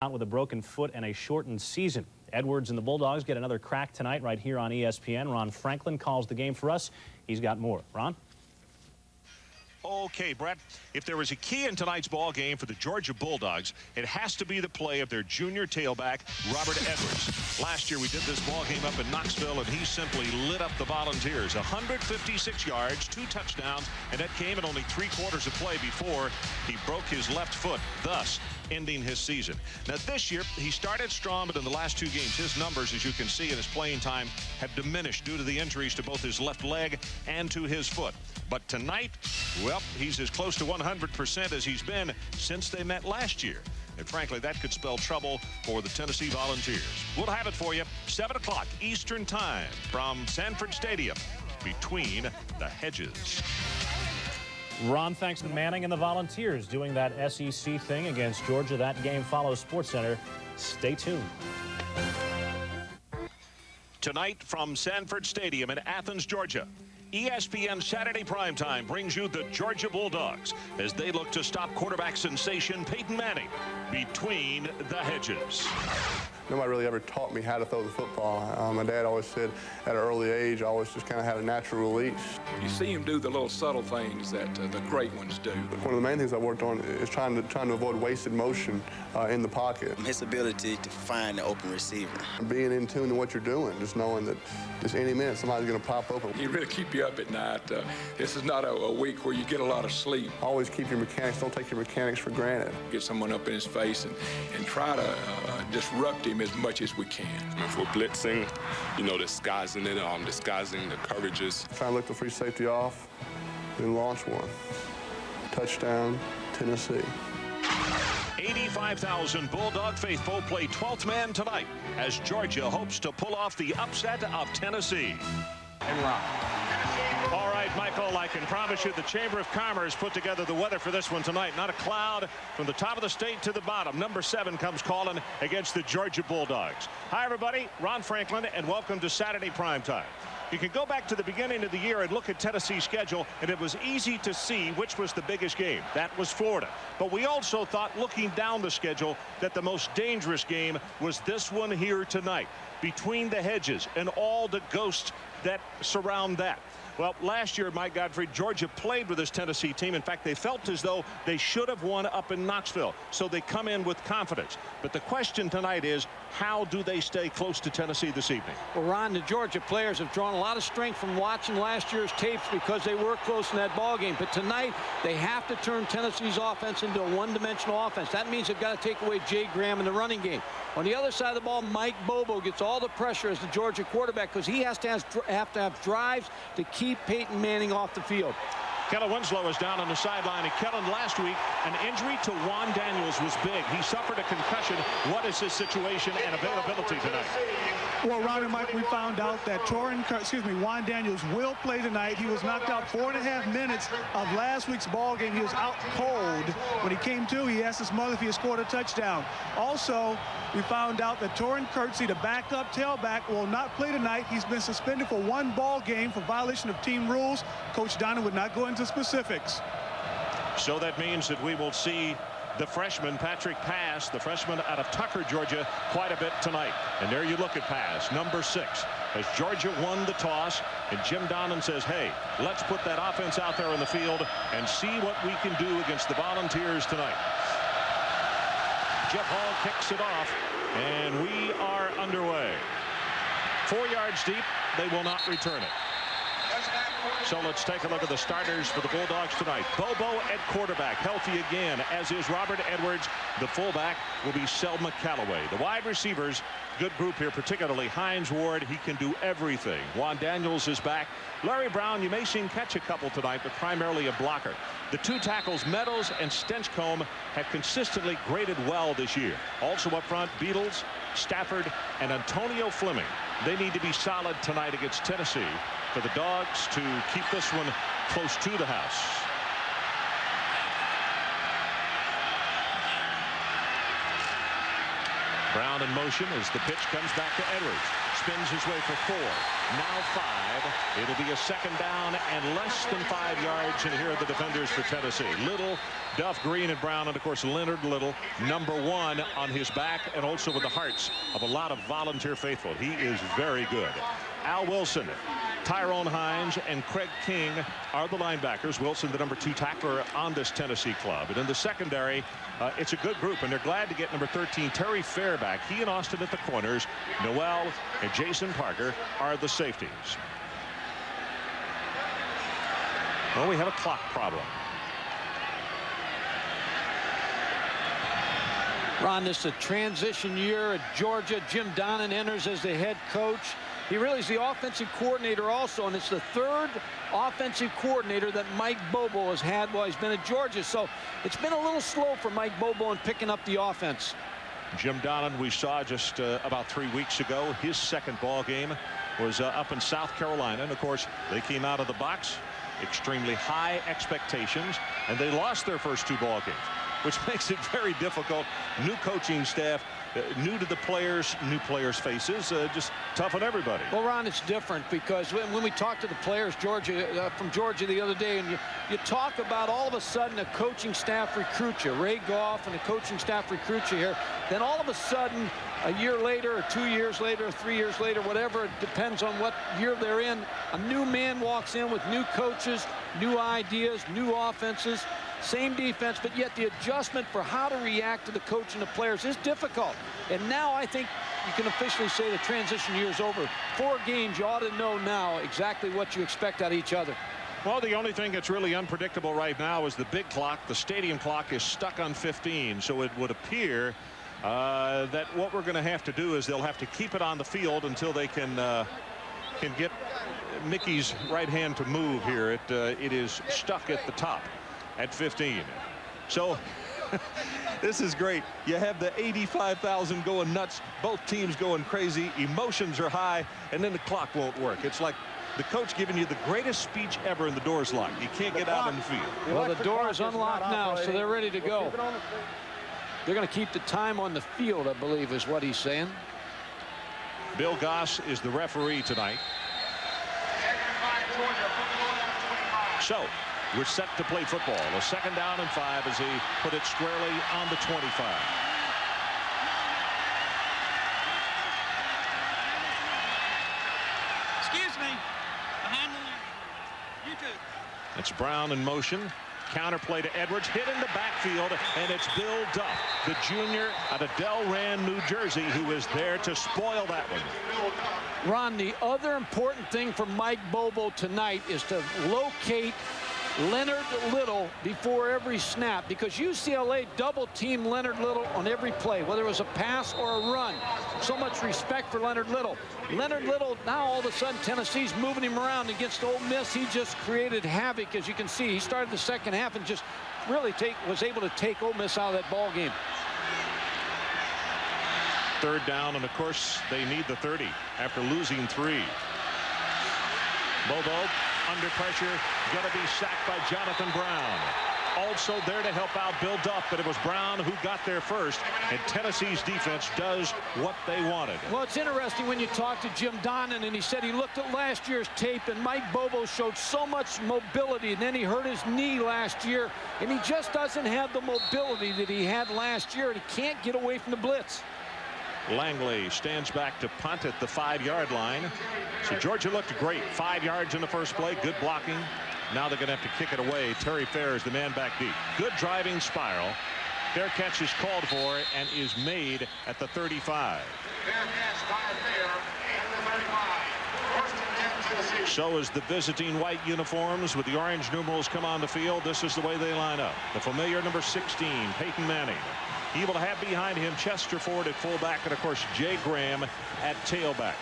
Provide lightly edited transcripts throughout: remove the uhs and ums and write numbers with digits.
Out with a broken foot and a shortened season. Edwards and the Bulldogs get another crack tonight right here on ESPN. Ron Franklin calls the game for us. He's got more. Ron? Okay, Brett, if there was a key in tonight's ball game for the Georgia Bulldogs, it has to be the play of their junior tailback, Robert Edwards. Last year we did this ball game up in Knoxville, and he simply lit up the Volunteers. 156 yards, 2 touchdowns, and that came in only 3/4 of play before he broke his left foot, thus ending his season. Now this year he started strong, but in the last 2 games his numbers, as you can see in his playing time, have diminished due to the injuries to both his left leg and to his foot. But tonight, well, he's as close to 100% as he's been since they met last year. And frankly, that could spell trouble for the Tennessee Volunteers. We'll have it for you 7 o'clock Eastern Time from Sanford Stadium, Between the Hedges. Ron, thanks to Manning and the Volunteers doing that SEC thing against Georgia. That game follows SportsCenter. Stay tuned. Tonight from Sanford Stadium in Athens, Georgia, ESPN Saturday Primetime brings you the Georgia Bulldogs as they look to stop quarterback sensation Peyton Manning. Between the Hedges. Nobody really ever taught me how to throw the football. My dad always said at an early age, I always just kind of had a natural release. You see him do the little subtle things that the great ones do. One of the main things I worked on is trying to avoid wasted motion in the pocket. His ability to find the open receiver. Being in tune to what you're doing, just knowing that just any minute somebody's going to pop open. He really keep you up at night. This is not a week where you get a lot of sleep. Always keep your mechanics, don't take your mechanics for granted. Get someone up in his face and try to disrupt him as much as we can. If we're blitzing, you know, disguising it, disguising the coverages. Try to lift the free safety off, then launch one. Touchdown, Tennessee. 85,000 Bulldog faithful play 12th man tonight as Georgia hopes to pull off the upset of Tennessee. And Ron. All right, Michael, I can promise you the Chamber of Commerce put together the weather for this one tonight. Not a cloud from the top of the state to the bottom. Number 7 comes calling against the Georgia Bulldogs. Hi, everybody. Ron Franklin, and welcome to Saturday Primetime. You can go back to the beginning of the year and look at Tennessee's schedule, and it was easy to see which was the biggest game. That was Florida. But we also thought, looking down the schedule, that the most dangerous game was this one here tonight, Between the Hedges and all the ghosts that surround that. Well, last year, Mike Godfrey, Georgia played with this Tennessee team. In fact, they felt as though they should have won up in Knoxville. So they come in with confidence. But the question tonight is, how do they stay close to Tennessee this evening? Well, Ron, the Georgia players have drawn a lot of strength from watching last year's tapes because they were close in that ball game. But tonight, they have to turn Tennessee's offense into a one-dimensional offense. That means they've got to take away Jay Graham in the running game. On the other side of the ball, Mike Bobo gets all the pressure as the Georgia quarterback because he has to have drives to keep Peyton Manning off the field. Kellen Winslow is down on the sideline. And Kellen, last week, an injury to Juan Daniels was big. He suffered a concussion. What is his situation and availability tonight? Well, Ron and Mike, we found out that Juan Daniels will play tonight. He was knocked out 4.5 minutes of last week's ball game. He was out cold. When he came to, he asked his mother if he had scored a touchdown. Also, we found out that Torrin Kirksey, the backup tailback, will not play tonight. He's been suspended for 1 ball game for violation of team rules. Coach Donner would not go into specifics. So that means that we will see the freshman, Patrick Pass, the freshman out of Tucker, Georgia, quite a bit tonight. And there you look at Pass, number 6. As Georgia won the toss, and Jim Donnan says, hey, let's put that offense out there on the field and see what we can do against the Volunteers tonight. Jeff Hall kicks it off, and we are underway. 4 yards deep, they will not return it. So let's take a look at the starters for the Bulldogs tonight. Bobo at quarterback, healthy again, as is Robert Edwards. The fullback will be Selma Callaway. The wide receivers, good group here, particularly Hines Ward. He can do everything. Juan Daniels is back. Larry Brown, you may see him catch a couple tonight, but primarily a blocker. The 2 tackles, Meadows and Stenchcombe, have consistently graded well this year. Also up front, Beatles, Stafford, and Antonio Fleming. They need to be solid tonight against Tennessee for the Dogs to keep this one close to the house. Brown in motion as the pitch comes back to Edwards. spins his way for 4. Now 5. It'll be a second down and less than 5 yards. And here are the defenders for Tennessee. Little, Duff, Green, and Brown, and of course Leonard Little, number 1 on his back, and also with the hearts of a lot of volunteer faithful. He is very good. Al Wilson, Tyrone Hines, and Craig King are the linebackers. Wilson, the number 2 tackler on this Tennessee club. And in the secondary, it's a good group, and they're glad to get number 13, Terry Fairback. He and Austin at the corners. Noel and Jason Parker are the safeties. Well, we have a clock problem. Ron, this is a transition year at Georgia. Jim Donnan enters as the head coach. He really is the offensive coordinator also, and it's the 3rd offensive coordinator that Mike Bobo has had while he's been at Georgia. So it's been a little slow for Mike Bobo in picking up the offense. Jim Donnan, we saw just about 3 weeks ago. His second ball game was up in South Carolina. And, of course, they came out of the box, extremely high expectations, and they lost their first 2 ball games, which makes it very difficult. New coaching staff, new to the players, new players' faces, just tough on everybody. Well, Ron, it's different because when we talked to the players from Georgia the other day, and you talk about all of a sudden a coaching staff recruits you, Ray Goff and the coaching staff recruits you here, then all of a sudden a year later or 2 years later or 3 years later, whatever, it depends on what year they're in, a new man walks in with new coaches, new ideas, new offenses, same defense, but yet the adjustment for how to react to the coach and the players is difficult. And now I think you can officially say the transition year is over. 4 games, you ought to know now exactly what you expect out of each other. Well, the only thing that's really unpredictable right now is the big clock. The stadium clock is stuck on 15, so it would appear that what we're going to have to do is they'll have to keep it on the field until they can get Mickey's right hand to move here. It is stuck at the top at 15. So this is great. You have the 85,000 going nuts, both teams going crazy, emotions are high, and then the clock won't work. It's like the coach giving you the greatest speech ever, and the door's locked. You can't get out on the field. Well, the door is unlocked now, so they're ready to go. They're going to keep the time on the field, I believe, is what he's saying. Bill Goss is the referee tonight. So we're set to play football. A second down and 5 as he put it squarely on the 25. Excuse me. Behind the you two. It's Brown in motion. Counterplay to Edwards, hit in the backfield, and it's Bill Duff, the junior out of Delran, New Jersey, who is there to spoil that one. Ron, the other important thing for Mike Bobo tonight is to locate Leonard Little before every snap, because UCLA double-teamed Leonard Little on every play, whether it was a pass or a run. So much respect for Leonard Little. Leonard Little, now all of a sudden Tennessee's moving him around against Ole Miss. He just created havoc, as you can see. He started the second half and just really was able to take Ole Miss out of that ball game. Third down, and of course they need the 30 after losing 3. Bobo under pressure, going to be sacked by Jonathan Brown. Also there to help out Bill Duff, but it was Brown who got there first, and Tennessee's defense does what they wanted. Well, it's interesting when you talk to Jim Donnan, and he said he looked at last year's tape, and Mike Bobo showed so much mobility, and then he hurt his knee last year, and he just doesn't have the mobility that he had last year, and he can't get away from the blitz. Langley stands back to punt at the 5-yard line. So Georgia looked great. 5 yards in the first play. Good blocking. Now they're going to have to kick it away. Terry Fair is the man back deep. Good driving spiral. Fair catch is called for and is made at the 35. So as the visiting white uniforms with the orange numerals come on the field, this is the way they line up. The familiar number 16, Peyton Manning. He will have behind him Chester Ford at fullback, and of course Jay Graham at tailback.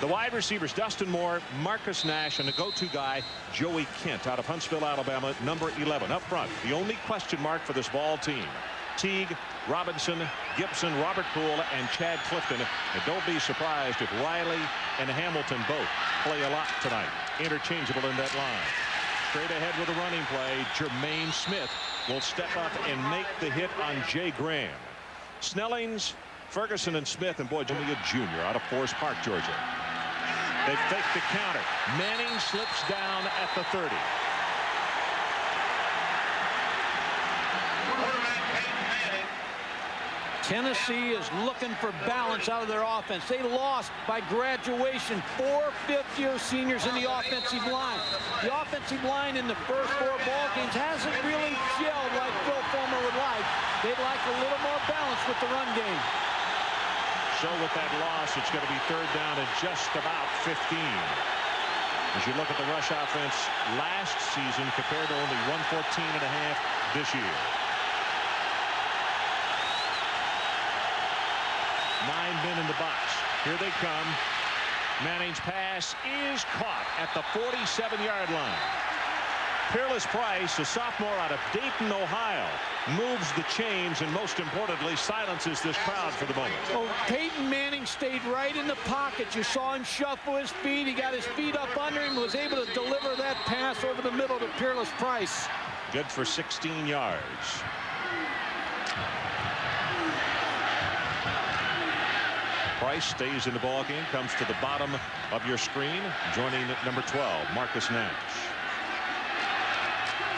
The wide receivers, Dustin Moore, Marcus Nash, and the go-to guy, Joey Kent, out of Huntsville, Alabama, number 11. Up front, the only question mark for this ball team. Teague, Robinson, Gibson, Robert Poole, and Chad Clifton. And don't be surprised if Riley and Hamilton both play a lot tonight. Interchangeable in that line. Straight ahead with a running play, Jermaine Smith will step up and make the hit on Jay Graham. Snellings Ferguson and Smith, and boy, Jimmy a junior out of Forest Park, Georgia. They fake the counter. Manning slips down at the 30. Tennessee is looking for balance out of their offense. They lost by graduation 4 fifth-year seniors in the offensive line. The offensive line in the first 4 ball games hasn't really gelled like Phil Fulmer would like. They'd like a little more balance with the run game. So with that loss, it's going to be 3rd down and just about 15. As you look at the rush offense last season compared to only 114.5 this year. 9 men in the box. Here they come. Manning's pass is caught at the 47-yard line. Peerless Price, a sophomore out of Dayton, Ohio, moves the chains and, most importantly, silences this crowd for the moment. Oh, Peyton Manning stayed right in the pocket. You saw him shuffle his feet. He got his feet up under him, was able to deliver that pass over the middle to Peerless Price. Good for 16 yards. Price stays in the ball game, comes to the bottom of your screen, joining number 12, Marcus Nash.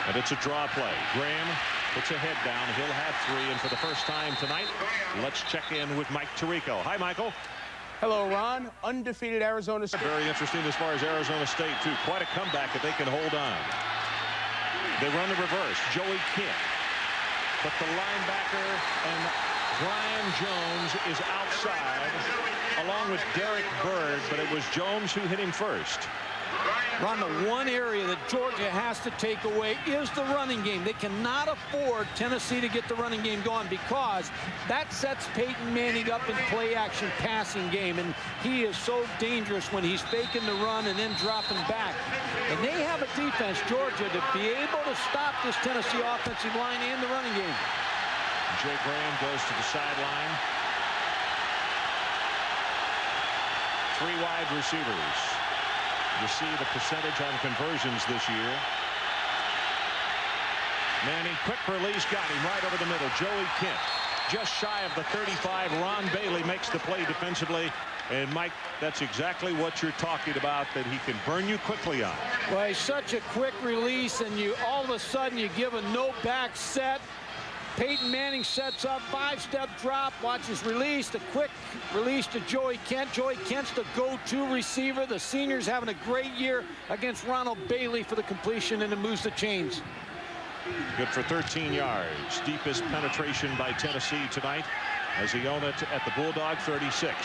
And it's a draw play. Graham puts a head down. He'll have 3, and for the first time tonight, let's check in with Mike Tirico. Hi, Michael. Hello, Ron. Undefeated Arizona State. Very interesting as far as Arizona State, too. Quite a comeback if they can hold on. They run the reverse. Joey Kent. But the linebacker and Brian Jones is outside, along with Derek Bird, but it was Jones who hit him first. Ron, the one area that Georgia has to take away is the running game. They cannot afford Tennessee to get the running game going, because that sets Peyton Manning up in play-action passing game, and he is so dangerous when he's faking the run and then dropping back. And they have a defense, Georgia, to be able to stop this Tennessee offensive line and the running game. Jay Graham goes to the sideline. 3 wide receivers. You see the percentage on conversions this year. Manning, quick release, got him right over the middle. Joey Kent, just shy of the 35. Ron Bailey makes the play defensively. And, Mike, that's exactly what you're talking about, that he can burn you quickly on. Well, he's such a quick release, and you all of a sudden you give a no-back set. Peyton Manning sets up, 5-step drop, watches release, the quick release to Joey Kent. Joey Kent's the go-to receiver. The senior's having a great year against Ronald Bailey for the completion, and it moves the chains. Good for 13 yards. Deepest penetration by Tennessee tonight as they own it at the Bulldog 36.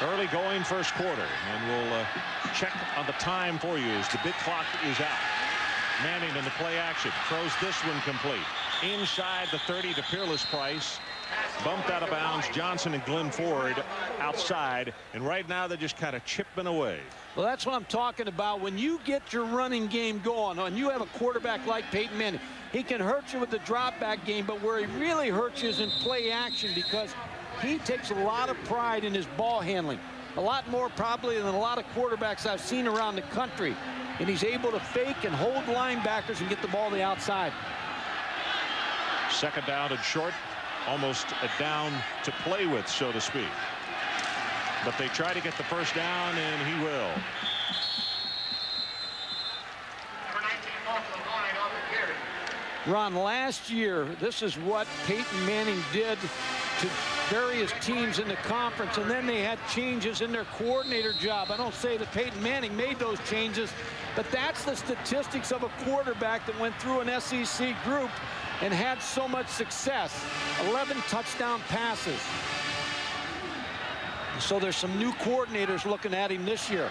Early going first quarter, and we'll check on the time for you as the big clock is out. Manning in the play action, throws this one complete. Inside the 30 to Peerless Price. Bumped out of bounds. Johnson and Glenn Ford outside, and right now they're just kind of chipping away. Well, that's what I'm talking about. When you get your running game going, and you have a quarterback like Peyton Manning, he can hurt you with the drop back game, but where he really hurts you is in play action, because he takes a lot of pride in his ball handling. A lot more probably than a lot of quarterbacks I've seen around the country. And he's able to fake and hold linebackers and get the ball to the outside. 2nd down and short, almost a down to play with, so to speak. But they try to get the first down, and he will. Ron, last year, this is what Peyton Manning did to various teams in the conference, and then they had changes in their coordinator job. I don't say that Peyton Manning made those changes, but that's the statistics of a quarterback that went through an SEC group and had so much success. 11 touchdown passes. So there's some new coordinators looking at him this year.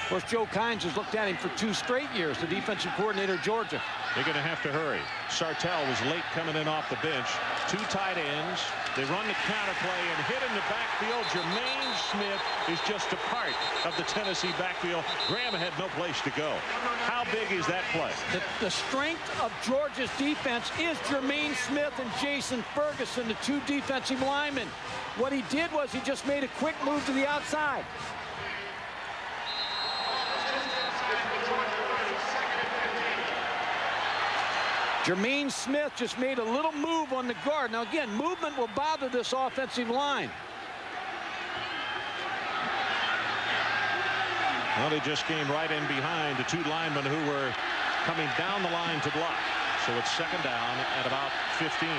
Of course, Joe Kynes has looked at him for 2 straight years, the defensive coordinator of Georgia. They're going to have to hurry. Sartell was late coming in off the bench. 2 tight ends. They run the counter play and hit in the backfield. Jermaine Smith is just a part of the Tennessee backfield. Graham had no place to go. How big is that play? The strength of Georgia's defense is Jermaine Smith and Jason Ferguson, the 2 defensive linemen. What he did was he just made a quick move to the outside. Jermaine Smith just made a little move on the guard. Now, again, movement will bother this offensive line. Well, they just came right in behind the 2 linemen who were coming down the line to block. So it's second down at about 15.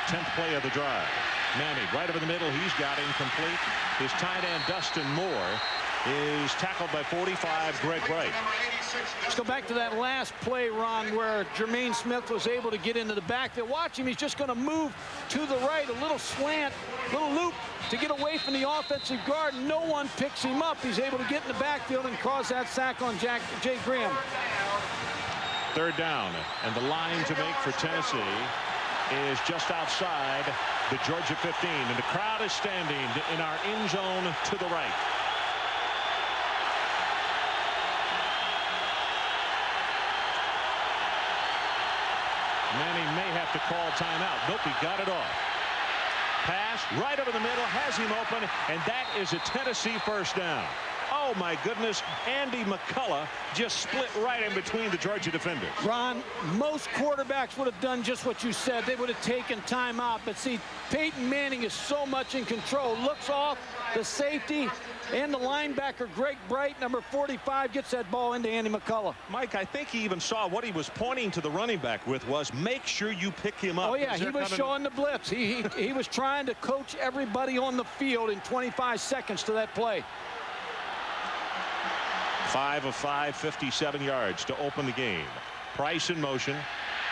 10th play of the drive. Manning right over the middle. He's got incomplete. His tight end, Dustin Moore, is tackled by 45, Greg Bright. Let's go back to that last play, Ron, where Jermaine Smith was able to get into the backfield. Watch him. He's just going to move to the right, a little slant, little loop to get away from the offensive guard. No one picks him up. He's able to get in the backfield and cause that sack on Jay Graham. Third down, and the line to make for Tennessee is just outside the Georgia 15, and the crowd is standing in our end zone to the right. Manning may have to call timeout. Nope, he got it off. Pass right over the middle, has him open, and that is a Tennessee first down. Oh, my goodness. Andy McCullough just split right in between the Georgia defenders. Ron, most quarterbacks would have done just what you said. They would have taken timeout. But see, Peyton Manning is so much in control. Looks off the safety and the linebacker, Greg Bright, number 45, gets that ball into Andy McCullough. Mike, I think he even saw what he was pointing to the running back with was make sure you pick him up. Oh, yeah, he was showing the blitz. He was trying to coach everybody on the field in 25 seconds to that play. 5 of 5, 57 yards to open the game. Price in motion.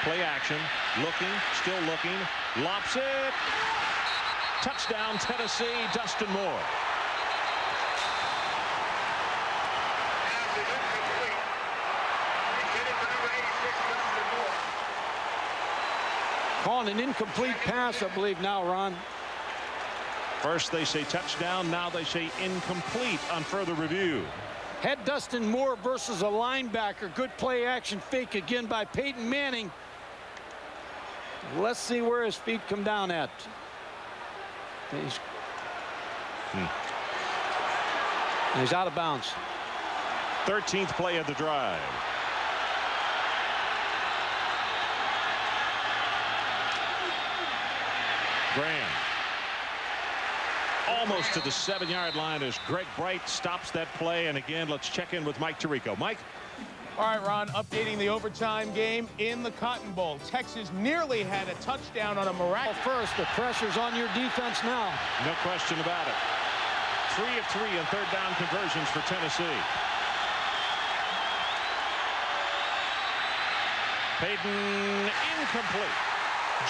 Play action. Looking. Still looking. Lops it. Touchdown, Tennessee. Dustin Moore. Calling an incomplete pass, I believe now, Ron. First they say touchdown. Now they say incomplete on further review. Had Dustin Moore versus a linebacker. Good play action fake again by Peyton Manning. Let's see where his feet come down at. He's out of bounds. 13th play of the drive. Graham. Almost to the 7-yard line as Greg Bright stops that play. And again, let's check in with Mike Tirico. Mike? All right, Ron, updating the overtime game in the Cotton Bowl. Texas nearly had a touchdown on a miraculous. First, the pressure's on your defense now. No question about it. 3 of 3 on third down conversions for Tennessee. Peyton incomplete.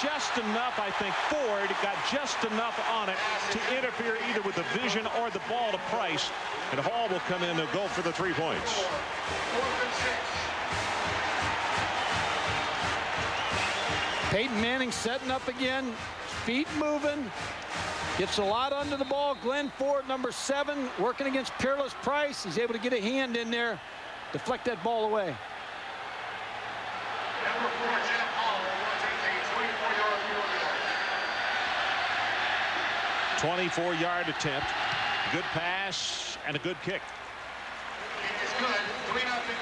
Just enough, I think Ford got just enough on it to interfere either with the vision or the ball to Price. And Hall will come in to go for the 3 points. Peyton Manning setting up again. Feet moving. Gets a lot under the ball. Glenn Ford, number 7, working against Peerless Price. He's able to get a hand in there. Deflect that ball away. 24-yard attempt. Good pass and a good kick. It's good. 3-0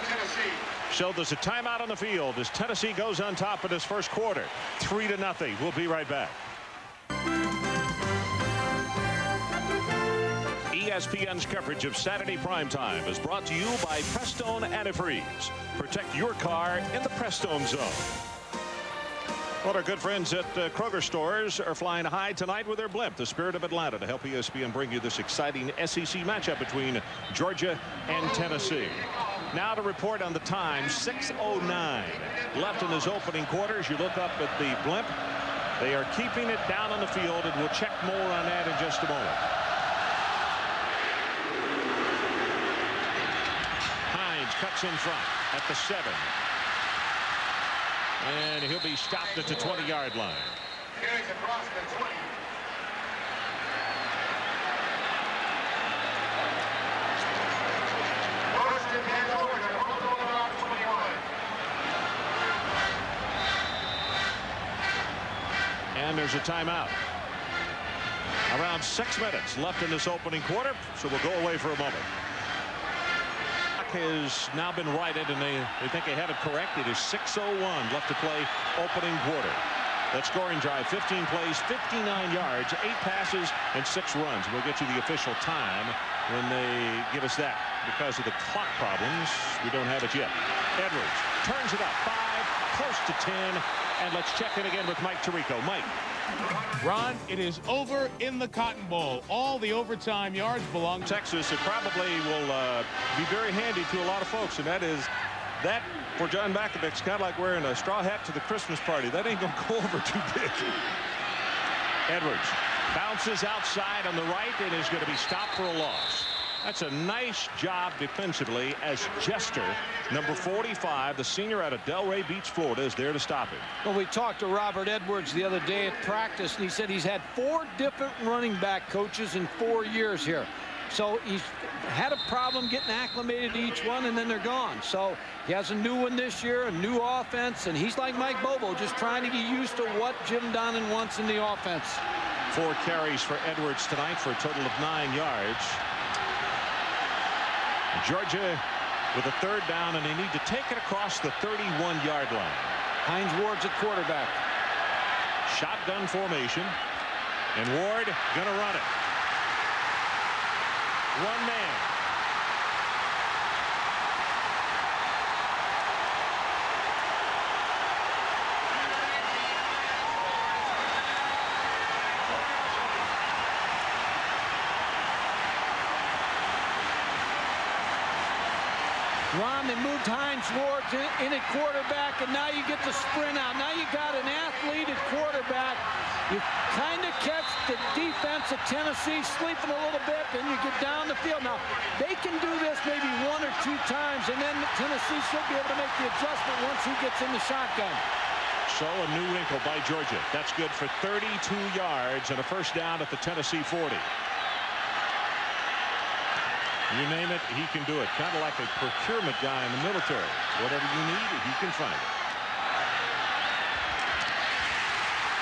Tennessee. So there's a timeout on the field as Tennessee goes on top in this first quarter. 3-0. We'll be right back. ESPN's coverage of Saturday primetime is brought to you by Prestone Antifreeze. Protect your car in the Prestone zone. Well, our good friends at Kroger stores are flying high tonight with their blimp, the Spirit of Atlanta, to help ESPN bring you this exciting SEC matchup between Georgia and Tennessee. Now to report on the time, 6:09 left in this opening quarter. As you look up at the blimp, they are keeping it down on the field, and we'll check more on that in just a moment. Hines cuts in front at the 7. And he'll be stopped at the 20-yard line. Carries across the 20. First and 10 over to 21. And there's a timeout. Around 6 minutes left in this opening quarter, so we'll go away for a moment. clock has now been righted, and they think they have it correct. It is 6:01 left to play opening quarter. That scoring drive, 15 plays, 59 yards, 8 passes, and 6 runs. We'll get you the official time when they give us that. Because of the clock problems, we don't have it yet. Edwards turns it up, 5, close to 10, and let's check in again with Mike Tirico. Mike. Ron, it is over in the Cotton Bowl. All the overtime yards belong to Texas. It probably will be very handy to a lot of folks, and that is that for John Makovich, kind of like wearing a straw hat to the Christmas party. That ain't going to go over too big. Edwards bounces outside on the right and is going to be stopped for a loss. That's a nice job defensively as Jester, number 45, the senior out of Delray Beach, Florida, is there to stop him. Well, we talked to Robert Edwards the other day at practice, and he said he's had 4 different running back coaches in 4 years here. So he's had a problem getting acclimated to each one, and then they're gone. So he has a new one this year, a new offense, and he's like Mike Bobo, just trying to get used to what Jim Donnan wants in the offense. 4 carries for Edwards tonight for a total of 9 yards. Georgia with a 3rd down, and they need to take it across the 31-yard line. Hines Ward's at quarterback. Shotgun formation, and Ward gonna run it. 1 man. Ron, they moved Hines Ward in at quarterback, and now you get the sprint out. Now you got an athlete at quarterback. You kind of catch the defense of Tennessee sleeping a little bit, then you get down the field. Now, they can do this maybe 1 or 2 times, and then Tennessee should be able to make the adjustment once he gets in the shotgun. So a new wrinkle by Georgia. That's good for 32 yards and a 1st down at the Tennessee 40. You name it, he can do it. Kind of like a procurement guy in the military. Whatever you need, he can find it.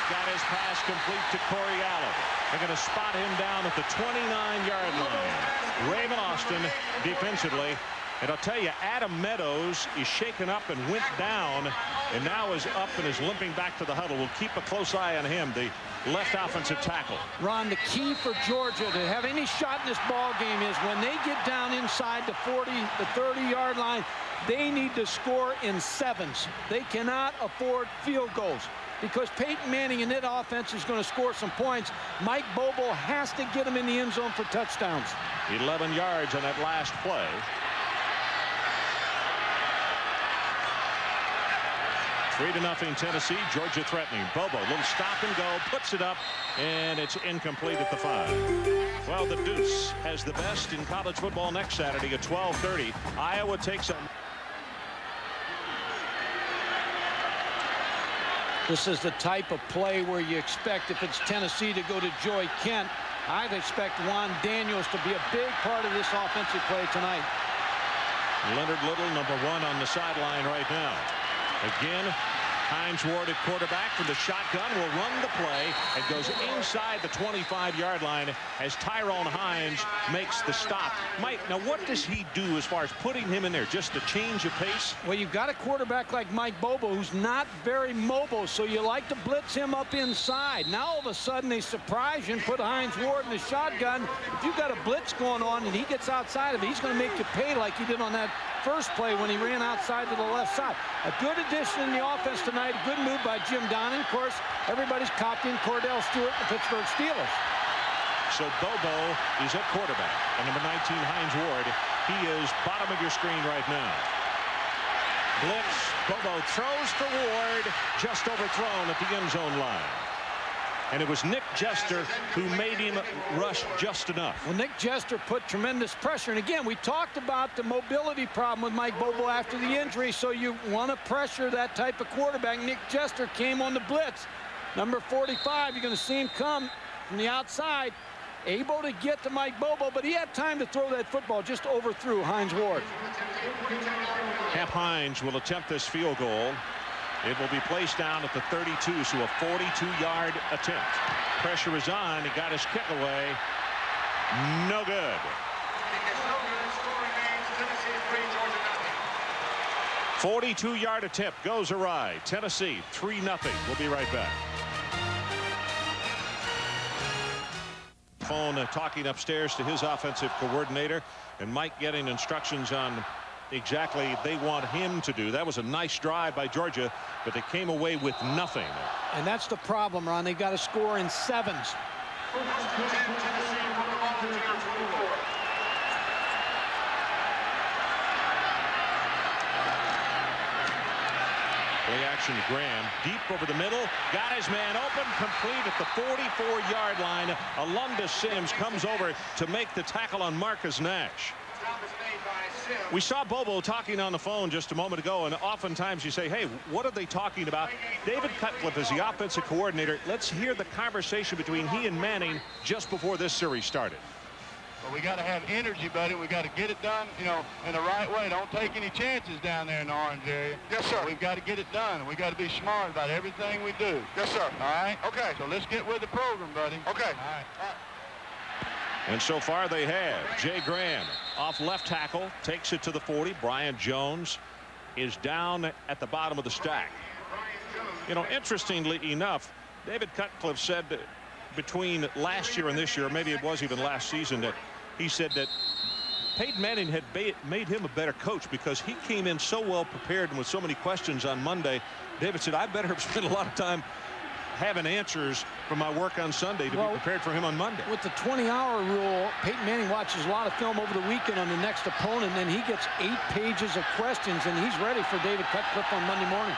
Got his pass complete to Corey Allen. They're going to spot him down at the 29-yard line. Raven Austin defensively. And I'll tell you, Adam Meadows is shaken up and went down, and now is up and is limping back to the huddle. We'll keep a close eye on him, the left offensive tackle. Ron, the key for Georgia to have any shot in this ball game is when they get down inside the 40, the 30-yard line, they need to score in 7s. They cannot afford field goals because Peyton Manning in that offense is going to score some points. Mike Bobo has to get them in the end zone for touchdowns. 11 yards on that last play. 3-0 Tennessee. Georgia threatening. Bobo, little stop and go, puts it up, and it's incomplete at the 5. Well, the Deuce has the best in college football next Saturday at 12:30. Iowa takes a... This is the type of play where you expect, if it's Tennessee, to go to Joey Kent. I'd expect Juan Daniels to be a big part of this offensive play tonight. Leonard Little, number 1 on the sideline right now. Again, Hines Ward at quarterback from the shotgun will run the play and goes inside the 25-yard line as Tyrone Hines makes the stop. Mike, now what does he do as far as putting him in there? Just a change of pace? Well, you've got a quarterback like Mike Bobo who's not very mobile, so you like to blitz him up inside. Now all of a sudden they surprise you and put Hines Ward in the shotgun. If you've got a blitz going on and he gets outside of it, he's going to make you pay like he did on that first play when he ran outside to the left side. A good addition in the offense tonight. A good move by Jim Donnan. Of course, everybody's copying Cordell Stewart, the Pittsburgh Steelers. So Bobo is at quarterback. And number 19, Hines Ward, he is bottom of your screen right now. Blitz. Bobo throws for Ward, just overthrown at the end zone line. And it was Nick Jester who made him rush just enough. Well, Nick Jester put tremendous pressure. And again, we talked about the mobility problem with Mike Bobo after the injury, so you want to pressure that type of quarterback. Nick Jester came on the blitz. Number 45, you're going to see him come from the outside, able to get to Mike Bobo, but he had time to throw that football, just overthrew Hines Ward. Hap Hines will attempt this field goal. It will be placed down at the 32, so a 42-yard attempt. Pressure is on. He got his kick away. No good. Tennessee 3, Georgia nothing. 42-yard attempt goes awry. Tennessee 3-0. We'll be right back. Phone talking upstairs to his offensive coordinator, and Mike getting instructions on exactly they want him to do. That was a nice drive by Georgia, but they came away with nothing. And that's the problem, Ron. They've got to score in sevens. 10 Tennessee from the volunteer 24. Play action to Graham, deep over the middle, got his man open, complete at the 44-yard line. Alonda Sims comes over to make the tackle on Marcus Nash. We saw Bobo talking on the phone just a moment ago, and oftentimes you say, hey, what are they talking about? David Cutcliffe is the offensive coordinator. Let's hear the conversation between he and Manning just before this series started. Well, we got to have energy, buddy. We got to get it done, you know, in the right way. Don't take any chances down there in the orange area. Yes, sir. We've got to get it done, and we got to be smart about everything we do. Yes, sir. All right? Okay. So let's get with the program, buddy. Okay. All right. And so far they have. Jay Graham off left tackle, takes it to the 40. Brian Jones is down at the bottom of the stack. You know, interestingly enough, David Cutcliffe said that between last year and this year, maybe it was even last season, that he said that Peyton Manning had made him a better coach because he came in so well prepared and with so many questions on Monday. David said, I better have spent a lot of time having answers from my work on Sunday to be prepared for him on Monday. With the 20-hour rule, Peyton Manning watches a lot of film over the weekend on the next opponent, and he gets 8 pages of questions, and he's ready for David Cutcliffe on Monday morning.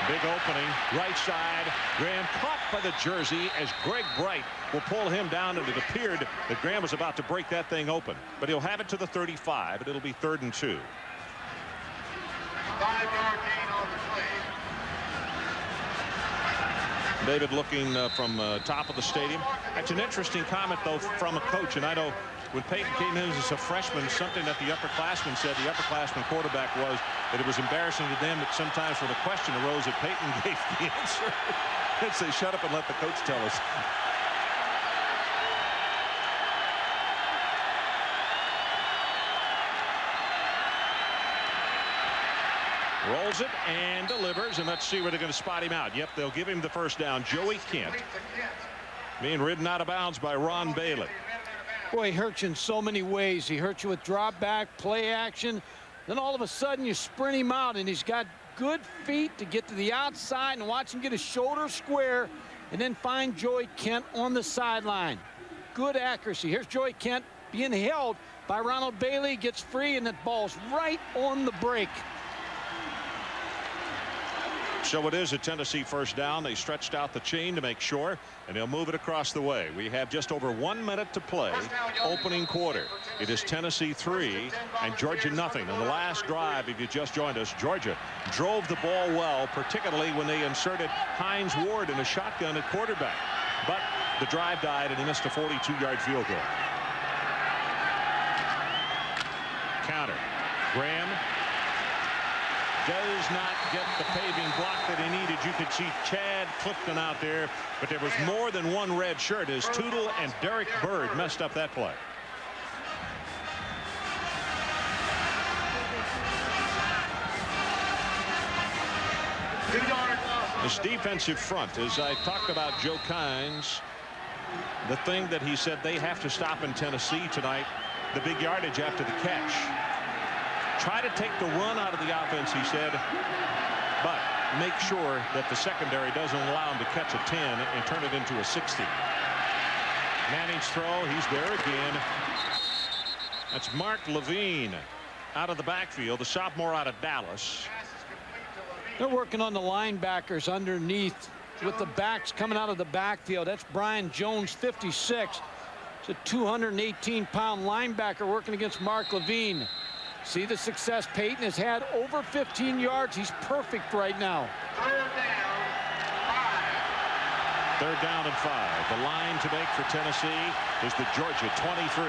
Big opening, right side. Graham caught by the jersey as Greg Bright will pull him down, and it appeared that Graham was about to break that thing open. But he'll have it to the 35, and it'll be 3rd and 2. 5-yard gain on the play. David looking from top of the stadium. That's an interesting comment, though, from a coach. And I know when Peyton came in as a freshman, something that the upperclassmen said, the upperclassman quarterback, was that it was embarrassing to them that sometimes when a question arose that Peyton gave the answer. They'd say, shut up and let the coach tell us. Rolls it and delivers, and let's see where they're going to spot him out. Yep, they'll give him the first down. Joey Kent being ridden out of bounds by Ron Bailey. Boy, he hurts you in so many ways. He hurts you with drop back, play action. Then all of a sudden you sprint him out, and he's got good feet to get to the outside and watch him get his shoulder square and then find Joey Kent on the sideline. Good accuracy. Here's Joey Kent being held by Ronald Bailey, gets free, and that ball's right on the break. So it is a Tennessee first down. They stretched out the chain to make sure, and they'll move it across the way. We have just over 1 minute to play, opening quarter. It is Tennessee 3 and Georgia nothing. On the last drive, if you just joined us, Georgia drove the ball well, particularly when they inserted Hines Ward in a shotgun at quarterback. But the drive died, and he missed a 42-yard field goal. Counter. Graham does not get the paving block that he needed. You could see Chad Clifton out there, but there was more than one red shirt as Tootle and Derek Bird messed up that play. This defensive front, as I talked about Joe Kynes, the thing that he said they have to stop in Tennessee tonight, the big yardage after the catch. Try to take the run out of the offense, he said, but make sure that the secondary doesn't allow him to catch a 10 and turn it into a 60. Manning's throw, he's there again. That's Mark Levine out of the backfield, the sophomore out of Dallas. They're working on the linebackers underneath with the backs coming out of the backfield. That's Brian Jones, 56. It's a 218-pound linebacker working against Mark Levine. See the success Peyton has had, over 15 yards. He's perfect right now. 3rd down and 5. The line to make for Tennessee is the Georgia 23.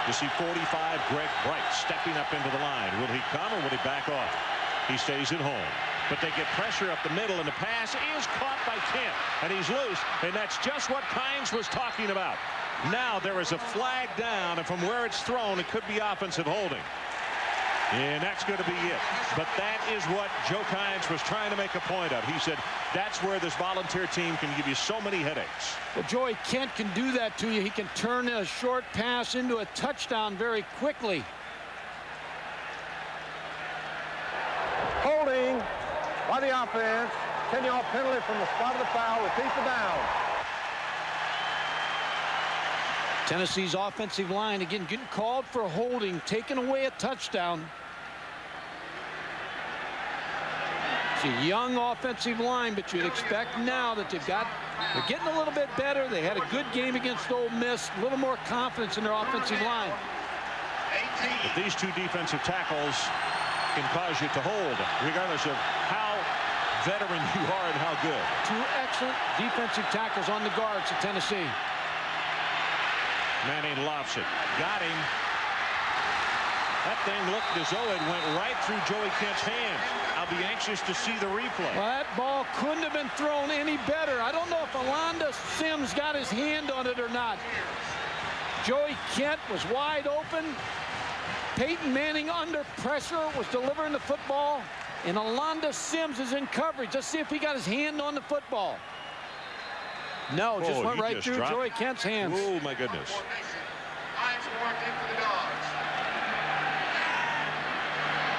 You see 45, Greg Bright stepping up into the line. Will he come or will he back off? He stays at home. But they get pressure up the middle, and the pass is caught by Kent, and he's loose, and that's just what Kynes was talking about. Now there is a flag down, and from where it's thrown, it could be offensive holding. And that's going to be it. But that is what Joe Kynes was trying to make a point of. He said that's where this volunteer team can give you so many headaches. Well, Joey Kent can do that to you. He can turn a short pass into a touchdown very quickly. Holding by the offense. 10-yard penalty from the spot of the foul. Repeat the down. Tennessee's offensive line again getting called for holding, taking away a touchdown. It's a young offensive line, but you'd expect now that they're getting a little bit better. They had a good game against Ole Miss, a little more confidence in their offensive line. But these two defensive tackles can cause you to hold, regardless of how veteran you are and how good. Two excellent defensive tackles on the guards at Tennessee. Manning lofts it. Got him. That thing looked as though it went right through Joey Kent's hands. I'll be anxious to see the replay. Well, that ball couldn't have been thrown any better. I don't know if Alonda Sims got his hand on it or not. Joey Kent was wide open. Peyton Manning under pressure was delivering the football. And Alonda Sims is in coverage. Let's see if he got his hand on the football. No, just went right through Joey Kent's hands. Oh, my goodness.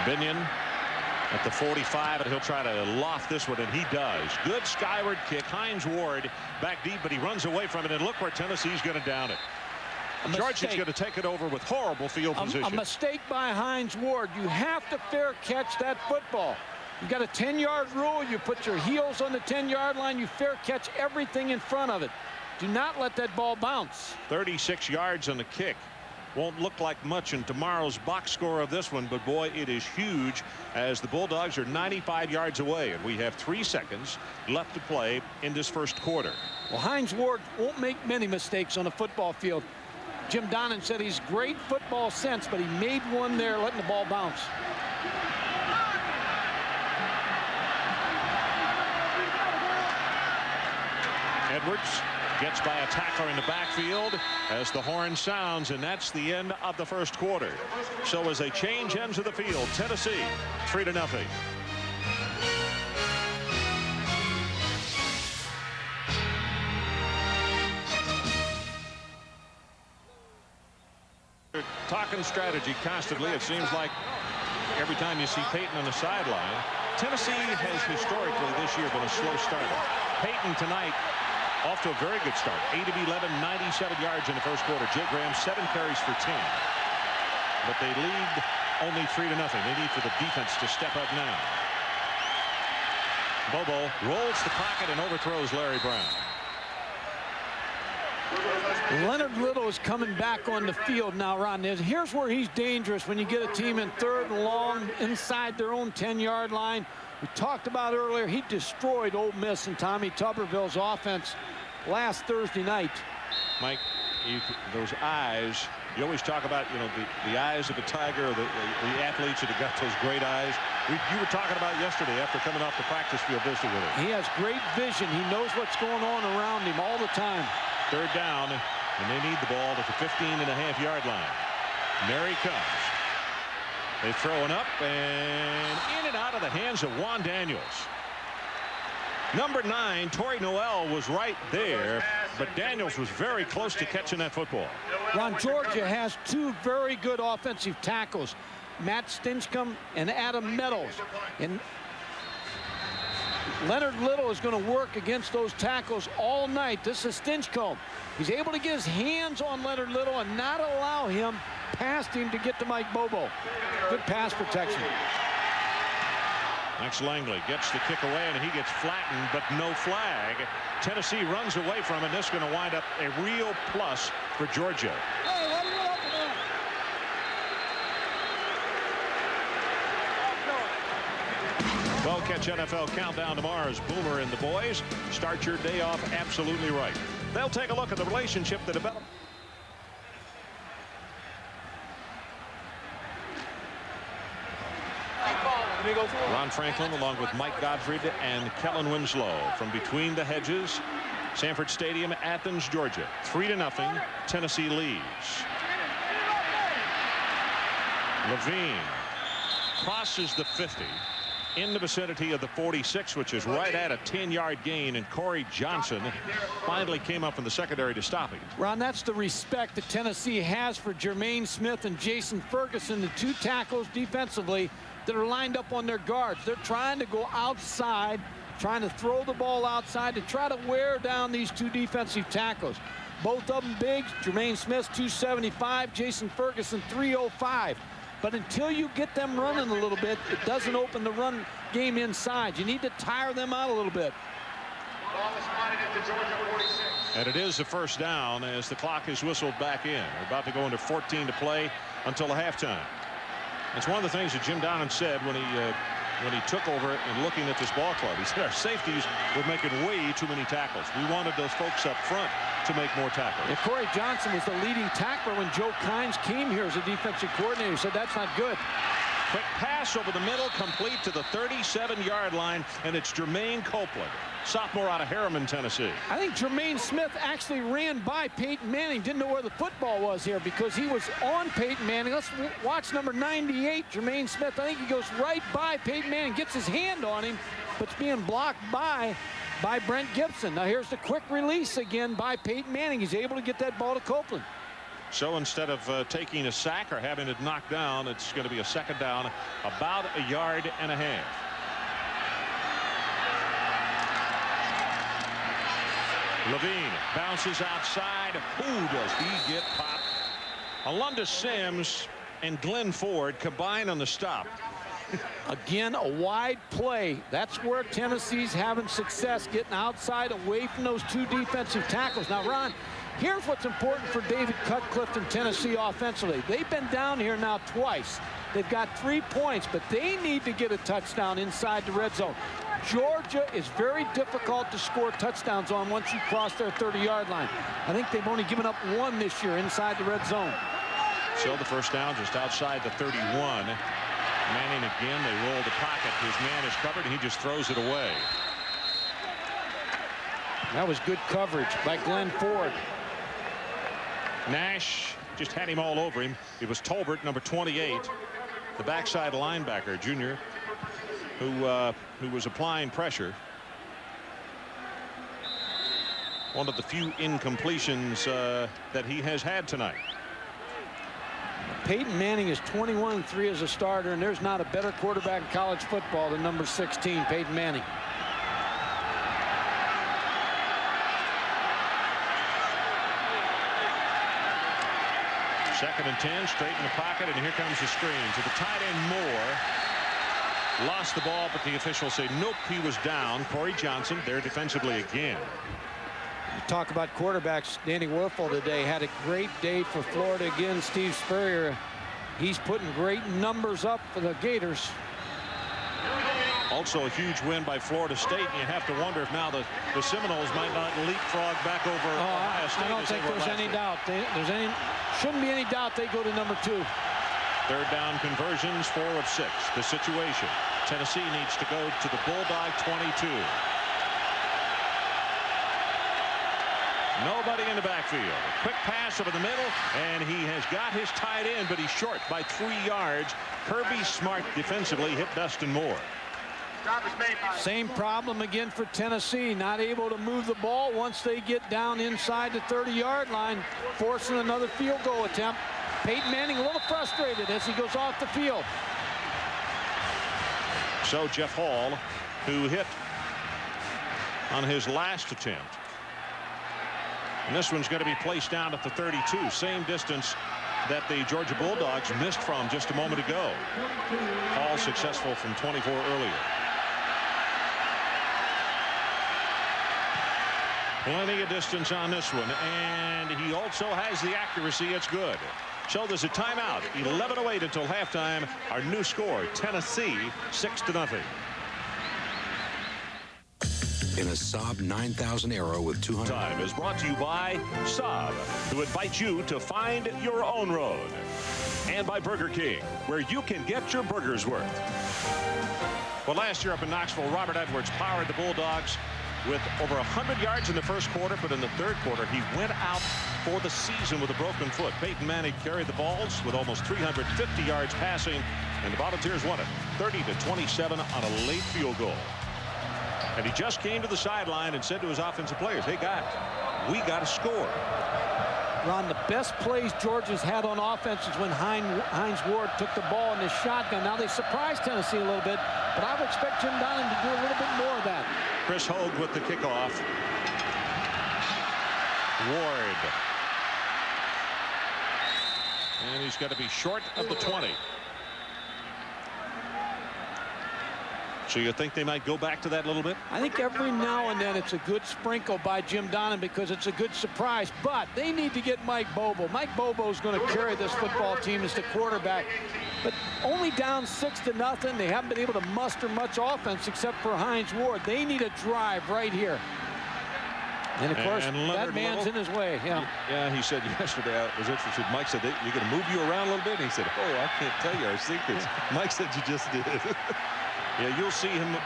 Binion at the 45, and he'll try to loft this one, and he does. Good skyward kick. Hines Ward back deep, but he runs away from it, and look where Tennessee's going to down it. Georgia's going to take it over with horrible field position. A mistake by Hines Ward. You have to fair catch that football. You've got a 10-yard rule. You put your heels on the 10-yard line. You fair catch everything in front of it. Do not let that ball bounce. 36 yards on the kick. Won't look like much in tomorrow's box score of this one, but boy, it is huge as the Bulldogs are 95 yards away, and we have 3 seconds left to play in this first quarter. Well, Hines Ward won't make many mistakes on a football field. Jim Donnan said he's great football sense, but he made one there letting the ball bounce. Edwards gets by a tackler in the backfield as the horn sounds, and that's the end of the first quarter. So as they change ends of the field, Tennessee 3-0. Talking strategy constantly. It seems like every time you see Peyton on the sideline. Tennessee has historically this year been a slow starter. Peyton tonight off to a very good start. 8 of 11, 97 yards in the first quarter. Jay Graham 7 carries for 10. But they lead only 3-0. They need for the defense to step up now. Bobo rolls the pocket and overthrows Larry Brown. Leonard Little is coming back on the field now, Ron. Here's where he's dangerous when you get a team in 3rd and long inside their own 10-yard line. We talked about earlier, he destroyed Ole Miss and Tommy Tuberville's offense last Thursday night. Mike, those eyes, you always talk about, you know, the eyes of a tiger, or the athletes that have got those great eyes. You were talking about yesterday after coming off the practice field visiting with him. He has great vision. He knows what's going on around him all the time. 3rd down, and they need the ball at the 15.5-yard line. And there he comes. They throw it up and in and out of the hands of Juan Daniels. Number 9, Torrey Noel, was right there, but Daniels was very close to catching that football. Ron, Georgia has 2 very good offensive tackles, Matt Stinchcomb and Adam Meadows. And Leonard Little is going to work against those tackles all night. This is Stinchcomb. He's able to get his hands on Leonard Little and not allow him past him to get to Mike Bobo. Good pass protection. Max Langley gets the kick away, and he gets flattened, but no flag. Tennessee runs away from it. This is going to wind up a real plus for Georgia. Well, catch NFL Countdown tomorrow's Boomer and the boys. Start your day off absolutely right. They'll take a look at the relationship that developed. Ron Franklin along with Mike Gottfried and Kellen Winslow from between the hedges Sanford Stadium, Athens, Georgia. 3-0. Tennessee leads. Levine crosses the 50 in the vicinity of the 46, which is right at a 10-yard gain, and Corey Johnson finally came up in the secondary to stop him. Ron, that's the respect that Tennessee has for Jermaine Smith and Jason Ferguson, the two tackles defensively that are lined up on their guards. They're trying to go outside, trying to throw the ball outside to try to wear down these two defensive tackles. Both of them big. Jermaine Smith 275, Jason Ferguson 305. But until you get them running a little bit, it doesn't open the run game inside. You need to tire them out a little bit. And it is the first down as the clock is whistled back in. We're about to go into 14 to play until the halftime. It's one of the things that Jim Donnan said when he took over and looking at this ball club. He said our safeties were making way too many tackles. We wanted those folks up front to make more tackles. Yeah, Corey Johnson was the leading tackler when Joe Kynes came here as a defensive coordinator. He said that's not good. Quick pass over the middle, complete to the 37-yard line, and it's Jermaine Copeland, sophomore out of Harriman, Tennessee. I think Jermaine Smith actually ran by Peyton Manning, didn't know where the football was here because he was on Peyton Manning. Let's watch number 98, Jermaine Smith. I think he goes right by Peyton Manning, gets his hand on him, but it's being blocked by Brent Gibson. Now here's the quick release again by Peyton Manning. He's able to get that ball to Copeland. So instead of taking a sack or having it knocked down, it's going to be a second down, about a yard and a half. Levine bounces outside. Who does he get popped? Alonda Sims and Glenn Ford combine on the stop. Again, a wide play. That's where Tennessee's having success, getting outside away from those two defensive tackles. Now, Ron, here's what's important for David Cutcliffe and Tennessee offensively. They've been down here now twice. They've got 3 points, but they need to get a touchdown inside the red zone. Georgia is very difficult to score touchdowns on once you cross their 30-yard line. I think they've only given up 1 this year inside the red zone. So the first down just outside the 31. Manning again. They roll the pocket. His man is covered, and he just throws it away. That was good coverage by Glenn Ford. Nash just had him all over him. It was Tolbert, number 28, the backside linebacker, junior, who was applying pressure. One of the few incompletions that he has had tonight. Peyton Manning is 21-3 as a starter, and there's not a better quarterback in college football than number 16, Peyton Manning. Second and 10, straight in the pocket, and here comes the screen to the tight end Moore. Lost the ball, but the officials say nope, he was down. Corey Johnson there defensively again. You talk about quarterbacks. Danny Werfel today had a great day for Florida again. Steve Spurrier, he's putting great numbers up for the Gators. Also a huge win by Florida State, and you have to wonder if now the Seminoles might not leapfrog back over Ohio State. I don't think there's any doubt. Shouldn't be any doubt they go to number 2. Third down conversions, 4 of 6. The situation. Tennessee needs to go to the Bulldog 22. Nobody in the backfield. Quick pass over the middle, and he has got his tight end, but he's short by 3 yards. Kirby Smart defensively hit Dustin Moore. Same problem again for Tennessee. Not able to move the ball once they get down inside the 30-yard line, forcing another field goal attempt. Peyton Manning a little frustrated as he goes off the field. So Jeff Hall, who hit on his last attempt. And this one's going to be placed down at the 32. Same distance that the Georgia Bulldogs missed from just a moment ago. Hall successful from 24 earlier. Plenty of distance on this one, and he also has the accuracy. It's good. So there's a timeout. 11:08 until halftime. Our new score, Tennessee 6-0. In a Saab 9000 Aero with 200. Time is brought to you by Saab, who invites you to find your own road. And by Burger King, where you can get your burger's worth. Well, last year up in Knoxville, Robert Edwards powered the Bulldogs with over 100 yards in the first quarter, but in the third quarter, he went out for the season with a broken foot. Peyton Manning carried the balls with almost 350 yards passing, and the Volunteers won it 30-27 on a late field goal. And he just came to the sideline and said to his offensive players, hey, guys, we got to score. Ron, the best plays Georgia's had on offense is when Hines Ward took the ball in the shotgun. Now, they surprised Tennessee a little bit, but I would expect Jim Donnan to do a little bit more of that. Chris Hogue with the kickoff. Ward. And he's got to be short of the 20. So you think they might go back to that a little bit? I think every now and then it's a good sprinkle by Jim Donnan because it's a good surprise. But they need to get Mike Bobo. Mike Bobo is going to carry this football team as the quarterback. But only down 6-0. They haven't been able to muster much offense except for Hines Ward. They need a drive right here. And of course, that man's in his way. Yeah, he said yesterday, I was interested. Mike said, you're going to move you around a little bit? And he said, oh, I can't tell you our secrets. Mike said you just did. Yeah, you'll see him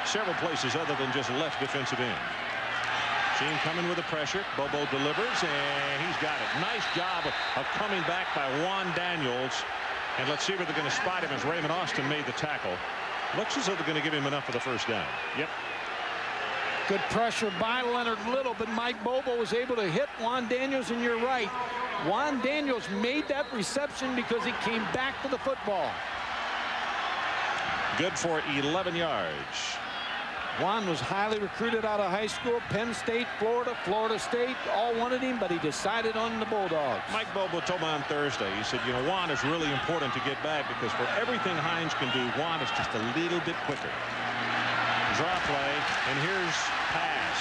several places other than just left defensive end. See him coming with the pressure. Bobo delivers, and he's got it. Nice job of coming back by Juan Daniels. And let's see where they're going to spot him as Raymond Austin made the tackle. Looks as though they're going to give him enough for the first down. Yep. Good pressure by Leonard Little, but Mike Bobo was able to hit Juan Daniels, and you're right. Juan Daniels made that reception because he came back to the football. Good for 11 yards. Juan was highly recruited out of high school. Penn State, Florida, Florida State, all wanted him, but he decided on the Bulldogs. Mike Bobo told me on Thursday, he said, you know, Juan is really important to get back because for everything Hines can do, Juan is just a little bit quicker. Draw play, and here's pass.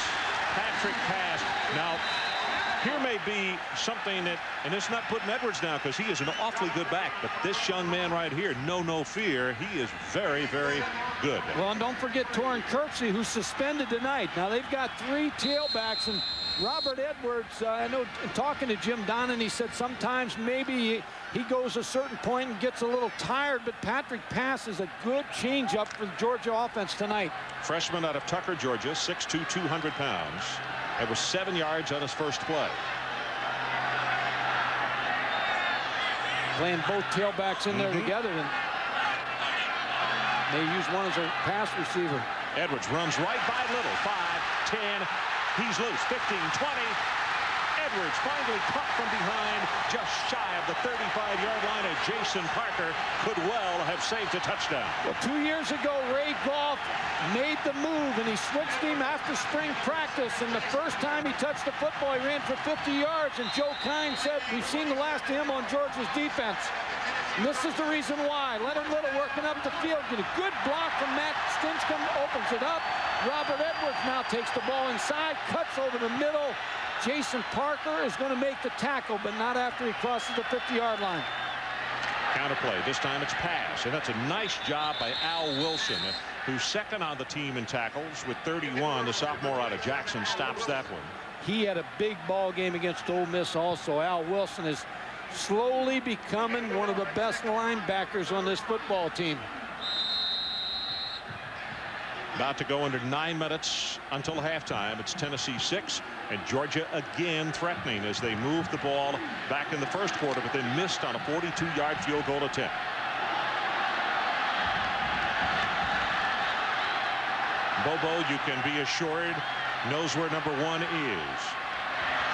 Patrick pass. Now, here may be something that, and it's not putting Edwards down because he is an awfully good back, but this young man right here, no fear, he is very, very good. Well, and don't forget Torrin Kirksey, who's suspended tonight. Now, they've got 3 tailbacks, and Robert Edwards, I know talking to Jim Donnan, he said sometimes maybe he goes a certain point and gets a little tired, but Patrick Pass is a good changeup for the Georgia offense tonight. Freshman out of Tucker, Georgia, 6'2", 200 pounds. It was 7 yards on his first play. Playing both tailbacks in there together, and they use one as a pass receiver. Edwards runs right by Little. 5, 10. He's loose. 15, 20. Edwards finally caught from behind, just shy of the 35-yard line, and Jason Parker could well have saved a touchdown. Well, 2 years ago, Ray Goff made the move, and he switched him after spring practice, and the first time he touched the football, he ran for 50 yards, and Joe Kine said, we've seen the last of him on Georgia's defense. And this is the reason why. Leonard Little working up the field, get a good block from Matt Stinchcomb, opens it up. Robert Edwards now takes the ball inside, cuts over the middle. Jason Parker is going to make the tackle, but not after he crosses the 50-yard line. Counterplay. This time it's pass, and that's a nice job by Al Wilson, who's second on the team in tackles with 31. The sophomore out of Jackson stops that one. He had a big ball game against Ole Miss also. Al Wilson is slowly becoming one of the best linebackers on this football team. About to go under 9 minutes until halftime. It's Tennessee 6 and Georgia again threatening as they moved the ball back in the first quarter, but then missed on a 42-yard field goal attempt. Bobo, you can be assured, knows where number 1 is.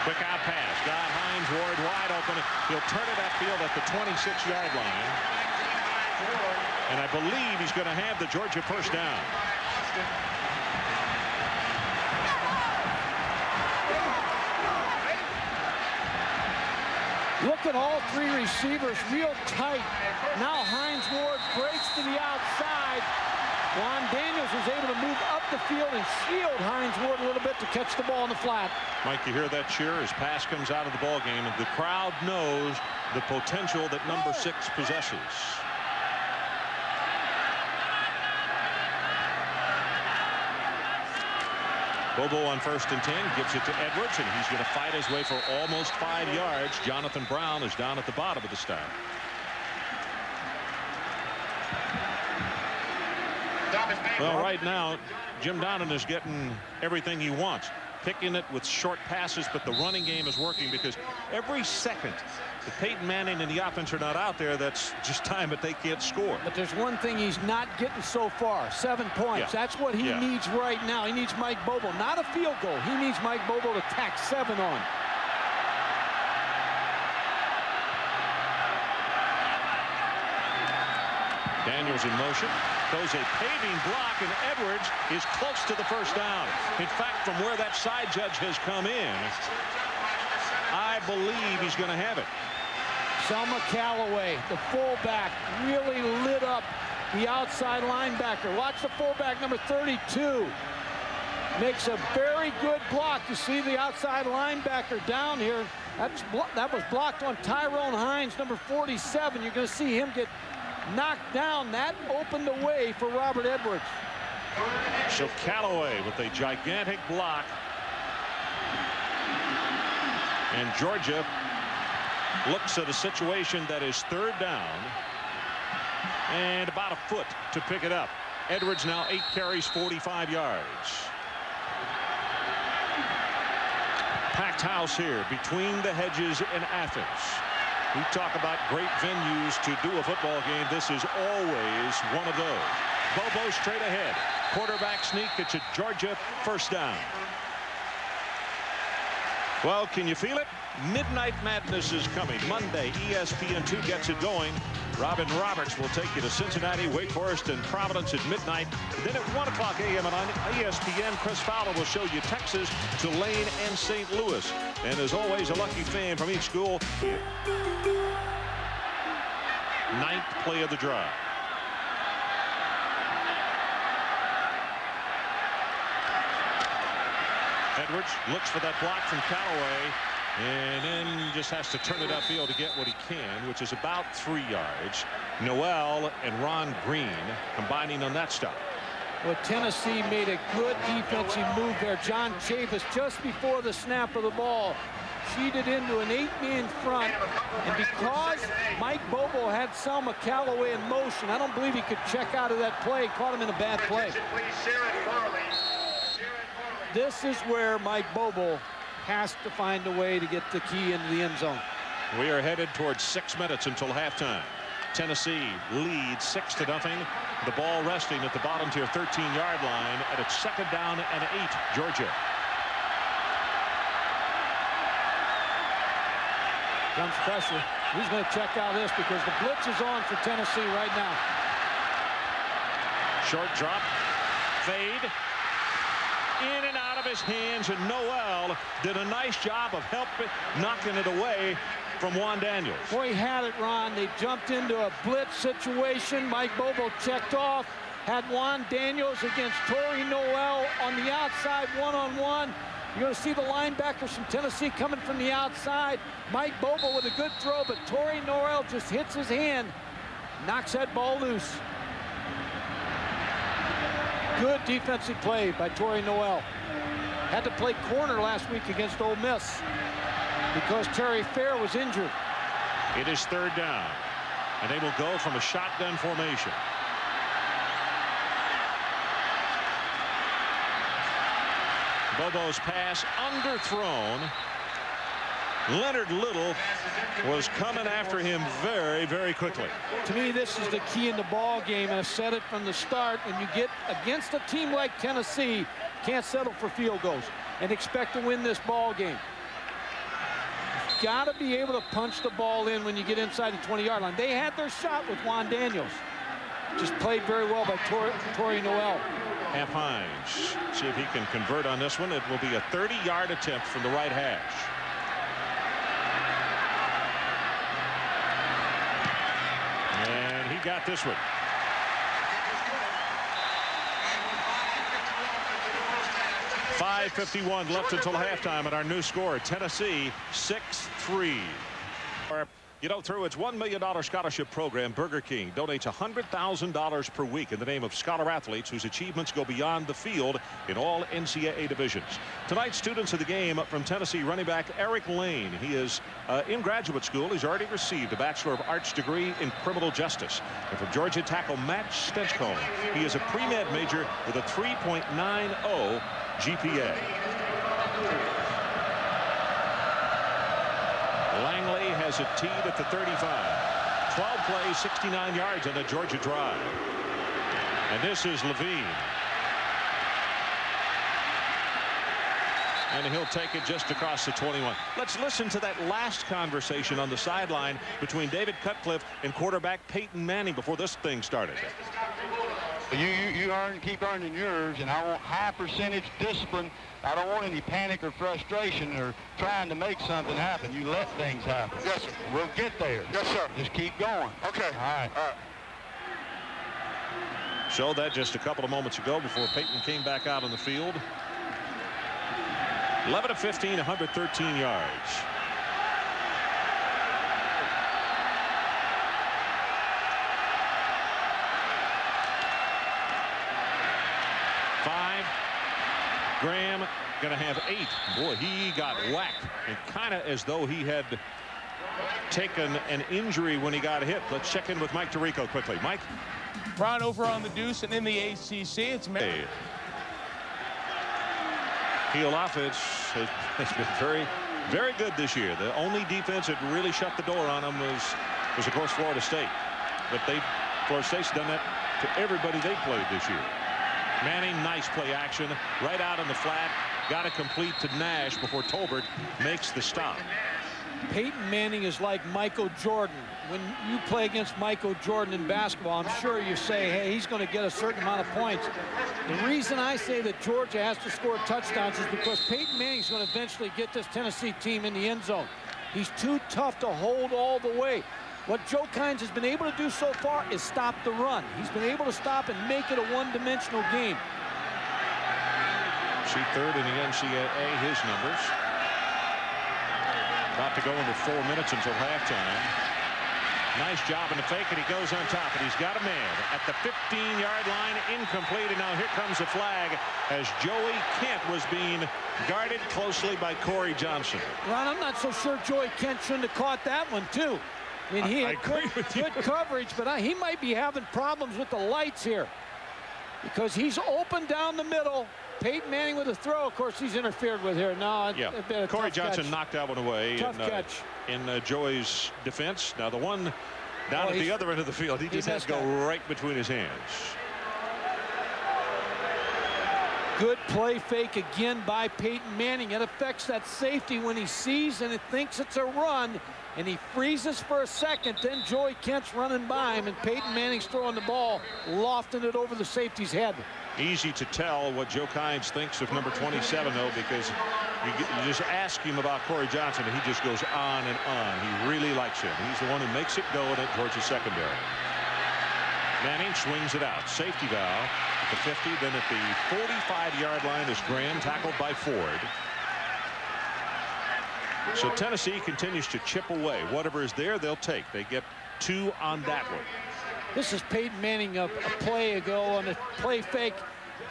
Quick out pass. Got Hines Ward wide open. He'll turn it upfield at the 26-yard line. And I believe he's going to have the Georgia first down. Look at all 3 receivers real tight. Now Hines Ward breaks to the outside. Juan Daniels was able to move up the field and shield Hines Ward a little bit to catch the ball in the flat. Mike, you hear that cheer as pass comes out of the ball game, and the crowd knows the potential that number 6 possesses. Bobo on 1st and 10 gives it to Edwards, and he's going to fight his way for almost 5 yards. Jonathan Brown is down at the bottom of the stack. Well, right now, Jim Donnan is getting everything he wants, picking it with short passes, but the running game is working because every second that Peyton Manning and the offense are not out there, that's just time that they can't score. But there's one thing he's not getting so far, 7 points. Yeah. That's what he needs right now. He needs Mike Bobo, not a field goal. He needs Mike Bobo to tack 7 on. Daniels in motion, throws a paving block, and Edwards is close to the first down. In fact, from where that side judge has come in, I believe he's going to have it. Selma Callaway, the fullback, really lit up the outside linebacker. Watch the fullback, number 32. Makes a very good block. You see the outside linebacker down here. That was blocked on Tyrone Hines, number 47. You're going to see him get knocked down. That opened the way for Robert Edwards. So Callaway with a gigantic block. And Georgia looks at a situation that is 3rd down and about a foot to pick it up. Edwards now 8 carries, 45 yards. Packed house here between the hedges in Athens. We talk about great venues to do a football game. This is always one of those. Bobo straight ahead. Quarterback sneak. It's a Georgia first down. Well, can you feel it? Midnight Madness is coming. Monday, ESPN2 gets it going. Robin Roberts will take you to Cincinnati, Wake Forest, and Providence at midnight. Then at 1 o'clock a.m. on ESPN, Chris Fowler will show you Texas, Tulane, and St. Louis. And as always, a lucky fan from each school. 9th play of the drive. Edwards looks for that block from Callaway and then just has to turn it upfield to get what he can, which is about 3 yards. Noel and Ron Green combining on that stop. Well, Tennessee made a good defensive move there. John Chavis just before the snap of the ball cheated into an 8-man front, and because Mike Bobo had Selma Callaway in motion, I don't believe he could check out of that play. Caught him in a bad play. This is where Mike Bobo has to find a way to get the key into the end zone. We are headed towards 6 minutes until halftime. Tennessee leads 6-0. The ball resting at the bottom tier 13-yard line at its 2nd down and 8. Georgia. Comes pressure. He's going to check out this because the blitz is on for Tennessee right now. Short drop. Fade. In and out of his hands, and Noel did a nice job of knocking it away from Juan Daniels. Boy, he had it, Ron. They jumped into a blitz situation. Mike Bobo checked off. Had Juan Daniels against Torrey Noel on the outside one-on-one. You're going to see the linebackers from Tennessee coming from the outside. Mike Bobo with a good throw, but Torrey Noel just hits his hand, knocks that ball loose. Good defensive play by Torrey Noel. Had to play corner last week against Ole Miss because Terry Fair was injured. It is 3rd down, and they will go from a shotgun formation. Bobo's pass underthrown. Leonard Little was coming after him very, very quickly. To me, this is the key in the ball game, and I've said it from the start. When you get against a team like Tennessee, can't settle for field goals and expect to win this ball game. You've got to be able to punch the ball in when you get inside the 20-yard line. They had their shot with Juan Daniels. Just played very well by Torrey Noel. Half Hines. See if he can convert on this one. It will be a 30-yard attempt from the right hash. And he got this one. .551 left until halftime at our new score. Tennessee 6-3. You know, through its $1 million scholarship program, Burger King donates $100,000 per week in the name of scholar athletes whose achievements go beyond the field in all NCAA divisions. Tonight, students of the game from Tennessee running back Eric Lane. He is in graduate school. He's already received a Bachelor of Arts degree in criminal justice. And from Georgia tackle Matt Stinchcomb, he is a pre-med major with a 3.90 GPA. Langley has it teed at the 35. 12 plays, 69 yards on the Georgia drive. And this is Levine. And he'll take it just across the 21. Let's listen to that last conversation on the sideline between David Cutcliffe and quarterback Peyton Manning before this thing started. You keep earning yours, and I want high percentage discipline. I don't want any panic or frustration or trying to make something happen. You let things happen. Yes, sir. We'll get there. Yes, sir. Just keep going. Okay. All right. All right. Showed that just a couple of moments ago before Peyton came back out on the field. 11 of 15, 113 yards. Graham going to have 8. Boy, he got whacked, and kind of as though he had taken an injury when he got hit. Let's check in with Mike Tirico quickly. Mike? Ron, over on the Deuce and in the ACC, it's Hey. Heel offense has been very, very good this year. The only defense that really shut the door on them was of course, Florida State. But Florida State's done that to everybody they played this year. Manning, nice play action, right out on the flat. Got to complete to Nash before Tolbert makes the stop. Peyton Manning is like Michael Jordan. When you play against Michael Jordan in basketball, I'm sure you say, hey, he's going to get a certain amount of points. The reason I say that Georgia has to score touchdowns is because Peyton Manning's going to eventually get this Tennessee team in the end zone. He's too tough to hold all the way. What Joe Kynes has been able to do so far is stop the run. He's been able to stop and make it a one-dimensional game. See third in the NCAA, his numbers. About to go into 4 minutes until halftime. Nice job in the fake, and he goes on top, and he's got a man at the 15-yard line, incomplete, and now here comes the flag as Joey Kent was being guarded closely by Corey Johnson. Ron, I'm not so sure Joey Kent shouldn't have caught that one, too. I mean, he had good coverage, but he might be having problems with the lights here because he's open down the middle. Peyton Manning with a throw. Of course, he's interfered with here. No, yeah. Corey Johnson knocked that one away. Tough catch. In Joey's defense. Now the one down at the other end of the field, he just has to go right between his hands. Good play fake again by Peyton Manning. It affects that safety when he sees and it thinks it's a run, and he freezes for a second. Then Joey Kent's running by him, and Peyton Manning's throwing the ball, lofting it over the safety's head. Easy to tell what Joe Kynes thinks of number 27, though, because you just ask him about Corey Johnson, and he just goes on and on. He really likes him. He's the one who makes it go in at Georgia secondary. Manning swings it out. Safety valve at the 50, then at the 45-yard line is Graham, tackled by Ford. So Tennessee continues to chip away. Whatever is there, they'll take. They get 2 on that one. This is Peyton Manning a play ago on a play fake.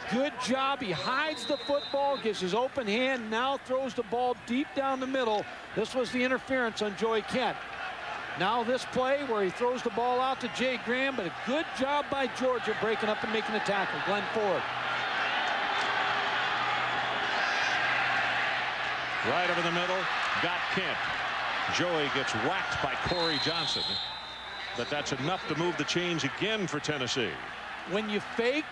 Good job. He hides the football, gives his open hand, now throws the ball deep down the middle. This was the interference on Joey Kent. Now this play where he throws the ball out to Jay Graham, but a good job by Georgia breaking up and making a tackle. Glenn Ford. Right over the middle, got Kent. Joey gets whacked by Corey Johnson. But that's enough to move the chains again for Tennessee. When you fake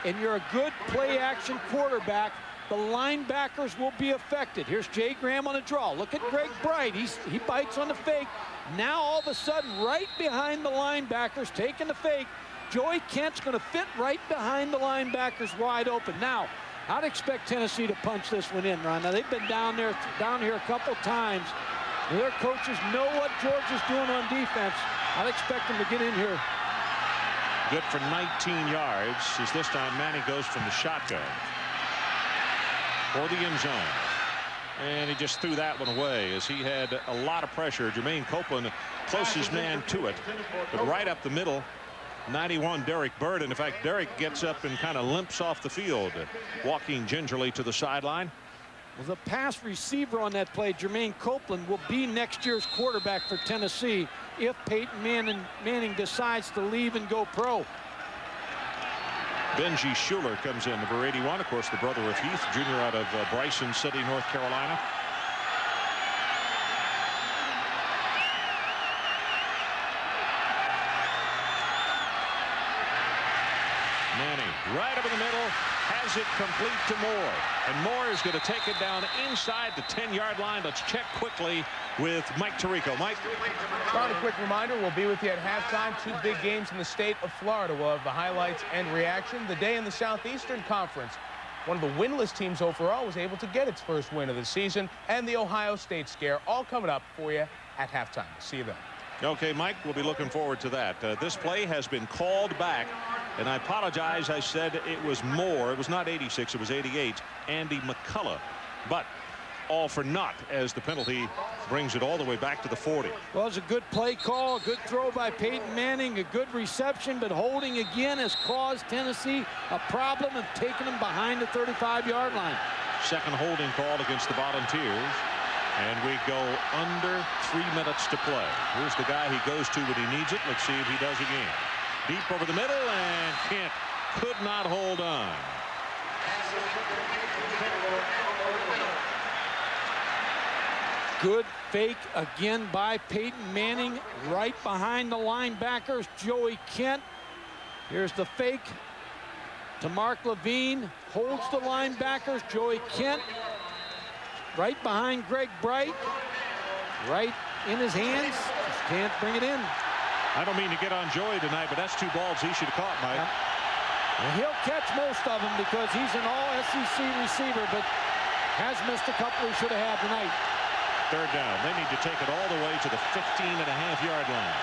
and you're a good play-action quarterback, the linebackers will be affected. Here's Jay Graham on a draw. Look at Greg Bright. He bites on the fake. Now all of a sudden, right behind the linebackers, taking the fake, Joey Kent's going to fit right behind the linebackers wide open. Now, I'd expect Tennessee to punch this one in, Ron. Now, they've been down here a couple times. Their coaches know what Georgia's doing on defense. I'd expect them to get in here. Good for 19 yards as this time Manning goes from the shotgun for the end zone. And he just threw that one away as he had a lot of pressure. Jermaine Copeland, closest man to it, but right up the middle. 91 Derek Bird, and in fact Derek gets up and kind of limps off the field, walking gingerly to the sideline. Well, the pass receiver on that play, Jermaine Copeland, will be next year's quarterback for Tennessee if Peyton Manning decides to leave and go pro. Benji Schuler comes in, number 81, of course the brother of Heath, junior out of Bryson City, North Carolina. Manning right up in the middle, has it complete to Moore, and Moore is going to take it down inside the 10-yard line. Let's check quickly with Mike Tirico. Mike. Ron, a quick reminder, we'll be with you at halftime. 2 big games in the state of Florida. We'll have the highlights and reaction. The day in the Southeastern Conference, one of the winless teams overall was able to get its first win of the season, and the Ohio State scare, all coming up for you at halftime. See you then. Okay, Mike, we'll be looking forward to that. This play has been called back, and I apologize. I said it was Moore. It was not 86. It was 88. Andy McCullough. But all for naught as the penalty brings it all the way back to the 40. Well, it's a good play call, a good throw by Peyton Manning, a good reception, but holding again has caused Tennessee a problem of taking them behind the 35-yard line. Second holding call against the Volunteers. And we go under 3 minutes to play. Here's the guy he goes to when he needs it. Let's see if he does again. Deep over the middle, and Kent could not hold on. Good fake again by Peyton Manning, right behind the linebackers, Joey Kent. Here's the fake to Mark Levine, holds the linebackers, Joey Kent. Right behind Greg Bright, right in his hands, just can't bring it in. I don't mean to get on Joey tonight, but that's 2 balls he should have caught, Mike. And he'll catch most of them because he's an all-SEC receiver, but has missed a couple he should have had tonight. Third down. They need to take it all the way to the 15.5-yard line.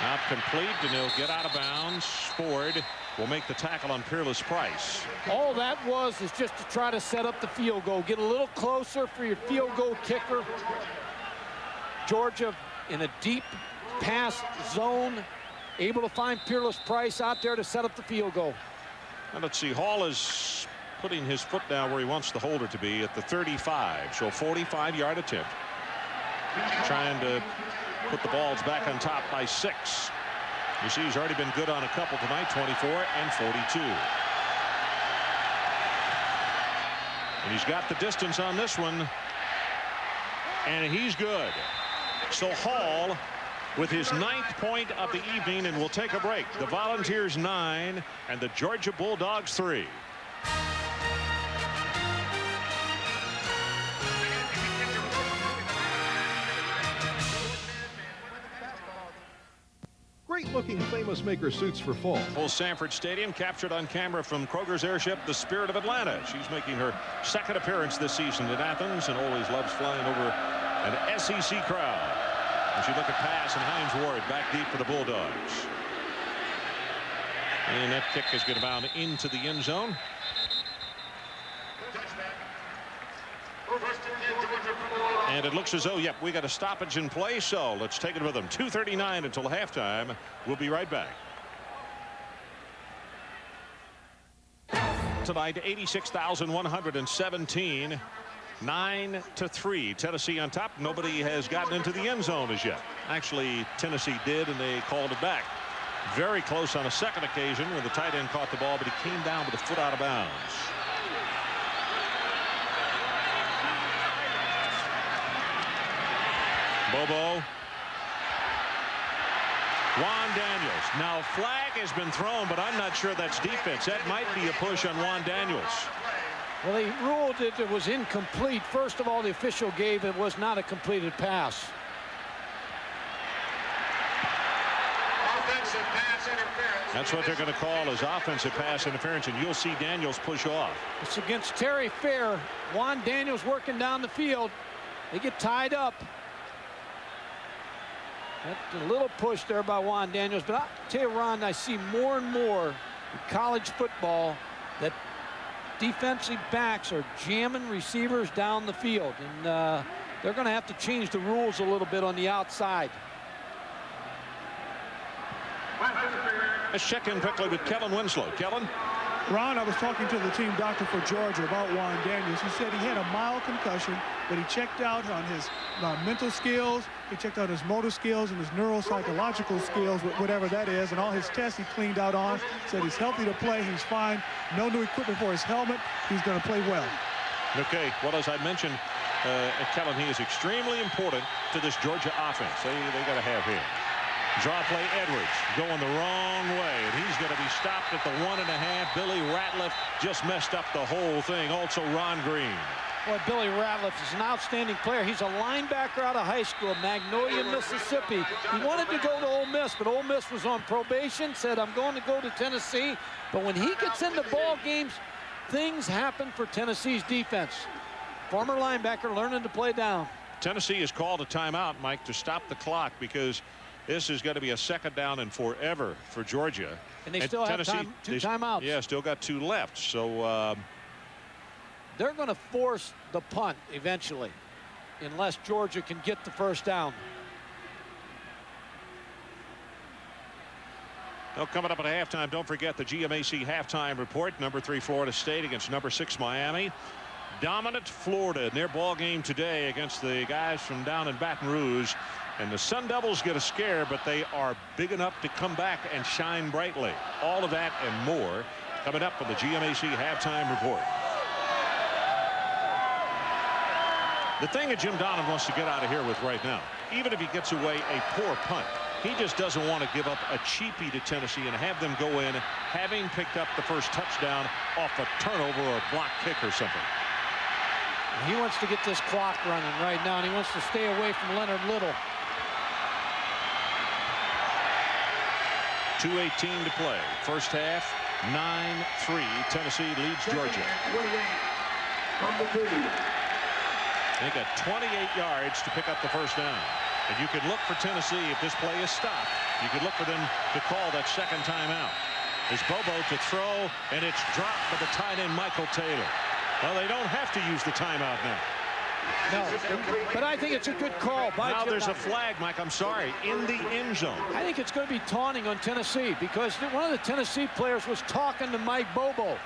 Not complete, and he'll get out of bounds. Ford will make the tackle on Peerless Price. All that was is just to try to set up the field goal. Get a little closer for your field goal kicker. Georgia in a deep pass zone, able to find Peerless Price out there to set up the field goal. And let's see, Hall is putting his foot down where he wants the holder to be at the 35. So a 45-yard attempt. Trying to put the balls back on top by 6. You see, he's already been good on a couple tonight, 24 and 42. And he's got the distance on this one, and he's good. So Hall with his 9th point of the evening, and we'll take a break. The Volunteers 9 and the Georgia Bulldogs 3. Great-looking Famous Maker suits for fall. Full Sanford Stadium, captured on camera from Kroger's airship, the Spirit of Atlanta. She's making her 2nd appearance this season in Athens and always loves flying over an SEC crowd. And she look at pass, and Hines Ward back deep for the Bulldogs. And that kick is going to bound into the end zone. And it looks as though, yep, we got a stoppage in play, so let's take it with them. 2:39 until halftime. We'll be right back. Tonight, 86,117. 9-3. Tennessee on top. Nobody has gotten into the end zone as yet. Actually, Tennessee did, and they called it back. Very close on a second occasion when the tight end caught the ball, but he came down with a foot out of bounds. Bobo. Juan Daniels. Now, flag has been thrown, but I'm not sure that's defense. That might be a push on Juan Daniels. Well, they ruled that it was incomplete. First of all, the official gave it was not a completed pass. Offensive pass interference. That's what they're going to call as offensive pass interference, and you'll see Daniels push off. It's against Terry Fair. Juan Daniels working down the field. They get tied up. That's a little push there by Juan Daniels, but I'll tell you, Ron, I see more and more in college football that defensive backs are jamming receivers down the field, and they're going to have to change the rules a little bit on the outside. Let's check in quickly with Kellen Winslow. Kellen? Ron, I was talking to the team doctor for Georgia about Juan Daniels. He said he had a mild concussion, but he checked out on his mental skills, he checked out his motor skills and his neuropsychological skills, whatever that is, and all his tests he cleaned out on. Said he's healthy to play, he's fine, no new equipment for his helmet, he's going to play well. Okay, well, as I mentioned, Kellen, he is extremely important to this Georgia offense. They got to have him. Draw play, Edwards going the wrong way, and he's going to be stopped at the 1.5. Billy Ratliff just messed up the whole thing. Also Ron Green. Boy, Billy Ratliff is an outstanding player. He's a linebacker out of high school, Magnolia, Mississippi. He wanted to go to Ole Miss, but Ole Miss was on probation, said, I'm going to go to Tennessee. But when he gets into ball games, things happen for Tennessee's defense. Former linebacker learning to play down. Tennessee has called a timeout, Mike, to stop the clock because this is going to be a second down and forever for Georgia. And they still have two timeouts. Yeah, still got 2 left. So they're going to force the punt eventually, unless Georgia can get the first down. Well, coming up at halftime, don't forget the GMAC halftime report. Number 3 Florida State against number 6 Miami. Dominant Florida in their ball game today against the guys from down in Baton Rouge. And the Sun Devils get a scare, but they are big enough to come back and shine brightly. All of that and more coming up on the GMAC halftime report. The thing that Jim Donnan wants to get out of here with right now, even if he gets away a poor punt, he just doesn't want to give up a cheapie to Tennessee and have them go in having picked up the first touchdown off a turnover or a block kick or something. He wants to get this clock running right now, and he wants to stay away from Leonard Little. 2:18 to play. First half, 9-3. Tennessee leads Georgia. They got 28 yards to pick up the first down. And you could look for Tennessee, if this play is stopped, you could look for them to call that second timeout. There's Bobo to throw, and it's dropped by the tight end Michael Taylor. Well, they don't have to use the timeout now. No, but I think it's a good call by Now Jim there's a Donnan. flag, Mike, I'm sorry, in the end zone. I think it's going to be taunting on Tennessee because one of the Tennessee players was talking to Mike Bobo.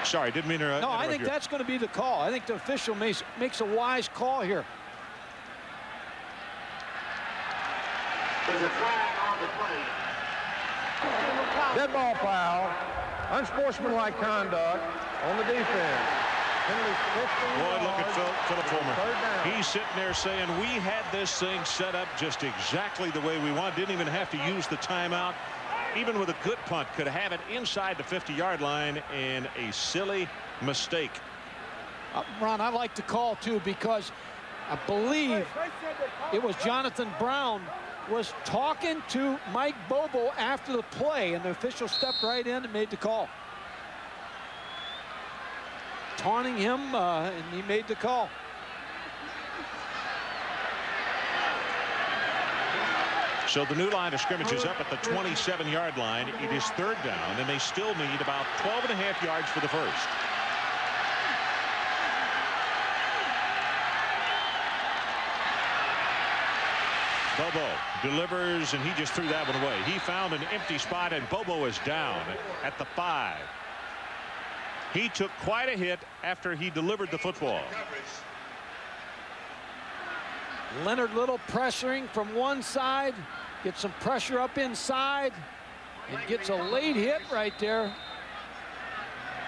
Sorry, didn't mean to. No, I think that's going to be the call. I think the official makes a wise call here. There's a flag on the play. Dead ball foul. Unsportsmanlike conduct on the defense. Boy, look at Philip Fulmer. He's sitting there saying, we had this thing set up just exactly the way we want. Didn't even have to use the timeout. Even with a good punt, could have it inside the 50-yard line in a silly mistake. Ron, I like the call, too, because I believe it was Jonathan Brown was talking to Mike Bobo after the play, and the official stepped right in and made the call. Taunting him, and he made the call. So the new line of scrimmage is up at the 27-yard line. It is third down, and they still need about 12.5 yards for the first. Bobo delivers, and he just threw that one away. He found an empty spot, and Bobo is down at the 5. He took quite a hit after he delivered the football. Leonard Little pressuring from one side, gets some pressure up inside, and gets a late hit right there.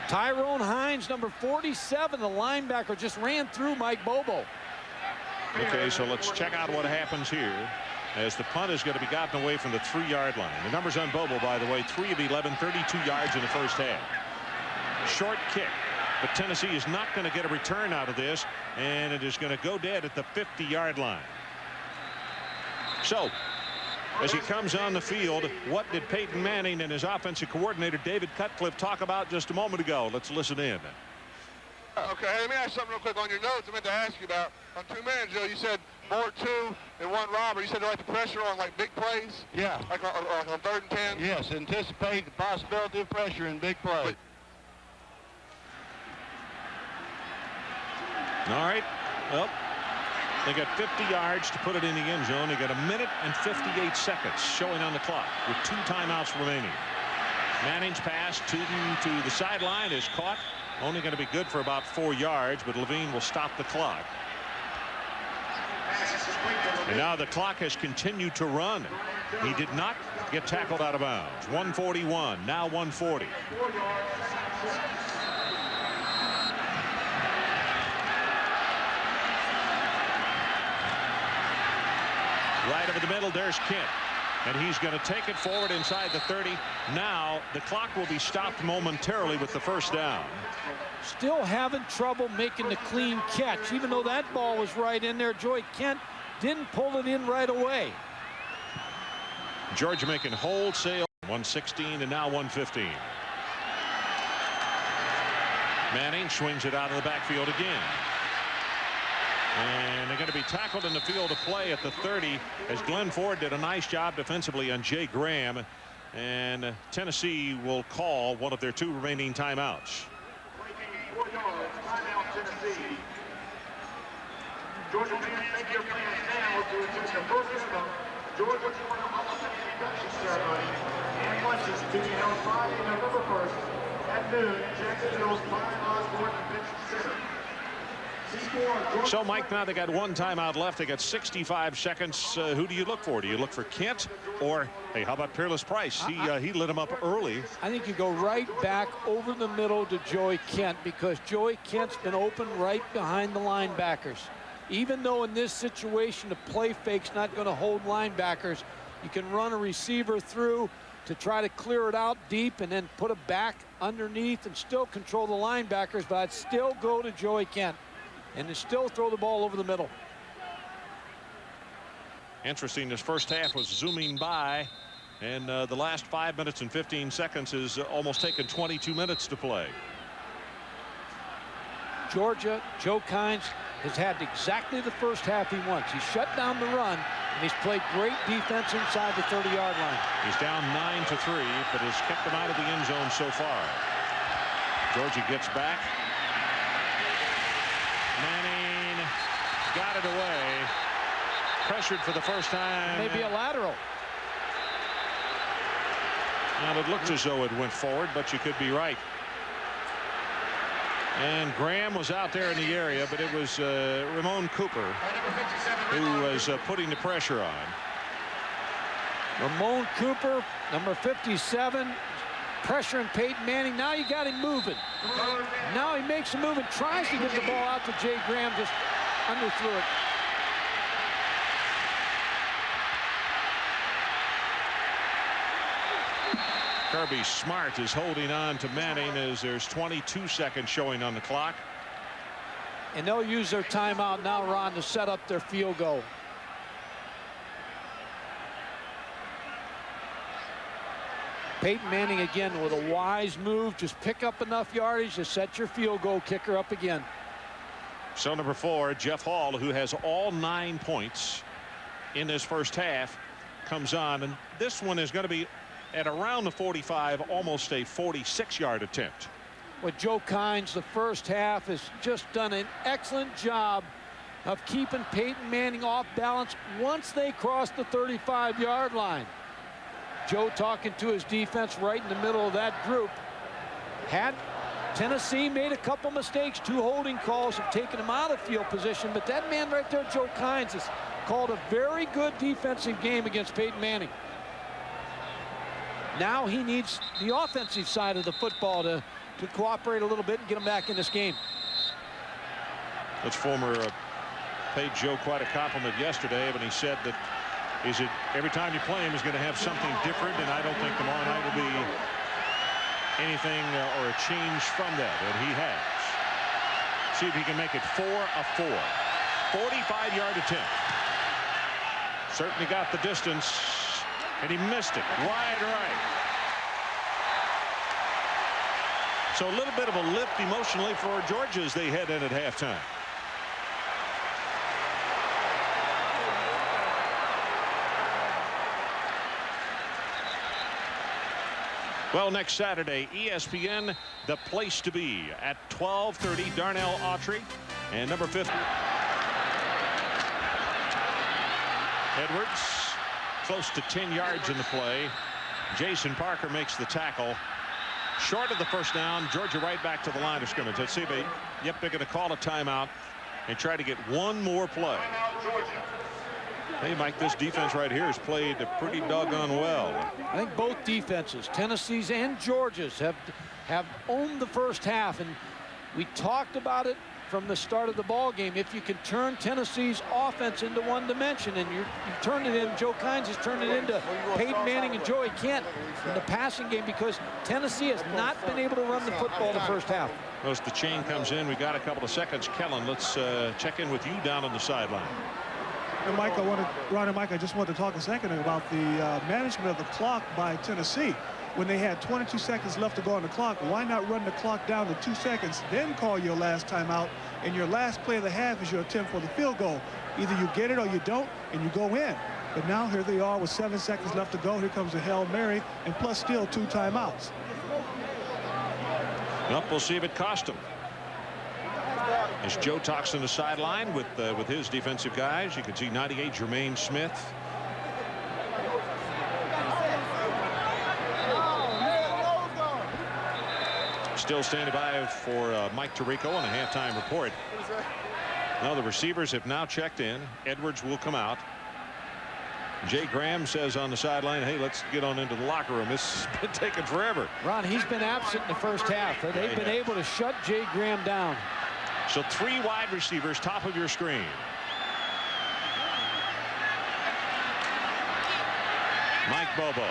Tyrone Hines, number 47, the linebacker, just ran through Mike Bobo. Okay, so let's check out what happens here as the punt is going to be gotten away from the 3-yard line. The numbers on Bobo, by the way, 3 of 11, 32 yards in the first half. Short kick, but Tennessee is not going to get a return out of this, and it is going to go dead at the 50-yard line. So as he comes on the field, what did Peyton Manning and his offensive coordinator David Cutcliffe talk about just a moment ago? Let's listen in. Okay, let me ask something real quick on your notes. I meant to ask you about on 2 man drill. You said more 2 and 1 robber. You said to like the pressure on like big plays. Yeah. Like on 3rd and 10. Yes, anticipate the possibility of pressure in big plays. All right. Well, they got 50 yards to put it in the end zone. They got 1 minute and 58 seconds showing on the clock with 2 timeouts remaining. Manning's pass to the sideline is caught. Only going to be good for about 4 yards, but Levine will stop the clock. And now the clock has continued to run. He did not get tackled out of bounds. 141, now 140. Right over the middle, there's Kent. And he's going to take it forward inside the 30. Now the clock will be stopped momentarily with the first down. Still having trouble making the clean catch. Even though that ball was right in there, Joey Kent didn't pull it in right away. Georgia making wholesale 116 and now 115. Manning swings it out of the backfield again. And they're going to be tackled in the field of play at the 30 as Glenn Ford did a nice job defensively on Jay Graham. And Tennessee will call one of their 2 remaining timeouts. 4 yards, timeout Tennessee. Georgia fans, make your plans now to attend the first ever Georgia Florida Hall of Fame induction ceremony and lunches to be held Friday, November 1st at noon at Jacksonville's Brian Osborne Convention Center. So, Mike, now they got 1 timeout left. They got 65 seconds. Who do you look for? Do you look for Kent or, hey, how about Peerless Price? He lit him up early. I think you go right back over the middle to Joey Kent because Joey Kent's been open right behind the linebackers. Even though in this situation the play fake's not going to hold linebackers, you can run a receiver through to try to clear it out deep and then put it back underneath and still control the linebackers, but I'd still go to Joey Kent and to still throw the ball over the middle. Interesting, this first half was zooming by, and the last 5 minutes and 15 seconds is almost taken 22 minutes to play. Georgia, Joe Kynes has had exactly the first half he wants. He shut down the run, and he's played great defense inside the 30-yard line. He's down 9-3, but has kept them out of the end zone so far. Georgia gets back. Manning got it away. Pressured for the first time. Maybe a lateral. Now it looked as though it went forward, but you could be right. And Graham was out there in the area, but it was Ramon Cooper who was putting the pressure on. Ramon Cooper, number 57, pressuring Peyton Manning. Now you got him moving. Now he makes a move and tries to get the ball out to Jay Graham, just underthrew it. Kirby Smart is holding on to Manning as there's 22 seconds showing on the clock. And they'll use their timeout now, Ron, to set up their field goal. Peyton Manning again with a wise move. Just pick up enough yardage to set your field goal kicker up again. So number 4, Jeff Hall, who has all 9 points in this first half, comes on. And this one is going to be at around the 45, almost a 46-yard attempt. With Joe Kynes, the first half has just done an excellent job of keeping Peyton Manning off balance once they cross the 35-yard line. Joe talking to his defense right in the middle of that group. Had Tennessee made a couple mistakes, 2 holding calls have taken him out of field position, but that man right there, Joe Kynes, has called a very good defensive game against Peyton Manning. Now he needs the offensive side of the football to cooperate a little bit and get him back in this game. This former paid Joe quite a compliment yesterday when he said that every time you play him is going to have something different, and I don't think tomorrow night will be anything or a change from that, and he has. See if he can make it 4 of 4. 45-yard attempt. Certainly got the distance. And he missed it wide right. So a little bit of a lift emotionally for Georgia as they head in at halftime. Well, next Saturday, ESPN, the place to be at 12:30. Darnell Autry and number 50. Edwards close to 10 yards in the play. Jason Parker makes the tackle. Short of the first down. Georgia right back to the line of scrimmage. Let's see if they're going to call a timeout and try to get one more play. Hey, Mike, this defense right here has played pretty doggone well. I think both defenses, Tennessee's and Georgia's, have owned the first half, and we talked about it from the start of the ball game. If you can turn Tennessee's offense into one dimension, and you turn it in, Joe Kynes has turned it into Peyton Manning and Joey Kent in the passing game, because Tennessee has not been able to run the football the first half. As the chain comes in, we got a couple of seconds. Kellen, let's check in with you down on the sideline. And Mike, Ron and Mike, I just wanted to talk a second about the management of the clock by Tennessee. When they had 22 seconds left to go on the clock, why not run the clock down to 2 seconds, then call your last timeout, and your last play of the half is your attempt for the field goal. Either you get it or you don't, and you go in. But now here they are with 7 seconds left to go. Here comes the Hail Mary, and plus still 2 timeouts. Well, we'll see if it cost him. As Joe talks on the sideline with his defensive guys, you can see 98 Jermaine Smith. Still standing by for Mike Tirico on the halftime report. Now the receivers have now checked in. Edwards will come out. Jay Graham says on the sideline, hey, let's get on into the locker room. This has been taking forever. Ron, he's been absent in the first half. They've been able to shut Jay Graham down. So 3 wide receivers, top of your screen. Mike Bobo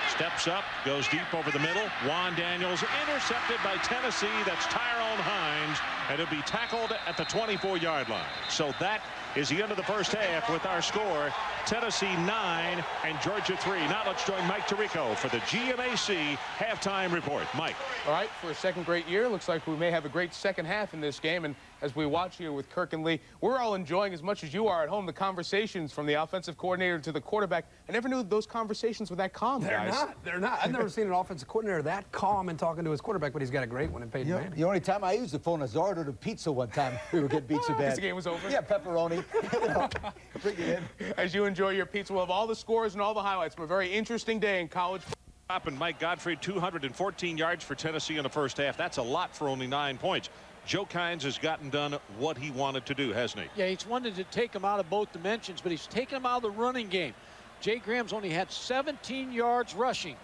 steps up, goes deep over the middle. Juan Daniels intercepted by Tennessee. That's Tyrone Hines, and it'll be tackled at the 24-yard line. So that is the end of the first half with our score, Tennessee 9 and Georgia 3. Now let's join Mike Tirico for the GMAC halftime report. Mike. All right, for a second great year, looks like we may have a great second half in this game. And as we watch here with Kirk and Lee, we're all enjoying as much as you are at home the conversations from the offensive coordinator to the quarterback. I never knew those conversations were that calm, guys. They're not. I've never seen an offensive coordinator that calm and talking to his quarterback, but he's got a great one in Peyton Manning. The only time I used the phone is I ordered a pizza one time. We were getting beat so bad. Because the game was over? Yeah, pepperoni. Bring it in. As you enjoy your pizza, we'll have all the scores and all the highlights from a very interesting day in college. And Mike Godfrey, 214 yards for Tennessee in the first half. That's a lot for only 9 points. Joe Kynes has gotten done what he wanted to do, hasn't he? Yeah, he's wanted to take him out of both dimensions, but he's taken him out of the running game. Jay Graham's only had 17 yards rushing.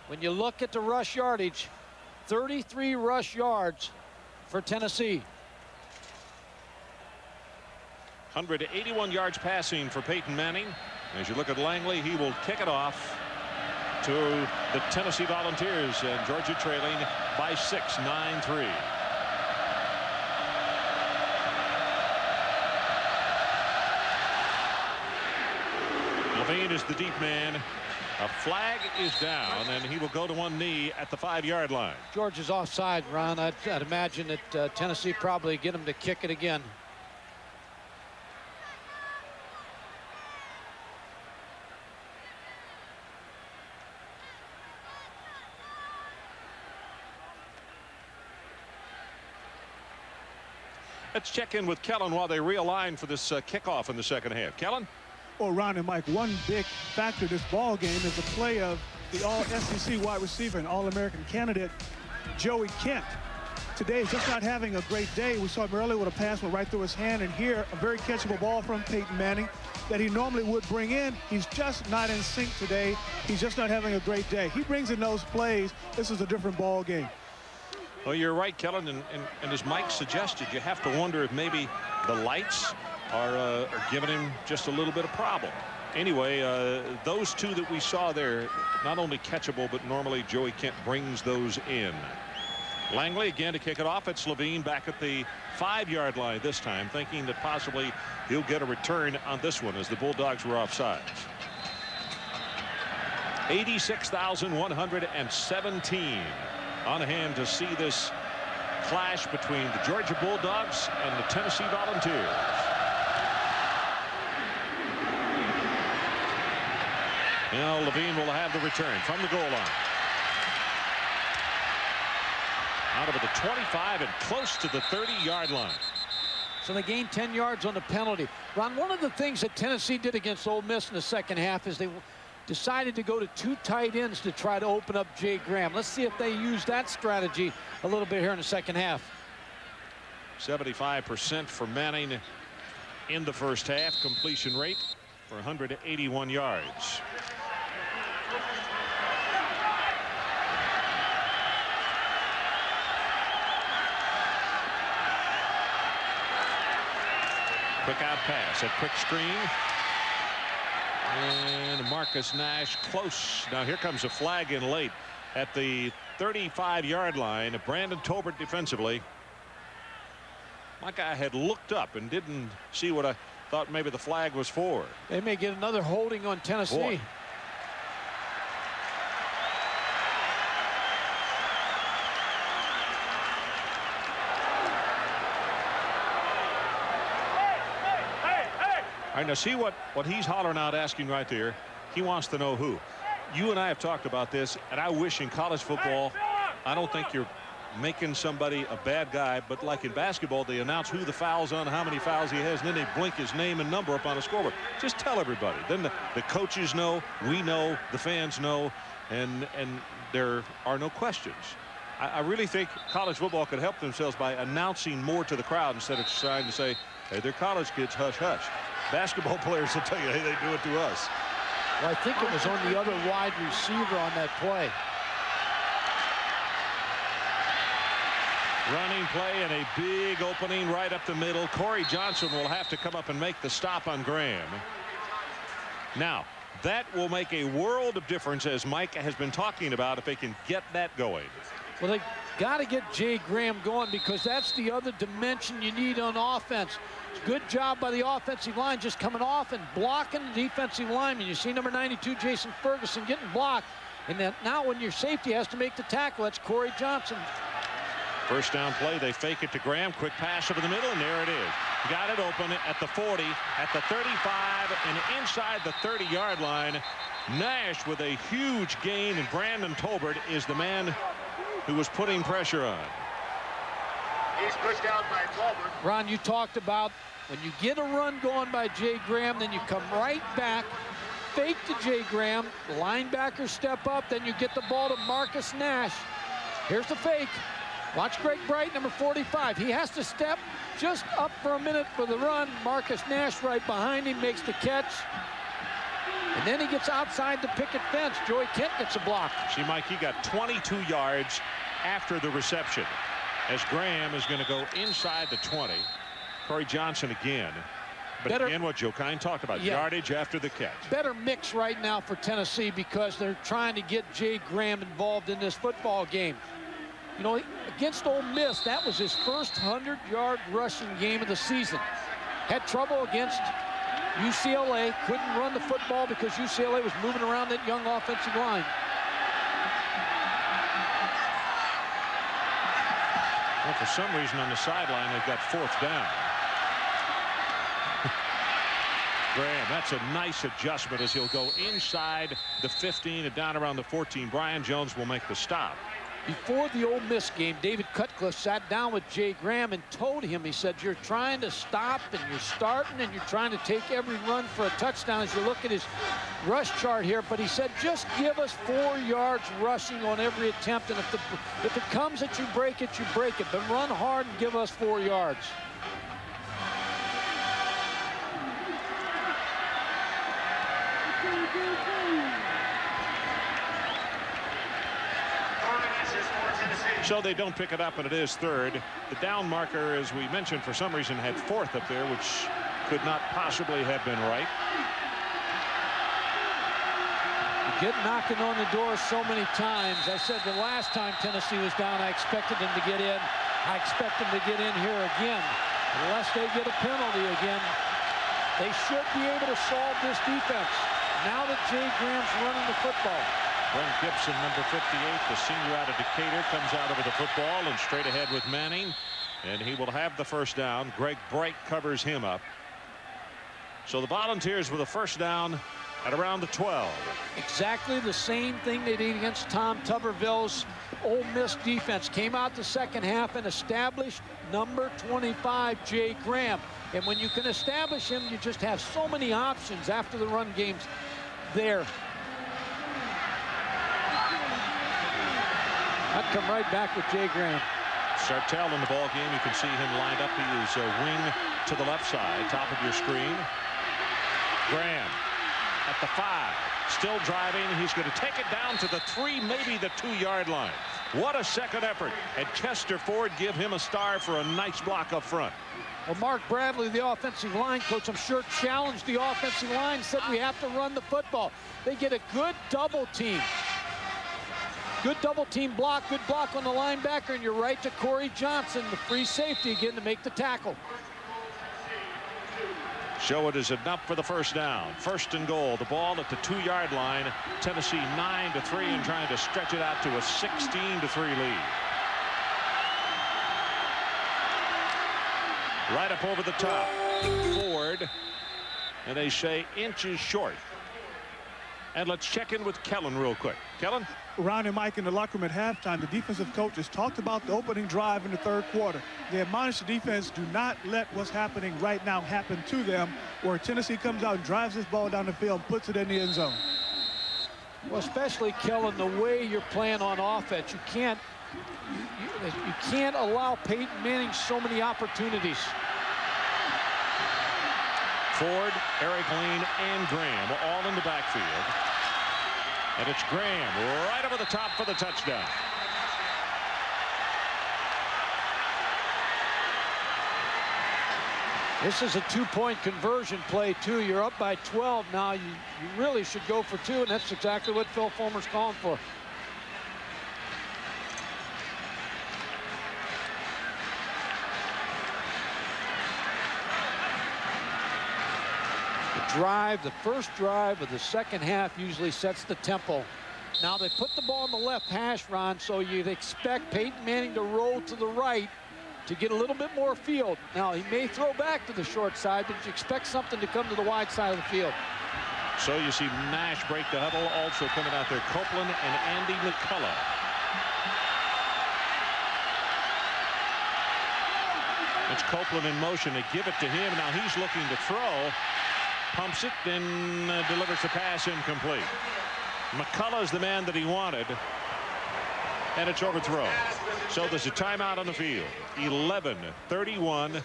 When you look at the rush yardage, 33 rush yards for Tennessee. 181 yards passing for Peyton Manning. As you look at Langley, he will kick it off to the Tennessee Volunteers, and Georgia trailing by 6, 9-3. Levine is the deep man. A flag is down, and he will go to one knee at the 5-yard line. Georgia's offside, Ron. I'd imagine that Tennessee probably get him to kick it again. Let's check in with Kellen while they realign for this kickoff in the second half. Kellen? Well, Ron and Mike, one big factor of this ball game is the play of the All-SEC wide receiver and All-American candidate, Joey Kent. Today he's just not having a great day. We saw him earlier with a pass went right through his hand, and here a very catchable ball from Peyton Manning that he normally would bring in. He's just not in sync today. He's just not having a great day. He brings in those plays. This is a different ball game. Well, you're right, Kellen, and as Mike suggested, you have to wonder if maybe the lights are giving him just a little bit of problem. Anyway, those two that we saw there, not only catchable, but normally Joey Kent brings those in. Langley again to kick it off. It's Levine back at the 5-yard line this time, thinking that possibly he'll get a return on this one as the Bulldogs were offsides. 86,117 on hand to see this clash between the Georgia Bulldogs and the Tennessee Volunteers. Now Levine will have the return from the goal line. Out of the 25 and close to the 30-yard line. So they gained 10 yards on the penalty. Ron, one of the things that Tennessee did against Ole Miss in the second half is they decided to go to 2 tight ends to try to open up Jay Graham. Let's see if they use that strategy a little bit here in the second half. 75% for Manning in the first half. Completion rate for 181 yards. Quick out pass, a quick screen. And Marcus Nash close. Now here comes a flag in late at the 35-yard line. Brandon Tolbert defensively. My guy had looked up and didn't see what I thought maybe the flag was for. They may get another holding on Tennessee. Boy. All right, now see what he's hollering out, asking right there. He wants to know who. You and I have talked about this, and I wish in college football, I don't think you're making somebody a bad guy, but like in basketball, they announce who the foul's on, how many fouls he has, and then they blink his name and number up on a scoreboard. Just tell everybody. Then the coaches know, we know, the fans know, and there are no questions. I really think college football could help themselves by announcing more to the crowd instead of trying to say, hey, they're college kids, hush, hush. Basketball players will tell you, hey, they do it to us. Well, I think it was on the other wide receiver on that play. Running play and a big opening right up the middle. Corey Johnson will have to come up and make the stop on Graham. Now, that will make a world of difference, as Mike has been talking about, if they can get that going. Well, they got to get Jay Graham going, because that's the other dimension you need on offense. Good job by the offensive line, just coming off and blocking the defensive lineman. You see number 92, Jason Ferguson, getting blocked. And then now when your safety has to make the tackle, that's Corey Johnson. First down play, they fake it to Graham. Quick pass over the middle, and there it is. Got it open at the 40, at the 35, and inside the 30-yard line. Nash with a huge gain, and Brandon Tolbert is the man who was putting pressure on. He's pushed out by Tolbert. Ron, you talked about when you get a run going by Jay Graham, then you come right back, fake to Jay Graham, the linebackers step up, then you get the ball to Marcus Nash. Here's the fake. Watch Greg Bright, number 45. He has to step just up for a minute for the run. Marcus Nash right behind him makes the catch. And then he gets outside the picket fence. Joey Kent gets a block. See, Mike, he got 22 yards after the reception, as Graham is going to go inside the 20. Corey Johnson again. But again, what Joe Kine talked about, yardage after the catch. Better mix right now for Tennessee, because they're trying to get Jay Graham involved in this football game. You know, against Ole Miss, that was his first 100-yard rushing game of the season. Had trouble against UCLA, couldn't run the football because UCLA was moving around that young offensive line. Well, for some reason on the sideline, they've got fourth down. Graham, that's a nice adjustment as he'll go inside the 15 and down around the 14. Brian Jones will make the stop. Before the Ole Miss game, David Cutcliffe sat down with Jay Graham and told him, he said, you're trying to stop and you're starting and you're trying to take every run for a touchdown as you look at his rush chart here. But he said, just give us 4 yards rushing on every attempt. And if it comes that you break it, you break it. But run hard and give us 4 yards. So they don't pick it up, and it is third. The down marker, as we mentioned, for some reason had fourth up there, which could not possibly have been right. You get knocking on the door so many times. I said the last time Tennessee was down, I expected them to get in. I expect them to get in here again. Unless they get a penalty again, they should be able to solve this defense now that Jay Graham's running the football. Brent Gibson, number 58, the senior out of Decatur, comes out over the football and straight ahead with Manning, and he will have the first down. Greg Bright covers him up. So the Volunteers with a first down at around the 12. Exactly the same thing they did against Tom Tuberville's Ole Miss defense. Came out the second half and established number 25, Jay Graham. And when you can establish him, you just have so many options after the run games there. I'd come right back with Jay Graham. Sartell in the ball game. You can see him lined up. He is a wing to the left side, top of your screen. Graham at the 5, still driving. He's going to take it down to the 3, maybe the 2-yard line. What a second effort. And Chester Ford give him a star for a nice block up front. Well, Mark Bradley, the offensive line coach, I'm sure challenged the offensive line, said we have to run the football. They get a good double team. Good double team block, good block on the linebacker, and you're right to Corey Johnson, the free safety again to make the tackle. Show it is enough for the first down. 1st and goal. The ball at the 2-yard line. Tennessee 9-3 and trying to stretch it out to a 16-3 lead. Right up over the top. Ford. And they say inches short. And let's check in with Kellen real quick. Kellen? Ron and Mike in the locker room at halftime, the defensive coaches talked about the opening drive in the 3rd quarter. They admonished the defense, do not let what's happening right now happen to them, where Tennessee comes out and drives this ball down the field and puts it in the end zone. Well, especially, Kellen, the way you're playing on offense, you can't allow Peyton Manning so many opportunities. Ford, Eric Lane, and Graham all in the backfield. And it's Graham right over the top for the touchdown. This is a 2-point conversion play, too. You're up by 12 now. You really should go for 2, and that's exactly what Phil Fulmer's calling for. The first drive of the second half usually sets the tempo. Now they put the ball in the left hash, Ron, so you'd expect Peyton Manning to roll to the right to get a little bit more field. Now he may throw back to the short side, but you expect something to come to the wide side of the field. So you see Nash break the huddle, also coming out there Copeland and Andy McCullough. It's Copeland in motion. They give it to him. Now he's looking to throw. Pumps it, then delivers the pass incomplete. McCullough's the man that he wanted, and it's overthrown. So there's a timeout on the field. 11:31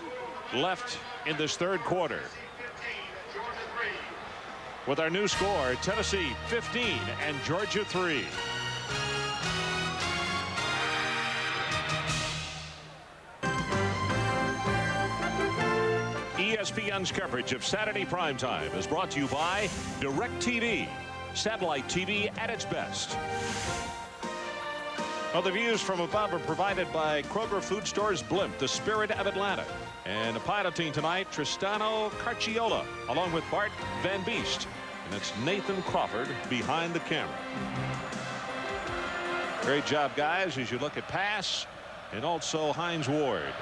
left in this 3rd quarter. With our new score, Tennessee 15 and Georgia 3. ESPN's coverage of Saturday primetime is brought to you by DirecTV, satellite TV at its best. Well, the views from above are provided by Kroger Food Stores Blimp, the spirit of Atlanta. And piloting tonight, Tristano Carciola, along with Bart Van Beest. And it's Nathan Crawford behind the camera. Great job, guys, as you look at pass, and also Hines Ward.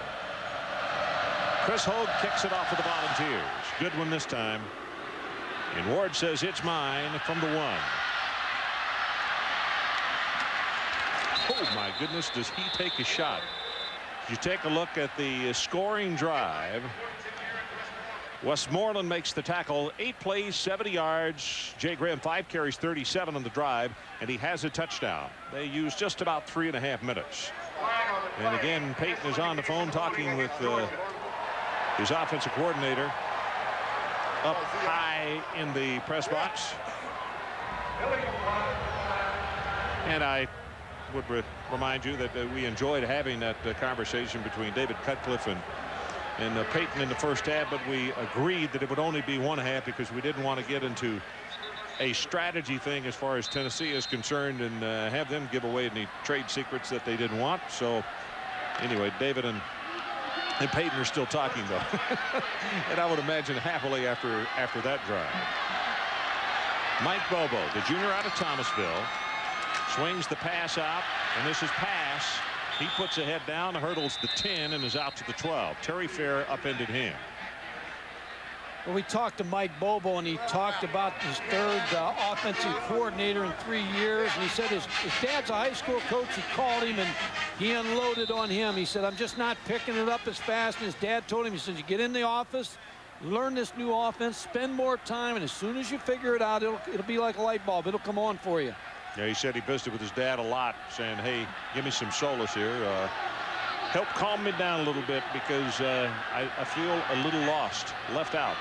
Chris Hogue kicks it off for the Volunteers. Good one this time. And Ward says it's mine from the 1. Oh, my goodness, does he take a shot? You take a look at the scoring drive. Westmoreland makes the tackle. 8 plays, 70 yards. Jay Graham 5 carries, 37 on the drive, and he has a touchdown. They use just about 3.5 minutes. And again, Peyton is on the phone talking with his offensive coordinator up high in the press box. And I would remind you that we enjoyed having that conversation between David Cutcliffe and Peyton in the first half, but we agreed that it would only be 1 half because we didn't want to get into a strategy thing as far as Tennessee is concerned and have them give away any trade secrets that they didn't want. So anyway, David and Peyton are still talking, though. And I would imagine happily after that drive. Mike Bobo, the junior out of Thomasville, swings the pass out, and this is pass. He puts a head down, hurdles the 10, and is out to the 12. Terry Fair upended him. Well, we talked to Mike Bobo, and he talked about his third offensive coordinator in 3 years. And he said his dad's a high school coach. He called him, and he unloaded on him. He said, I'm just not picking it up as fast. And his dad told him, he said, you get in the office, learn this new offense, spend more time, and as soon as you figure it out, it'll be like a light bulb. It'll come on for you. Yeah, he said he visited with his dad a lot, saying, hey, give me some solace here. Help calm me down a little bit because I feel a little lost, left out.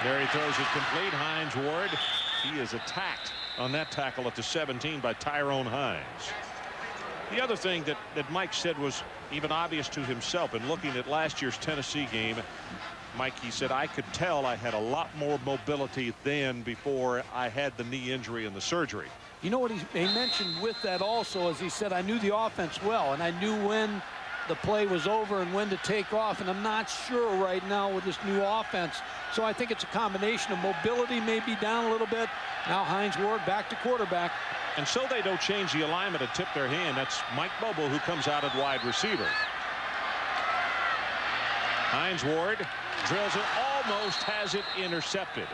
There he throws it complete. Hines Ward. He is attacked on that tackle at the 17 by Tyrone Hines. The other thing that Mike said was even obvious to himself in looking at last year's Tennessee game. Mike, he said, I could tell I had a lot more mobility then before I had the knee injury and the surgery. You know what he mentioned with that also is he said, I knew the offense well, and I knew when the play was over and when to take off, and I'm not sure right now with this new offense. So I think it's a combination of mobility may be down a little bit. Now Hines Ward back to quarterback. And so they don't change the alignment and tip their hand. That's Mike Bobo who comes out at wide receiver. Hines Ward drills it, almost has it intercepted.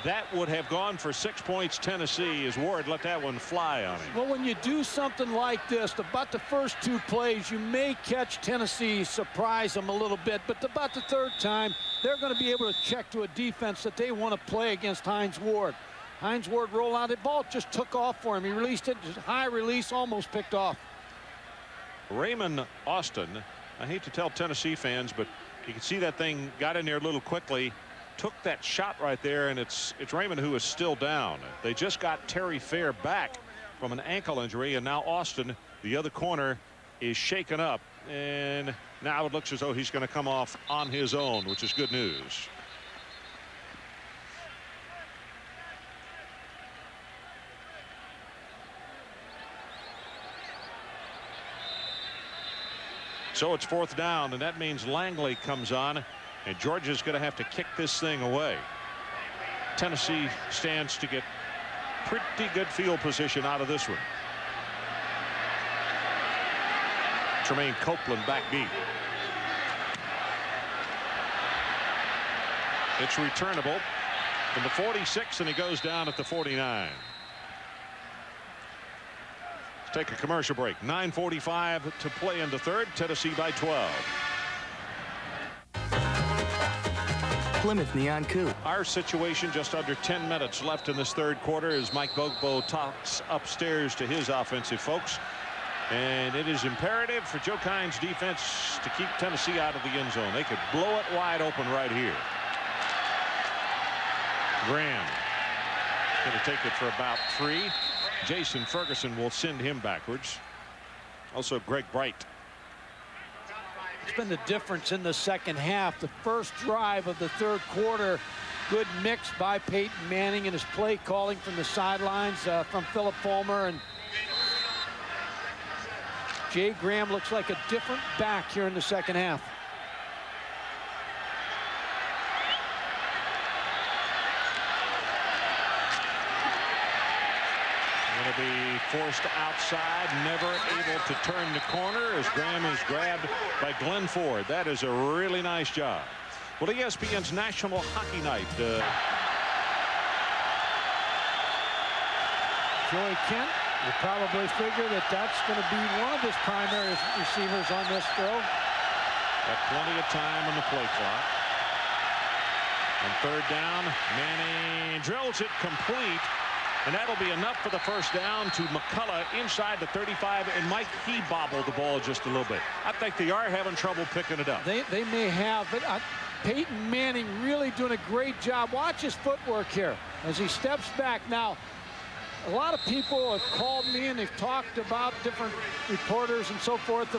That would have gone for 6 points Tennessee as Ward let that one fly on him. Well, when you do something like this, about the first 2 plays, you may catch Tennessee, surprise them a little bit, but about the third time, they're going to be able to check to a defense that they want to play against Hines Ward. Hines Ward roll out, the ball just took off for him. He released it, just high release, almost picked off. Raymond Austin, I hate to tell Tennessee fans, but you can see that thing got in there a little quickly. Took that shot right there, and it's Raymond who is still down. They just got Terry Fair back from an ankle injury, and now Austin, the other corner, is shaken up, and now it looks as though he's going to come off on his own, which is good news. So it's 4th down, and that means Langley comes on. And Georgia's going to have to kick this thing away. Tennessee stands to get pretty good field position out of this one. Tremaine Copeland back deep. It's returnable from the 46, and he goes down at the 49. Let's take a commercial break. 9:45 to play in the third. Tennessee by 12. Plymouth Neon Coupe. Our situation just under 10 minutes left in this third quarter as Mike Bobo talks upstairs to his offensive folks. And it is imperative for Joe Kine's defense to keep Tennessee out of the end zone. They could blow it wide open right here. Graham going to take it for about 3. Jason Ferguson will send him backwards. Also Greg Bright. It's been the difference in the second half. The first drive of the third quarter, good mix by Peyton Manning and his play calling from the sidelines from Philip Fulmer. And Jay Graham looks like a different back here in the second half. Going to be forced outside, never able to turn the corner as Graham is grabbed by Glenn Ford. That is a really nice job. Well, ESPN's National Hockey Night. Joey Kent will probably figure that that's going to be one of his primary receivers on this throw. Got plenty of time on the play clock. On 3rd down, Manning drills it complete. And that'll be enough for the first down to McCullough inside the 35. And Mike, he bobbled the ball just a little bit. I think they are having trouble picking it up. They may have, but Peyton Manning really doing a great job. Watch his footwork here as he steps back. Now, a lot of people have called me and they've talked about different reporters and so forth.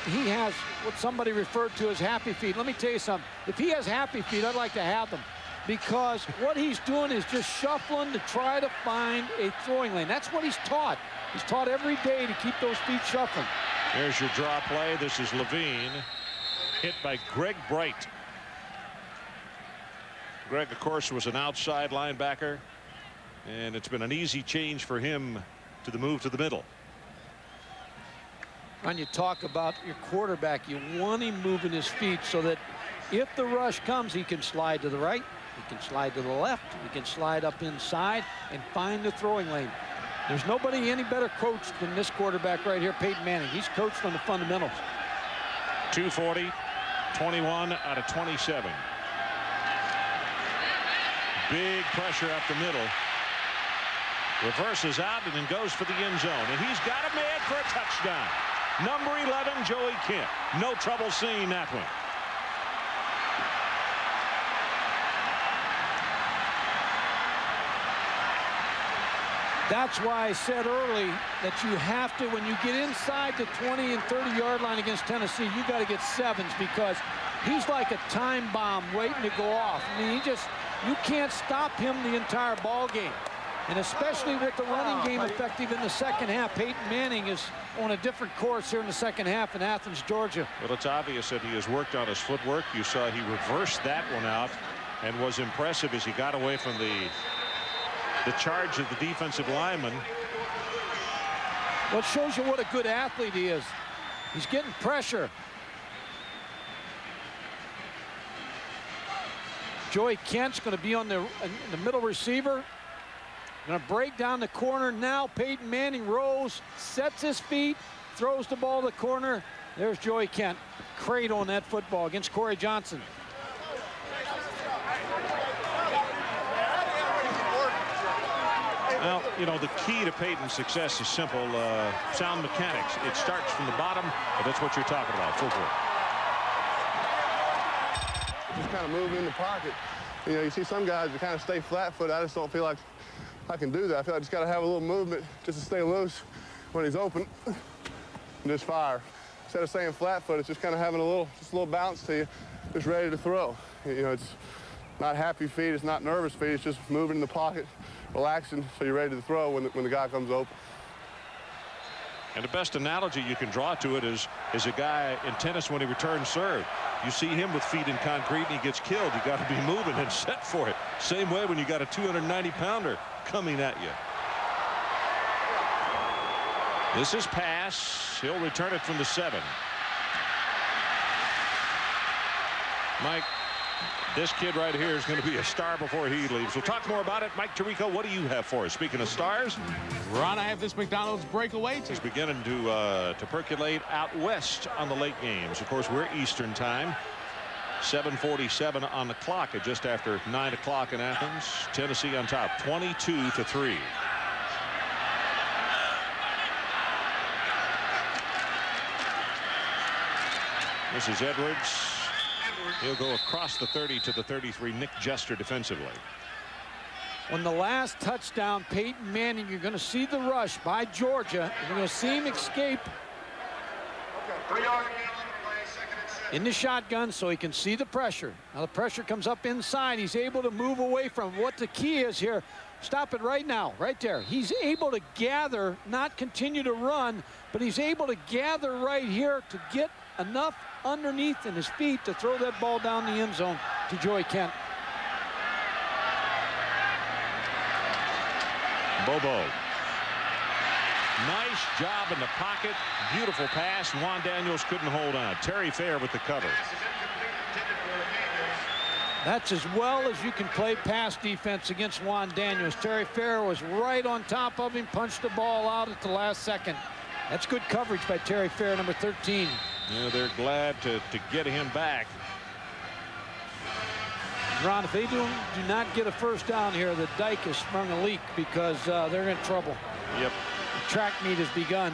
He has what somebody referred to as happy feet. Let me tell you something. If he has happy feet, I'd like to have them. Because what he's doing is just shuffling to try to find a throwing lane. That's what he's taught. He's taught every day to keep those feet shuffling. There's your draw play. This is Levine, hit by Greg Bright. Greg, of course, was an outside linebacker, and it's been an easy change for him to the move to the middle. When you talk about your quarterback, you want him moving his feet so that if the rush comes, he can slide to the right, he can slide to the left, he can slide up inside and find the throwing lane. There's nobody any better coached than this quarterback right here, Peyton Manning. He's coached on the fundamentals. 240, 21 out of 27. Big pressure up the middle. Reverses out and then goes for the end zone. And he's got a man for a touchdown. Number 11, Joey Kent. No trouble seeing that one. That's why I said early that you have to, when you get inside the 20 and 30-yard line against Tennessee, you got to get sevens because he's like a time bomb waiting to go off. I mean, you can't stop him the entire ball game. And especially with the running game effective in the second half, Peyton Manning is on a different course here in the second half in Athens, Georgia. Well, it's obvious that he has worked on his footwork. You saw he reversed that one out and was impressive as he got away from the charge of the defensive lineman. Well, it shows you what a good athlete he is. He's getting pressure. Joey Kent's going to be on the middle receiver. Going to break down the corner. Now Peyton Manning rolls, sets his feet, throws the ball to the corner. There's Joey Kent. Cradle on that football against Corey Johnson. Well, you know, the key to Peyton's success is simple. Sound mechanics. It starts from the bottom, but that's what you're talking about. Footwork. Just kind of moving in the pocket. You know, you see some guys that kind of stay flat-footed. I just don't feel like I can do that. I feel like I just got to have a little movement just to stay loose when he's open and just fire. Instead of staying flat-footed, it's just kind of having a little bounce to you, just ready to throw. You know, it's not happy feet, it's not nervous feet, it's just moving in the pocket, relaxing so you're ready to throw when the guy comes open. And the best analogy you can draw to it is a guy in tennis when he returns serve. You see him with feet in concrete and he gets killed. You got to be moving and set for it. Same way when you got a 290-pounder coming at you. This is pass. He'll return it from the 7. Mike, this kid right here is going to be a star before he leaves. We'll talk more about it. Mike Tirico, what do you have for us? Speaking of stars, Ron, I have this McDonald's breakaway. It's beginning to percolate out west on the late games. Of course, we're Eastern time. 7:47 on the clock at just after 9 o'clock in Athens. Tennessee on top, 22-3. This is Edwards. He'll go across the 30 to the 33. Nick Jester defensively. On the last touchdown, Peyton Manning, you're going to see the rush by Georgia. You're going to see him escape in the shotgun so he can see the pressure. Now the pressure comes up inside. He's able to move away from what the key is here. Stop it right now, right there. He's able to gather, not continue to run, but he's able to gather right here to get enough underneath in his feet to throw that ball down the end zone to Joey Kent. Bobo. Nice job in the pocket. Beautiful pass. Juan Daniels couldn't hold on. Terry Fair with the cover. That's as well as you can play pass defense against Juan Daniels. Terry Fair was right on top of him, punched the ball out at the last second. That's good coverage by Terry Fair, number 13. Yeah, they're glad to get him back. Ron, if they do not get a first down here, the dike has sprung a leak because they're in trouble. Yep. The track meet has begun.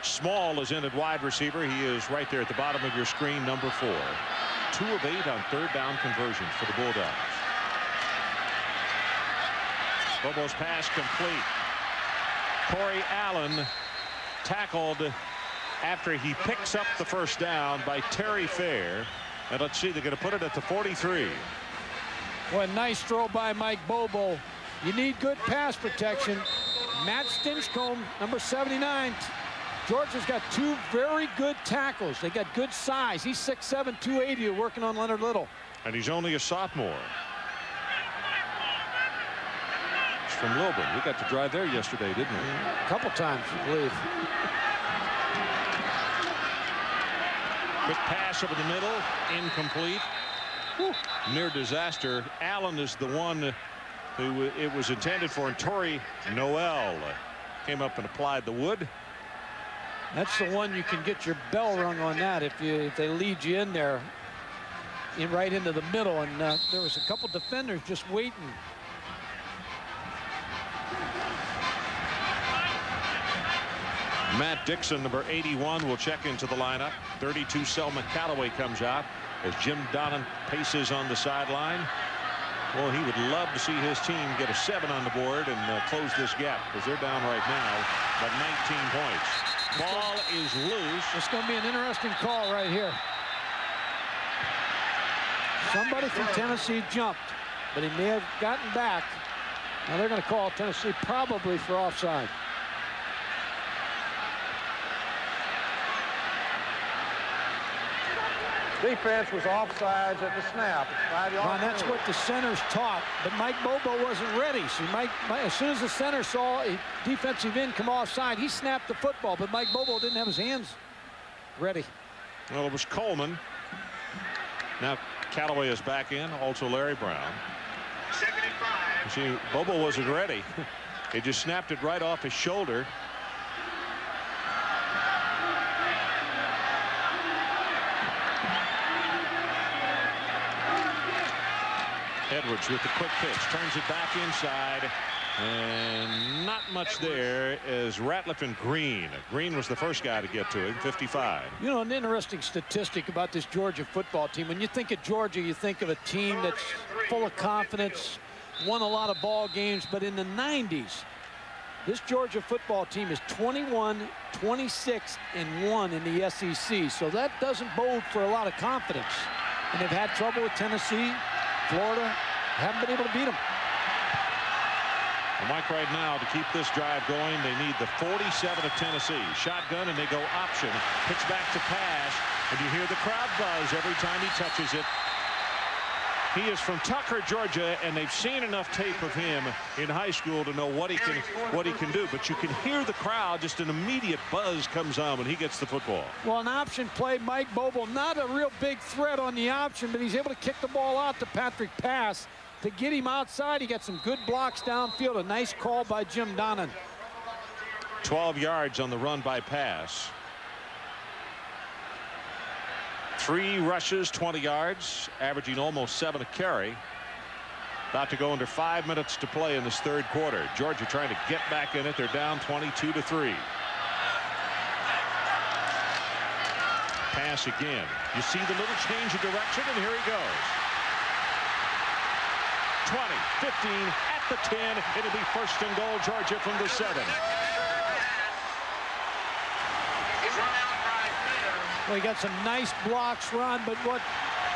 Small is in at wide receiver. He is right there at the bottom of your screen, number 4. 2 of 8 on third down conversions for the Bulldogs. Bobo's pass complete. Corey Allen tackled after he picks up the first down by Terry Fair. And let's see, they're going to put it at the 43. Well, a nice throw by Mike Bobo. You need good pass protection. Matt Stinchcomb, number 79. Georgia's got 2 very good tackles. They got good size. He's 6'7", 280, working on Leonard Little. And he's only a sophomore. He's from Lilburn. We got to drive there yesterday, didn't we? A couple times, I believe. Quick pass over the middle, incomplete. Whew. Near disaster. Allen is the one who it was intended for, and Torrey Noel came up and applied the wood. That's the one you can get your bell rung on that if they lead you in there, right into the middle, and there was a couple defenders just waiting. Matt Dixon, number 81, will check into the lineup. 32, Selma Callaway comes out as Jim Donnan paces on the sideline. Well, he would love to see his team get a 7 on the board and close this gap, because they're down right now by 19 points. Ball is loose. It's going to be an interesting call right here. Somebody from Tennessee jumped, but he may have gotten back. Now they're going to call Tennessee probably for offside. Defense was offsides at the snap. Ron, that's what the centers taught, but Mike Bobo wasn't ready. So as soon as the center saw a defensive end come offside, he snapped the football, but Mike Bobo didn't have his hands ready. Well, it was Coleman. Now Callaway is back in, also Larry Brown. 75. See, Bobo wasn't ready. He just snapped it right off his shoulder. Edwards with the quick pitch, turns it back inside, and not much there as Ratliff and Green. Green was the first guy to get to him, 55. You know, an interesting statistic about this Georgia football team. When you think of Georgia, you think of a team that's full of confidence, won a lot of ball games, but in the 90s, this Georgia football team is 21, 26, and 1 in the SEC. So that doesn't bode for a lot of confidence. And they've had trouble with Tennessee, Florida, haven't been able to beat them. Well, Mike, right now, to keep this drive going, they need the 47 of Tennessee. Shotgun, and they go option. Pitch back to pass, and you hear the crowd buzz every time he touches it. He is from Tucker, Georgia, and they've seen enough tape of him in high school to know what he can do. But you can hear the crowd, just an immediate buzz comes on when he gets the football. Well, an option play, Mike Bobo, not a real big threat on the option, but he's able to kick the ball out to Patrick Pass to get him outside. He got some good blocks downfield. A nice call by Jim Donnan. 12 yards on the run by Pass. 3 rushes, 20 yards, averaging almost 7 a carry. About to go under 5 minutes to play in this third quarter. Georgia trying to get back in it. They're down 22-3. Pass again. You see the little change of direction, and here he goes. 20, 15, at the 10. It'll be first and goal, Georgia from the 7. Well, he got some nice blocks, Ron, but what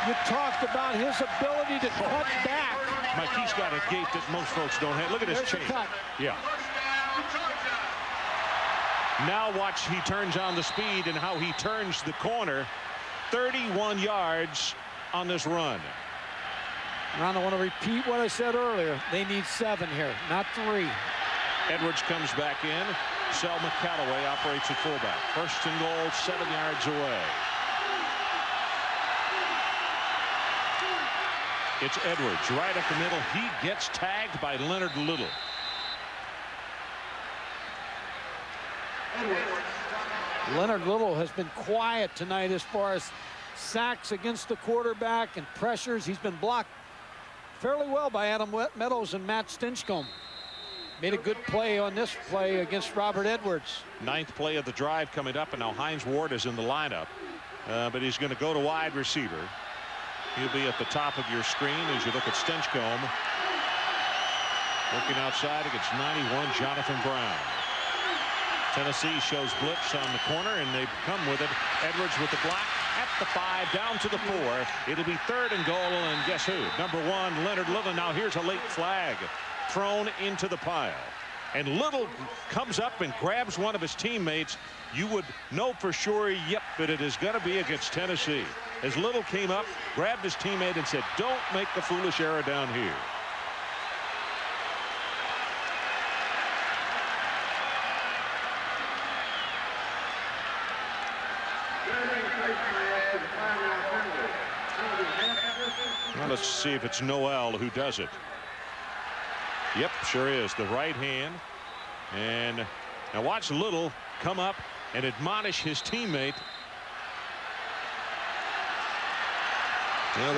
you talked about, his ability to cut back. Mike, he's got a gait that most folks don't have. Look at his change. Yeah. Now watch, he turns on the speed and how he turns the corner. 31 yards on this run. Ron, I want to repeat what I said earlier. They need 7 here, not 3. Edwards comes back in. Selma Callaway operates at fullback. First and goal, 7 yards away. It's Edwards right up the middle. He gets tagged by Leonard Little. Leonard Little has been quiet tonight as far as sacks against the quarterback and pressures. He's been blocked fairly well by Adam Meadows and Matt Stinchcomb. Made a good play on this play against Robert Edwards. 9th play of the drive coming up, and now Hines Ward is in the lineup. But he's going to go to wide receiver. He'll be at the top of your screen as you look at Stinchcomb. Working outside against 91, Jonathan Brown. Tennessee shows blitz on the corner, and they come with it. Edwards with the block at the 5, down to the 4. It'll be 3rd and goal, and guess who? Number 1, Leonard Little. Now here's a late flag thrown into the pile. And Little comes up and grabs one of his teammates. You would know for sure, yep, that it is going to be against Tennessee. As Little came up, grabbed his teammate and said, don't make the foolish error down here. Well, let's see if it's Noel who does it. Yep, sure is. The right hand. And now watch Little come up and admonish his teammate. Well,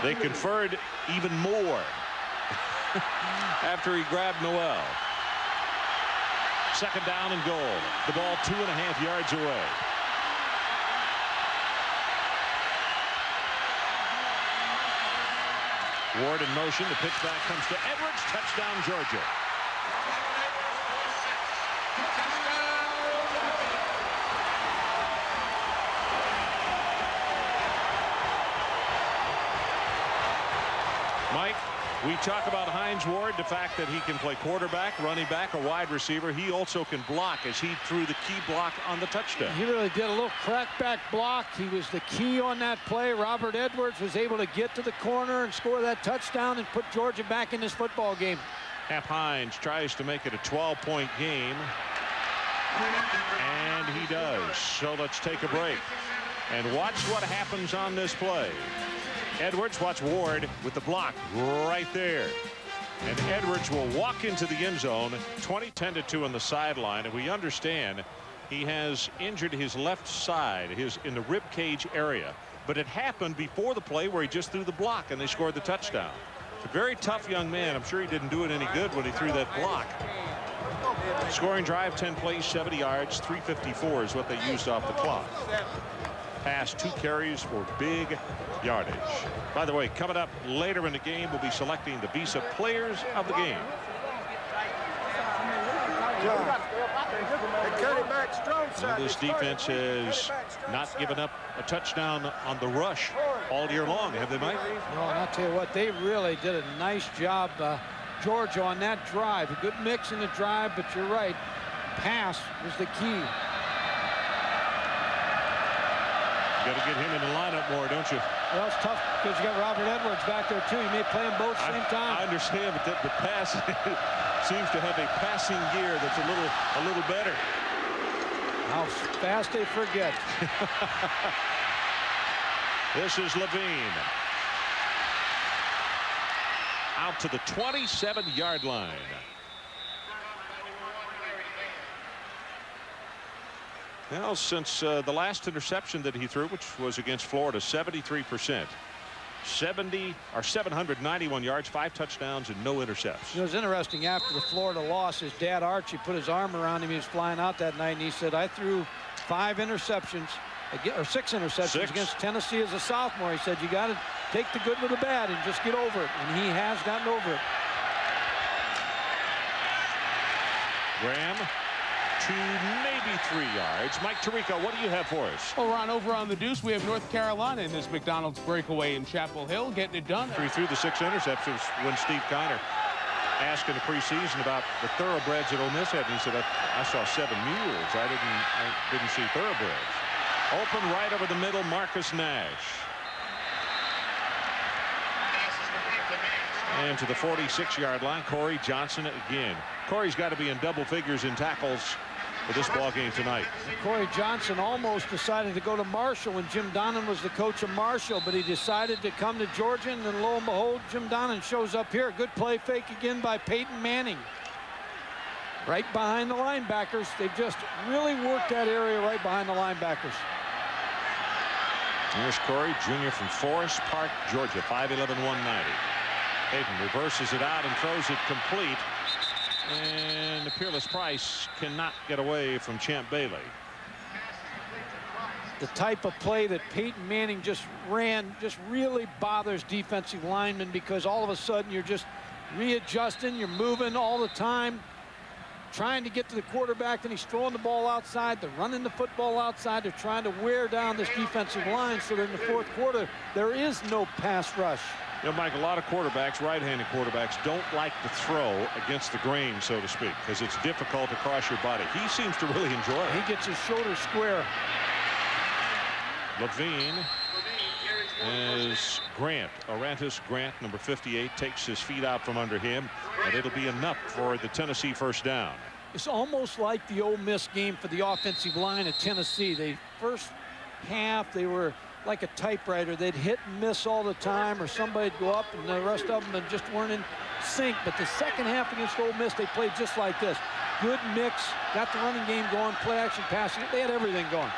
they conferred even more after he grabbed Noel. Second down and goal. The ball 2.5 yards away. Ward in motion. The pitch back comes to Edwards. Touchdown, Georgia. Mike, we talk about Hines Ward, the fact that he can play quarterback, running back, or wide receiver. He also can block, as he threw the key block on the touchdown. He really did a little crackback block. He was the key on that play. Robert Edwards was able to get to the corner and score that touchdown and put Georgia back in this football game. Hap Hines tries to make it a 12-point game, and he does. So let's take a break and watch what happens on this play. Edwards, watch Ward with the block right there. And Edwards will walk into the end zone, 20-10-2 on the sideline. And we understand he has injured his left side, in the rib cage area. But it happened before the play where he just threw the block and they scored the touchdown. It's a very tough young man. I'm sure he didn't do it any good when he threw that block. Scoring drive, 10 plays, 70 yards, 354 is what they used off the clock. Pass, 2 carries for big yardage. By the way, coming up later in the game, we'll be selecting the Visa Players of the Game. Well, this defense has not given up a touchdown on the rush all year long, have they, Mike? No, and I'll tell you what, they really did a nice job, Georgia, on that drive. A good mix in the drive, but you're right. Pass was the key. Got to get him in the lineup more, don't you? Well, it's tough because you got Robert Edwards back there, too. You may play them both at the same time. I understand, but the pass seems to have a passing gear that's a little better. How fast they forget. This is Levine. Out to the 27-yard line. Well, since the last interception that he threw, which was against Florida, 73%. 791 yards, 5 touchdowns, and no interceptions. It was interesting. After the Florida loss, his dad, Archie, put his arm around him. He was flying out that night, and he said, I threw 5 interceptions, or 6 interceptions against Tennessee as a sophomore. He said, you got to take the good with the bad and just get over it. And he has gotten over it. Graham to maybe 3 yards. Mike Tirico, what do you have for us? Well, Ron, over on the Deuce, we have North Carolina in this McDonald's breakaway in Chapel Hill, getting it done. He threw the 6 interceptions when Steve Connor asked in the preseason about the thoroughbreds that Ole Miss had, and he said, I saw 7 mules. I didn't see thoroughbreds. Open right over the middle, Marcus Nash. And to the 46-yard line, Corey Johnson again. Corey's got to be in double figures in tackles for this ball game tonight. Corey Johnson almost decided to go to Marshall when Jim Donnan was the coach of Marshall, but he decided to come to Georgia, and then lo and behold, Jim Donnan shows up here. Good play fake again by Peyton Manning. Right behind the linebackers. They've just really worked that area right behind the linebackers. Here's Corey, junior from Forest Park, Georgia, 5'11", 190. Peyton reverses it out and throws it complete. And the Peerless Price cannot get away from Champ Bailey. The type of play that Peyton Manning just ran just really bothers defensive linemen, because all of a sudden you're just readjusting, you're moving all the time, trying to get to the quarterback, and he's throwing the ball outside. They're running the football outside. They're trying to wear down this defensive line so that in the fourth quarter there is no pass rush. You know, Mike, a lot of quarterbacks, right-handed quarterbacks, don't like to throw against the grain, so to speak, because it's difficult to cross your body. He seems to really enjoy it. He gets his shoulder square. Levine, as Grant, Orantis Grant, number 58, takes his feet out from under him, and it'll be enough for the Tennessee first down. It's almost like the Ole Miss game for the offensive line at Tennessee. They first half, they were like a typewriter. They'd hit and miss all the time, or somebody'd go up, and the rest of them just weren't in sync. But the second half against Ole Miss, they played just like this. Good mix, got the running game going, play action passing. They had everything going.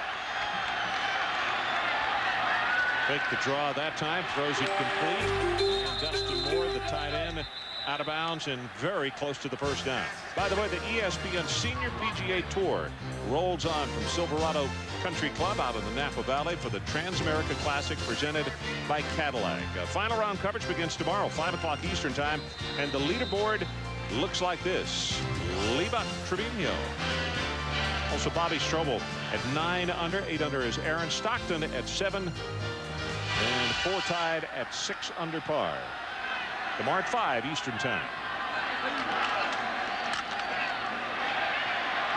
Fake the draw that time, throws it complete. And Dustin Moore, the tight end, out of bounds and very close to the first down. By the way, the ESPN Senior PGA Tour rolls on from Silverado Country Club out in the Napa Valley for the Transamerica Classic presented by Cadillac. Final round coverage begins tomorrow, 5 o'clock Eastern time, and the leaderboard looks like this. Libat Trevino. Also Bobby Strobel at 9 under. 8 under is Aaron Stockton at 7. And 4 tied at 6 under par. Tomorrow at 5 Eastern time.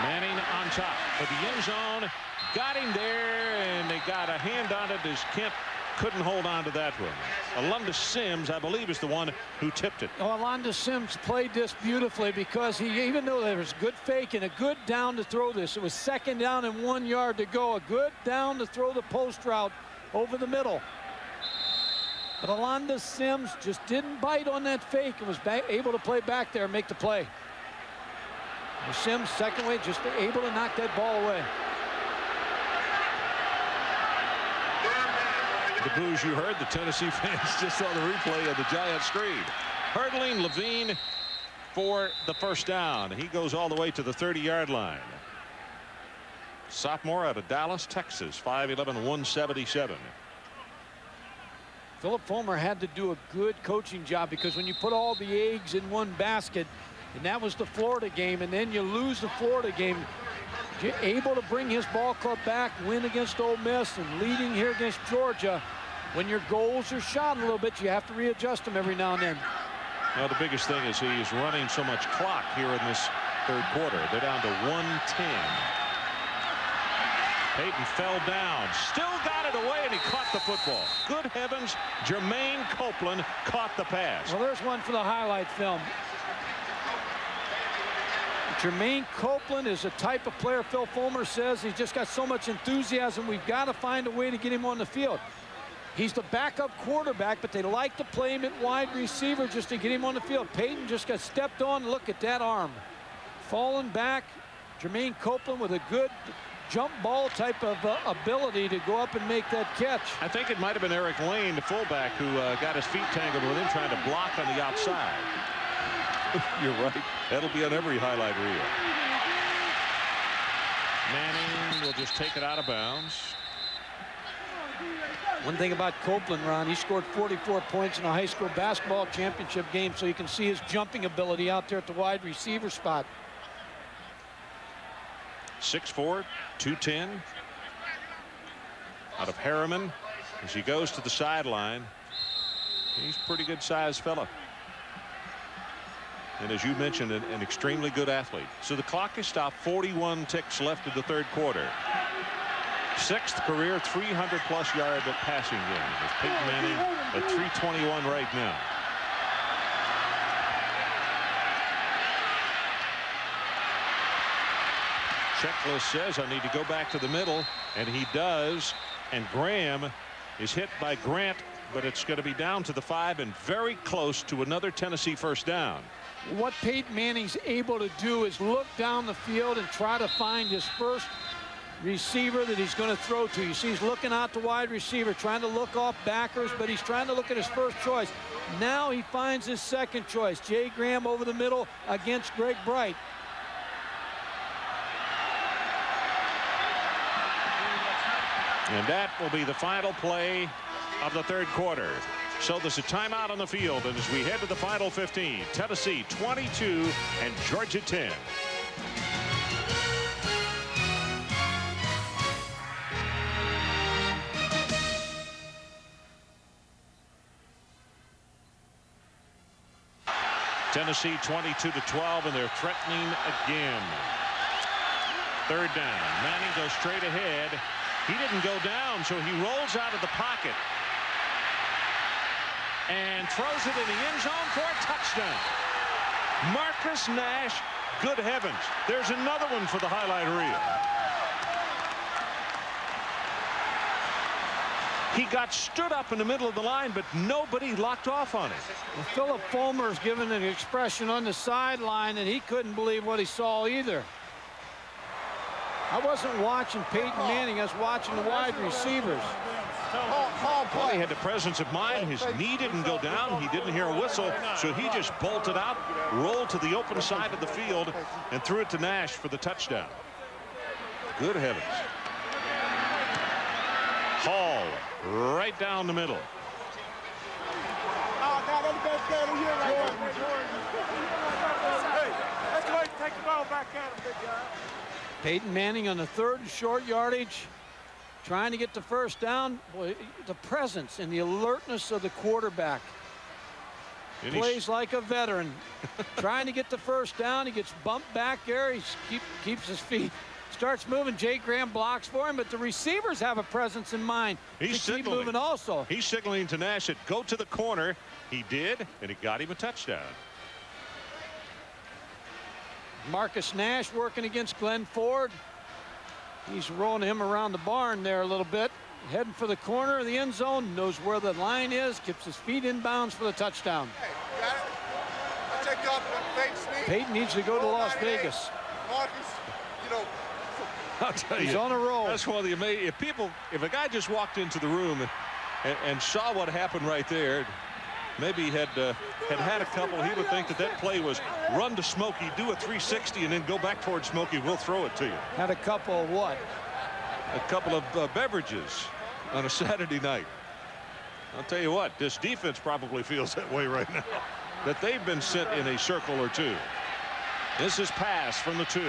Manning on top for the end zone. Got him there, and they got a hand on it as Kemp couldn't hold on to that one. Alonda Sims, I believe, is the one who tipped it. Oh, Alonda Sims played this beautifully because even though there was good fake and a good down to throw this, it was 2nd down and 1 yard to go. A good down to throw the post route over the middle. But Alonda Sims just didn't bite on that fake and was able to play back there and make the play. And Sims, second way, just able to knock that ball away. The boos you heard, the Tennessee fans just saw the replay of the giant screen. Hurdling Levine for the first down. He goes all the way to the 30-yard line. Sophomore out of Dallas, Texas, 5'11", 177. Philip Fulmer had to do a good coaching job, because when you put all the eggs in one basket, and that was the Florida game, and then you lose the Florida game, you're able to bring his ball club back, win against Ole Miss, and leading here against Georgia. When your goals are shot a little bit, you have to readjust them every now and then. Well, the biggest thing is he's running so much clock here in this third quarter. They're down to 1:10. Peyton fell down, still got it away, and he caught the football. Good heavens, Jermaine Copeland caught the pass. Well, there's one for the highlight film. Jermaine Copeland is a type of player Phil Fulmer says he's just got so much enthusiasm. We've got to find a way to get him on the field. He's the backup quarterback, but they like to play him at wide receiver just to get him on the field. Peyton just got stepped on. Look at that arm. Falling back. Jermaine Copeland with a good jump ball type of ability to go up and make that catch. I think it might have been Eric Lane, the fullback, who got his feet tangled with him trying to block on the outside. You're right. That'll be on every highlight reel. Manning will just take it out of bounds. One thing about Copeland, Ron, he scored 44 points in a high school basketball championship game, so you can see his jumping ability out there at the wide receiver spot. 6'4", 210. Out of Harriman as he goes to the sideline. He's a pretty good sized fella. And as you mentioned, an extremely good athlete. So the clock is stopped, 41 ticks left in the third quarter. 6th career 300+ yard passing game. With Peyton Manning at 321 right now. Checklist says I need to go back to the middle, and he does. And Graham is hit by Grant, but it's going to be down to the 5 and very close to another Tennessee first down. What Peyton Manning's able to do is look down the field and try to find his first receiver that he's going to throw to. You see he's looking out the wide receiver, trying to look off backers, but he's trying to look at his first choice. Now he finds his second choice. Jay Graham over the middle against Greg Bright. And that will be the final play of the third quarter. So there's a timeout on the field, and as we head to the final 15, Tennessee 22 and Georgia 10. Tennessee 22-12, and they're threatening again. Third down. Manning goes straight ahead. He didn't go down, so he rolls out of the pocket and throws it in the end zone for a touchdown. Marcus Nash, good heavens. There's another one for the highlight reel. He got stood up in the middle of the line, but nobody locked off on him. Well, Philip Fulmer's given an expression on the sideline, and he couldn't believe what he saw either. I wasn't watching Peyton Manning. I was watching the wide receivers. Well, he had the presence of mind. His knee didn't go down. He didn't hear a whistle, so he just bolted out, rolled to the open side of the field, and threw it to Nash for the touchdown. Good heavens. Hall right down the middle. Take the ball back at him, big guy. Peyton Manning on the 3rd short yardage, trying to get the first down. Boy, the presence and the alertness of the quarterback. And plays like a veteran. Trying to get the first down. He gets bumped back there. He keeps his feet. Starts moving. Jay Graham blocks for him, but the receivers have a presence in mind. He's to keep moving also. He's signaling to Nash that go to the corner. He did, and it got him a touchdown. Marcus Nash working against Glenn Ford. He's rolling him around the barn there a little bit. Heading for the corner of the end zone. Knows where the line is. Keeps his feet in bounds for the touchdown. Hey, got it? I'll take you off the fake sneak. Peyton needs to go to Las Vegas. Marcus, you know. I'll tell you. He's on a roll. That's one of the amazing. If a guy just walked into the room and saw what happened right there, maybe had a couple, he would think that play was run to Smokey, do a 360, and then go back towards Smokey. We'll throw it to you. Had a couple of what? A couple of beverages on a Saturday night. I'll tell you what, this defense probably feels that way right now, that they've been sent in a circle or two. This is pass from the 2.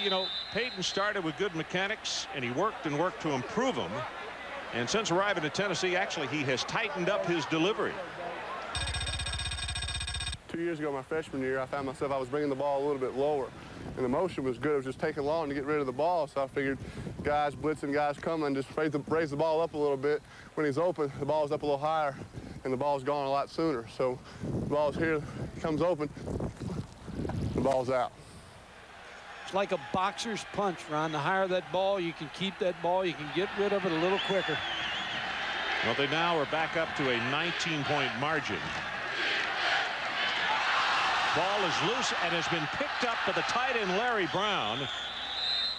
You know, Peyton started with good mechanics, and he worked and worked to improve them. And since arriving at Tennessee, actually, he has tightened up his delivery. 2 years ago, my freshman year, I found myself, I was bringing the ball a little bit lower. And the motion was good. It was just taking long to get rid of the ball. So I figured guys blitzing, guys coming, just raise the ball up a little bit. When he's open, the ball's up a little higher, and the ball's gone a lot sooner. So the ball's here, comes open, the ball's out. It's like a boxer's punch, Ron. The higher that ball, you can keep that ball. You can get rid of it a little quicker. Well, they now are back up to a 19-point margin. Ball is loose and has been picked up by the tight end Larry Brown.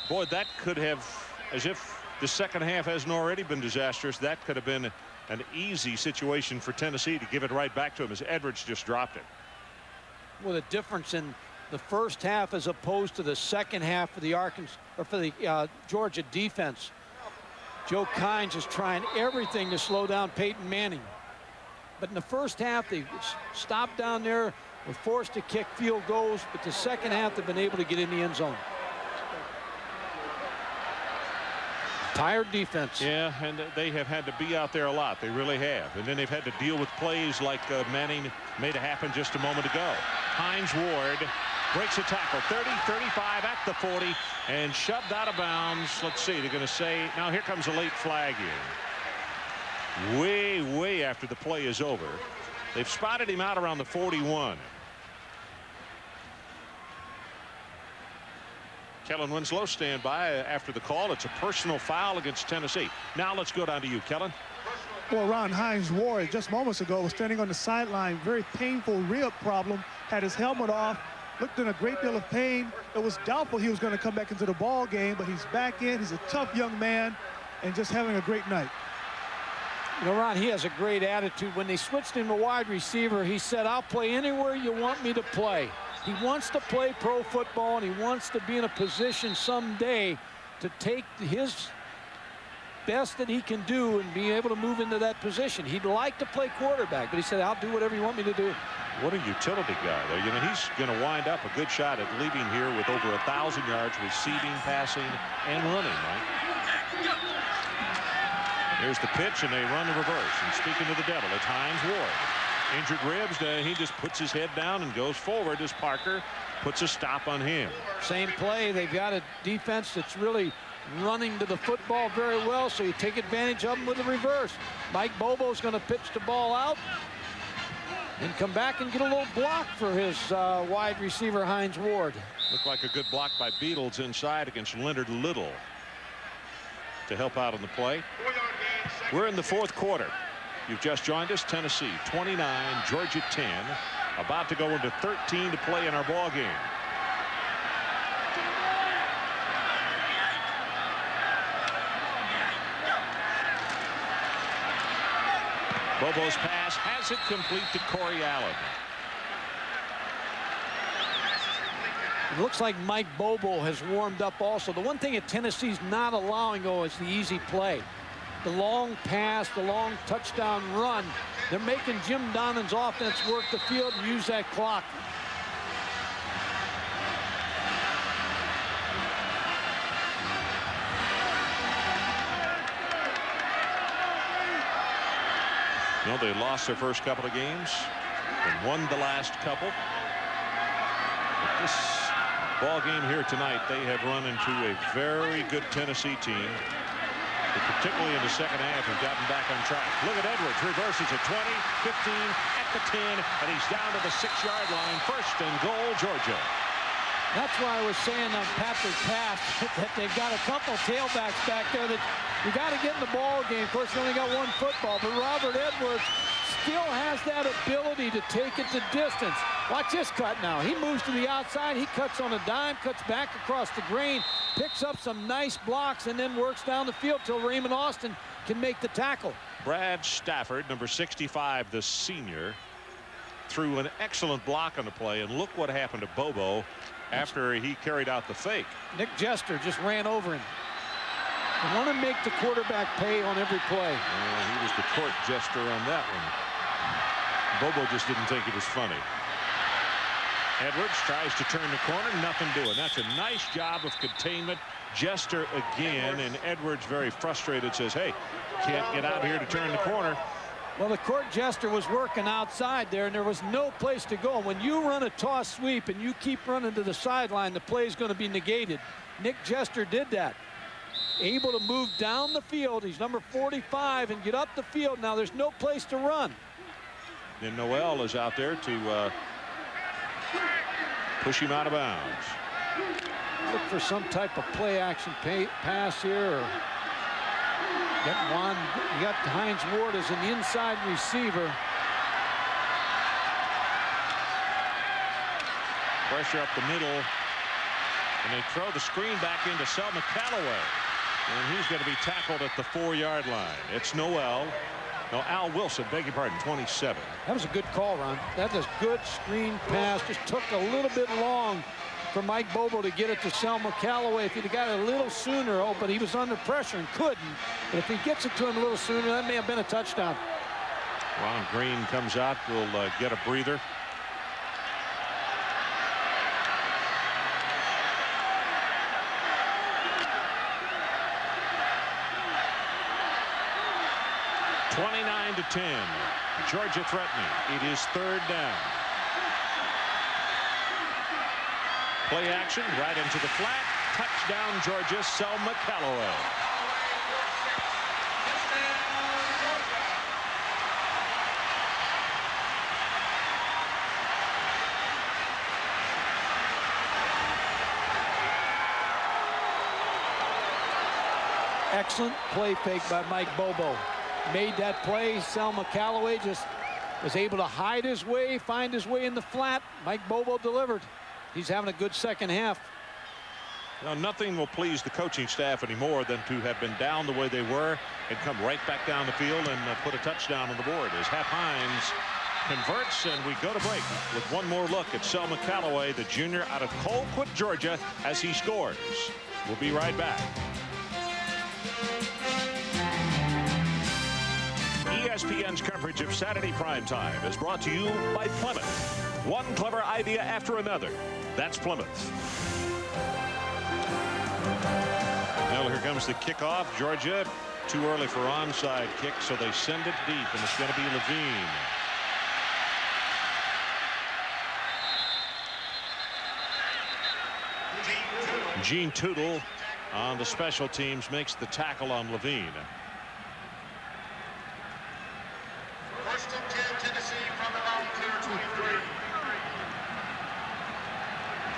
Boy, that could have, as if the second half hasn't already been disastrous, that could have been an easy situation for Tennessee to give it right back to him as Edwards just dropped it. Well, the difference in the first half as opposed to the second half for the Georgia defense. Joe Kynes is trying everything to slow down Peyton Manning. But in the first half, they stopped down there, were forced to kick field goals, but the second half they've been able to get in the end zone. Tired defense. Yeah, and they have had to be out there a lot. They really have. And then they've had to deal with plays like Manning made it happen just a moment ago. Hines Ward breaks a tackle, 30, 35 at the 40, and shoved out of bounds. Let's see, they're going to say, now here comes a late flag in. Way after the play is over. They've spotted him out around the 41. Kellen Winslow stand by after the call. It's a personal foul against Tennessee. Now let's go down to you, Kellen. Well, Ron, Hines Ward just moments ago was standing on the sideline, very painful rib problem, had his helmet off, looked in a great deal of pain. It was doubtful he was going to come back into the ball game, but he's back in. He's a tough young man and just having a great night. You know, Ron, he has a great attitude. When they switched him to wide receiver, he said, I'll play anywhere you want me to play. He wants to play pro football, and he wants to be in a position someday to take his best that he can do and be able to move into that position. He'd like to play quarterback, but he said, I'll do whatever you want me to do. What a utility guy there. You know, he's going to wind up a good shot at leaving here with over 1,000 yards receiving, passing, and running, right? Here's the pitch, and they run the reverse. And speaking to the devil, it's Hines Ward. Injured ribs, he just puts his head down and goes forward as Parker puts a stop on him. Same play. They've got a defense that's really running to the football very well, so you take advantage of them with the reverse. Mike Bobo's going to pitch the ball out. And come back and get a little block for his wide receiver, Hines Ward. Looked like a good block by Beatles inside against Leonard Little to help out on the play. We're in the fourth quarter. You've just joined us. Tennessee 29, Georgia 10. About to go into 13 to play in our ball game. Bobo's pass has it complete to Corey Allen. It looks like Mike Bobo has warmed up also. The one thing that Tennessee's not allowing, though, is the easy play. The long pass, the long touchdown run. They're making Jim Donnan's offense work the field and use that clock. You know, they lost their first couple of games and won the last couple. But this ball game here tonight, they have run into a very good Tennessee team, but particularly in the second half, have gotten back on track. Look at Edwards, reverses at 20, 15, at the 10, and he's down to the 6-yard line. First and goal, Georgia. That's why I was saying on Patrick Pass that they've got a couple tailbacks back there that you got to get in the ball game. Of course, you only got one football, but Robert Edwards still has that ability to take it to distance. Watch this cut now. He moves to the outside. He cuts on a dime, cuts back across the grain, picks up some nice blocks, and then works down the field till Raymond Austin can make the tackle. Brad Stafford, number 65, the senior, threw an excellent block on the play, and look what happened to Bobo after he carried out the fake. Nick Jester just ran over him. They want to make the quarterback pay on every play. He was the court jester on that one. Bobo just didn't think it was funny. Edwards tries to turn the corner, nothing doing. That's a nice job of containment. Jester again, and Edwards, very frustrated, says, hey, can't get out here to turn the corner. Well, the court jester was working outside there, and there was no place to go. When you run a toss sweep and you keep running to the sideline, the play is going to be negated. Nick Jester did that. Able to move down the field. He's number 45 and get up the field. Now there's no place to run. Then Noel is out there to push him out of bounds. Look for some type of play action pass here. Or you got Hines Ward as an inside receiver. Pressure up the middle. And they throw the screen back into Selma Callaway. And he's going to be tackled at the 4-yard line. It's Noel. No, Al Wilson, beg your pardon, 27. That was a good call, Ron. That was a good screen pass. Just took a little bit long for Mike Bobo to get it to Selma Callaway. If he'd have got it a little sooner, but he was under pressure and couldn't. But if he gets it to him a little sooner, that may have been a touchdown. Ron Green comes out, will get a breather. To 10. Georgia threatening. It is 3rd down. Play action right into the flat. Touchdown, Georgia. Selma Callaway. Excellent play fake by Mike Bobo. Made that play. Selma Callaway just was able to hide his way, find his way in the flat. Mike Bobo delivered. He's having a good second half. Now, nothing will please the coaching staff anymore than to have been down the way they were and come right back down the field and put a touchdown on the board as Hap Hines converts, and we go to break with one more look at Selma Callaway, the junior out of Colquitt, Georgia, as he scores. We'll be right back. ESPN's coverage of Saturday primetime is brought to you by Plymouth. One clever idea after another. That's Plymouth. Well, here comes the kickoff. Georgia, too early for onside kick, so they send it deep, and it's going to be Levine. Gene Tootle on the special teams makes the tackle on Levine. First and 10, Tennessee from the volunteer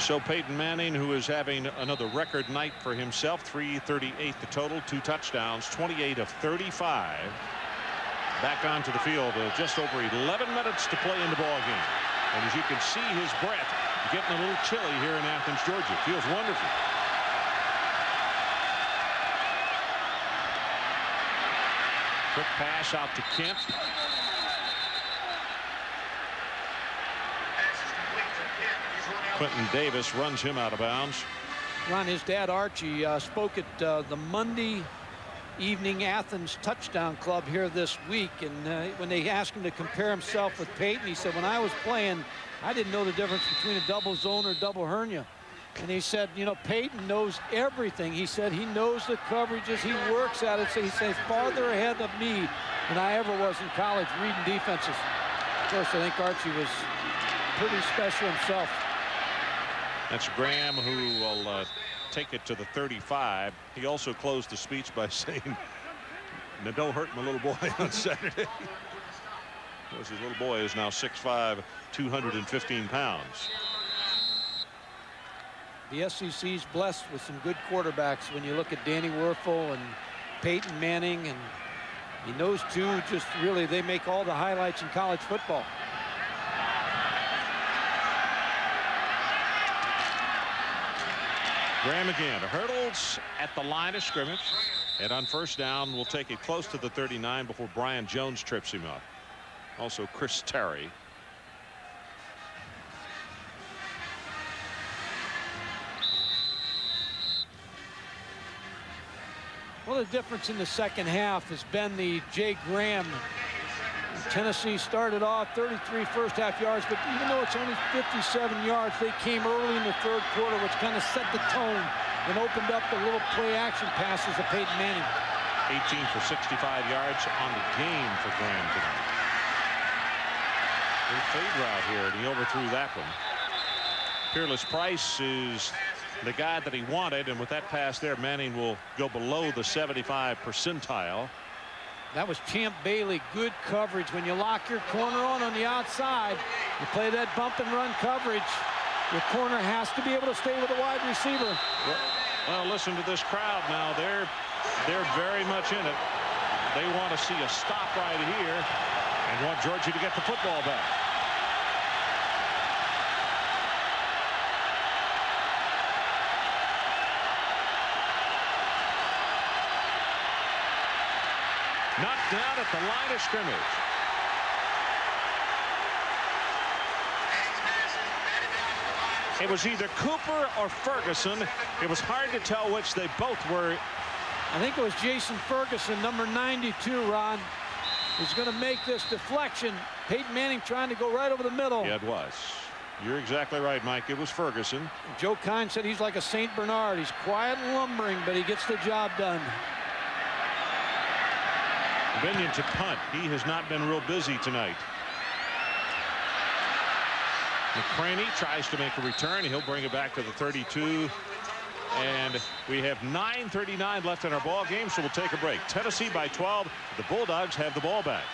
So Peyton Manning, who is having another record night for himself, 338 the total, 2 touchdowns, 28 of 35. Back onto the field, just over 11 minutes to play in the ball game. And as you can see, his breath getting a little chilly here in Athens, Georgia. Feels wonderful. Quick pass out to Kent. Quentin Davis runs him out of bounds. Ron, his dad Archie spoke at the Monday evening Athens Touchdown Club here this week, and when they asked him to compare himself with Peyton, he said, when I was playing, I didn't know the difference between a double zone or double hernia. And he said, you know, Peyton knows everything. He said he knows the coverages, he works at it. So he says farther ahead of me than I ever was in college reading defenses. Of course, I think Archie was pretty special himself. That's Graham, who will take it to the 35. He also closed the speech by saying, "Now don't hurt my little boy on Saturday." Because his little boy is now 6'5", 215 pounds. The SEC's blessed with some good quarterbacks when you look at Danny Werfel and Peyton Manning, and those two just really, they make all the highlights in college football. Graham again hurdles at the line of scrimmage, and on first down will take it close to the 39 before Brian Jones trips him up. Also Chris Terry. Well, the difference in the second half has been the Jay Graham. Tennessee started off 33 first half yards, but even though it's only 57 yards, they came early in the third quarter, which kind of set the tone and opened up the little play action passes of Peyton Manning. 18 for 65 yards on the game for Graham tonight. Little fade route here, and he overthrew that one. Peerless Price is the guy that he wanted, and with that pass there, Manning will go below the 75 percentile. That was Champ Bailey. Good coverage. When you lock your corner on the outside, you play that bump and run coverage, your corner has to be able to stay with a wide receiver. Well, listen to this crowd now. They're very much in it. They want to see a stop right here and want Georgia to get the football back. Knocked down at the line of scrimmage. It was either Cooper or Ferguson. It was hard to tell which they both were. I think it was Jason Ferguson, number 92, Ron, who's going to make this deflection. Peyton Manning trying to go right over the middle. Yeah, it was. You're exactly right, Mike. It was Ferguson. Joe Kine said he's like a St. Bernard. He's quiet and lumbering, but he gets the job done. Binion to punt. He has not been real busy tonight. McCraney tries to make a return. He'll bring it back to the 32. And we have 9:39 left in our ball game, so we'll take a break. Tennessee by 12. The Bulldogs have the ball back.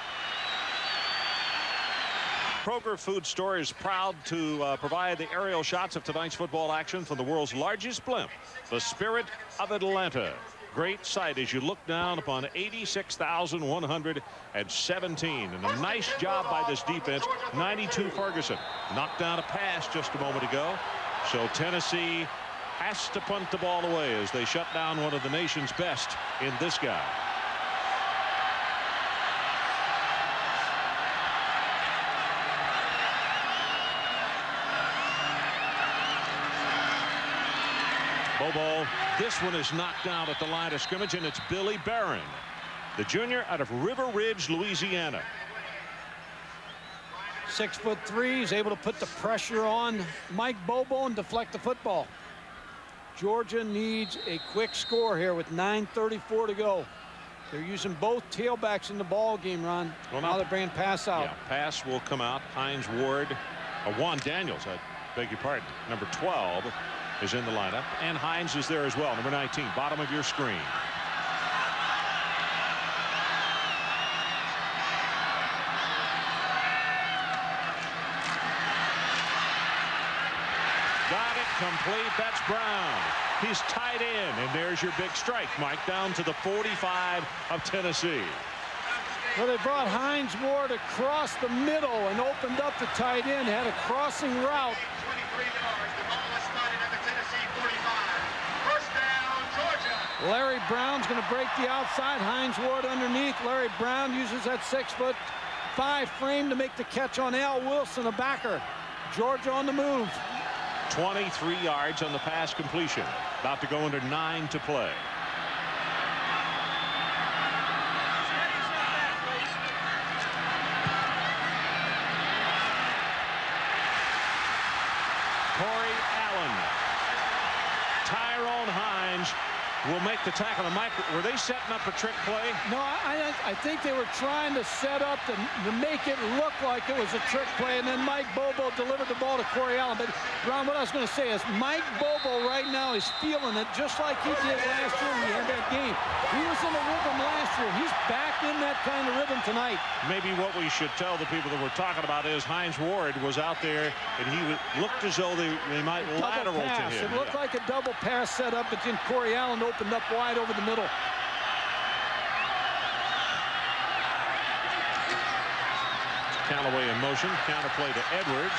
Kroger Food Store is proud to provide the aerial shots of tonight's football action from the world's largest blimp, the Spirit of Atlanta. Great sight as you look down upon 86,117. And a nice job by this defense. 92 Ferguson knocked down a pass just a moment ago. So Tennessee has to punt the ball away as they shut down one of the nation's best in this guy. Bobo, this one is knocked down at the line of scrimmage, and it's Billy Barron, the junior out of River Ridge, Louisiana. 6'3", he's able to put the pressure on Mike Bobo and deflect the football. Georgia needs a quick score here with 9:34 to go. They're using both tailbacks in the ball game, Ron. Well, now they're bringing pass out. Yeah, pass will come out. Hines Ward, Juan Daniels, I beg your pardon, number 12. Is in the lineup, and Hines is there as well, number 19, bottom of your screen. Got it complete. That's Brown. He's tight end, and there's your big strike, Mike, down to the 45 of Tennessee. Well, they brought Hines Ward across the middle and opened up the tight end, had a crossing route. 23 yards. The ball is spotted at the Tennessee 45. First down, Georgia. Larry Brown's going to break the outside. Hines Ward underneath. Larry Brown uses that 6'5" frame to make the catch on Al Wilson, a backer. Georgia on the move. 23 yards on the pass completion. About to go under 9 to play. Corey Allen. Tyrone Hines will make the tackle. And Mike, were they setting up a trick play? No, I think they were trying to set up to make it look like it was a trick play, and then Mike Bobo delivered the ball to Corey Allen. But, Ron, what I was going to say is Mike Bobo right now is feeling it just like he did last year when he had that game. He was in the rhythm last year. He's back in that kind of rhythm tonight. Maybe what we should tell the people that we're talking about is Hines Ward was out there, and he looked as though they might lateral to him. It looked like a double pass set up, but then Corey Allen opened up wide over the middle. Callaway in motion. Counterplay to Edwards.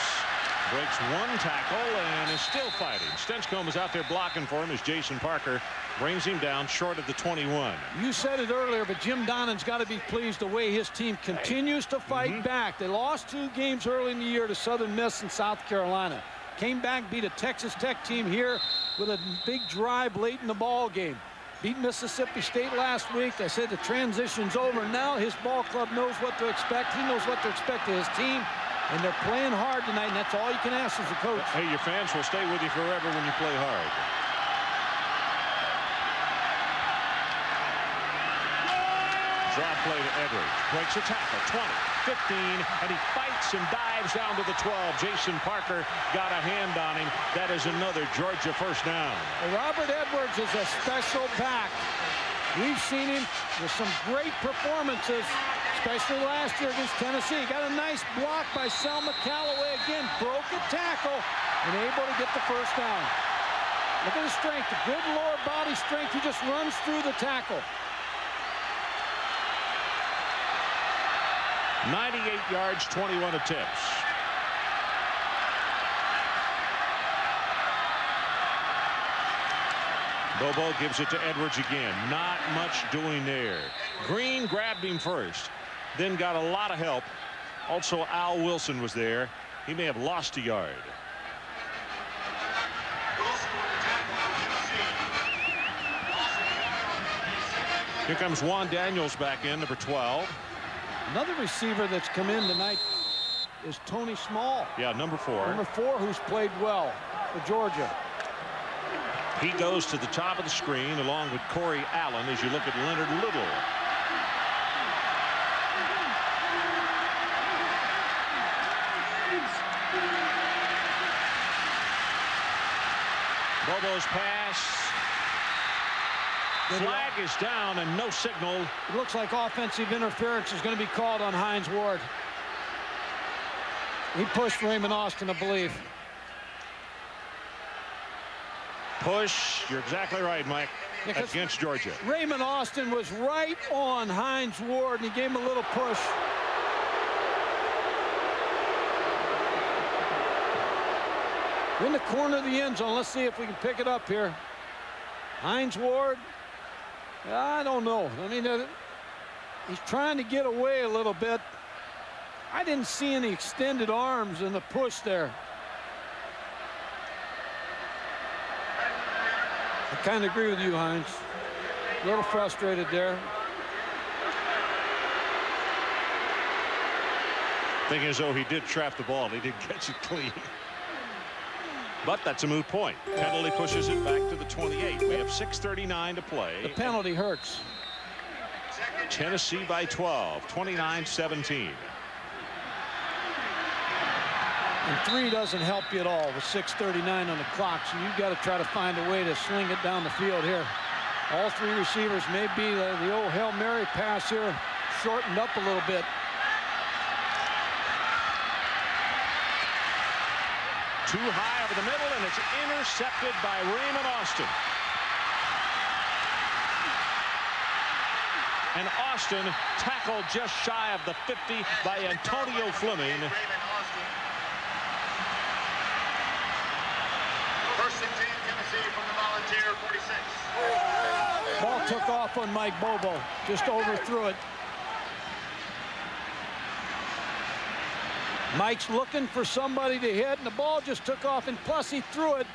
Breaks one tackle and is still fighting. Stinchcomb is out there blocking for him as Jason Parker brings him down short of the 21. You said it earlier, but Jim Donnan's got to be pleased the way his team continues to fight back. They lost 2 games early in the year to Southern Miss and South Carolina. Came back, beat a Texas Tech team here with a big drive late in the ball game. Beat Mississippi State last week. They said the transition's over. Now his ball club knows what to expect. He knows what to expect of his team. And they're playing hard tonight, and that's all you can ask as a coach. Hey, your fans will stay with you forever when you play hard. Drop play to Edwards. Breaks a tackle. 20, 15, and he fights and dives down to the 12. Jason Parker got a hand on him. That is another Georgia first down. Robert Edwards is a special back. We've seen him with some great performances, especially last year against Tennessee. Got a nice block by Selma Callaway again. Broke a tackle and able to get the first down. Look at his strength, a good lower body strength. He just runs through the tackle. 98 yards, 21 attempts. Bobo gives it to Edwards again. Not much doing there. Green grabbed him first, then got a lot of help. Also, Al Wilson was there. He may have lost a yard. Here comes Juan Daniels back in, number 12. Another receiver that's come in tonight is Tony Small. Yeah, number 4. Number 4, who's played well for Georgia. He goes to the top of the screen along with Corey Allen as you look at Leonard Little. Bobo's pass. Flag is down and no signal. It looks like offensive interference is going to be called on Hines Ward. He pushed Raymond Austin, I believe. Push. You're exactly right, Mike. Yeah, against Georgia. Raymond Austin was right on Hines Ward, and he gave him a little push. In the corner of the end zone. Let's see if we can pick it up here. Hines Ward. I don't know. I mean, he's trying to get away a little bit. I didn't see any extended arms in the push there. I kind of agree with you, Hines. A little frustrated there. Thinking as though he did trap the ball. He didn't catch it clean. But that's a moot point. Penalty pushes it back to the 28. We have 6:39 to play. The penalty hurts. Tennessee by 12, 29-17. And 3 doesn't help you at all with 6:39 on the clock, so you've got to try to find a way to sling it down the field here. All 3 receivers, maybe the old Hail Mary pass here shortened up a little bit. Too high over the middle, and it's intercepted by Raymond Austin. And Austin tackled just shy of the 50 by Antonio Fleming. First and 10, Tennessee from the Volunteer 46. Ball took off on Mike Bobo. Just overthrew it. Mike's looking for somebody to hit, and the ball just took off, and plus he threw it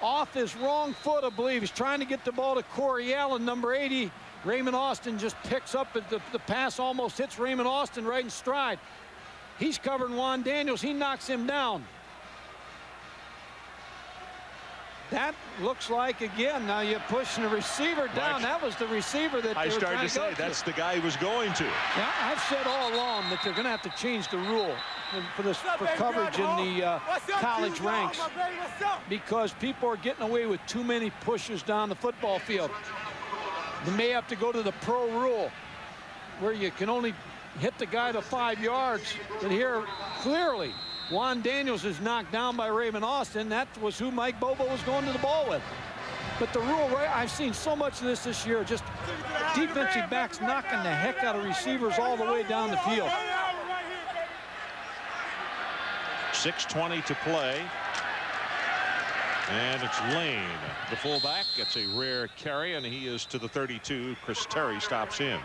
off his wrong foot, I believe. He's trying to get the ball to Corey Allen, number 80. Raymond Austin just picks up the pass, almost hits Raymond Austin right in stride. He's covering Juan Daniels. He knocks him down. That looks like, again, now you're pushing the receiver down. That was the receiver that I started to say that's the guy he was going to. Yeah, I've said all along that they're going to have to change the rule for coverage in the college ranks, because people are getting away with too many pushes down the football field. They may have to go to the pro rule where you can only hit the guy to 5 yards. But here, clearly, Juan Daniels is knocked down by Raymond Austin. That was who Mike Bobo was going to the ball with. But the rule, I've seen so much of this year, just defensive backs knocking the heck out of receivers all the way down the field. 6:20 to play. And it's Lane, the fullback, gets a rare carry, and he is to the 32. Chris Terry stops him.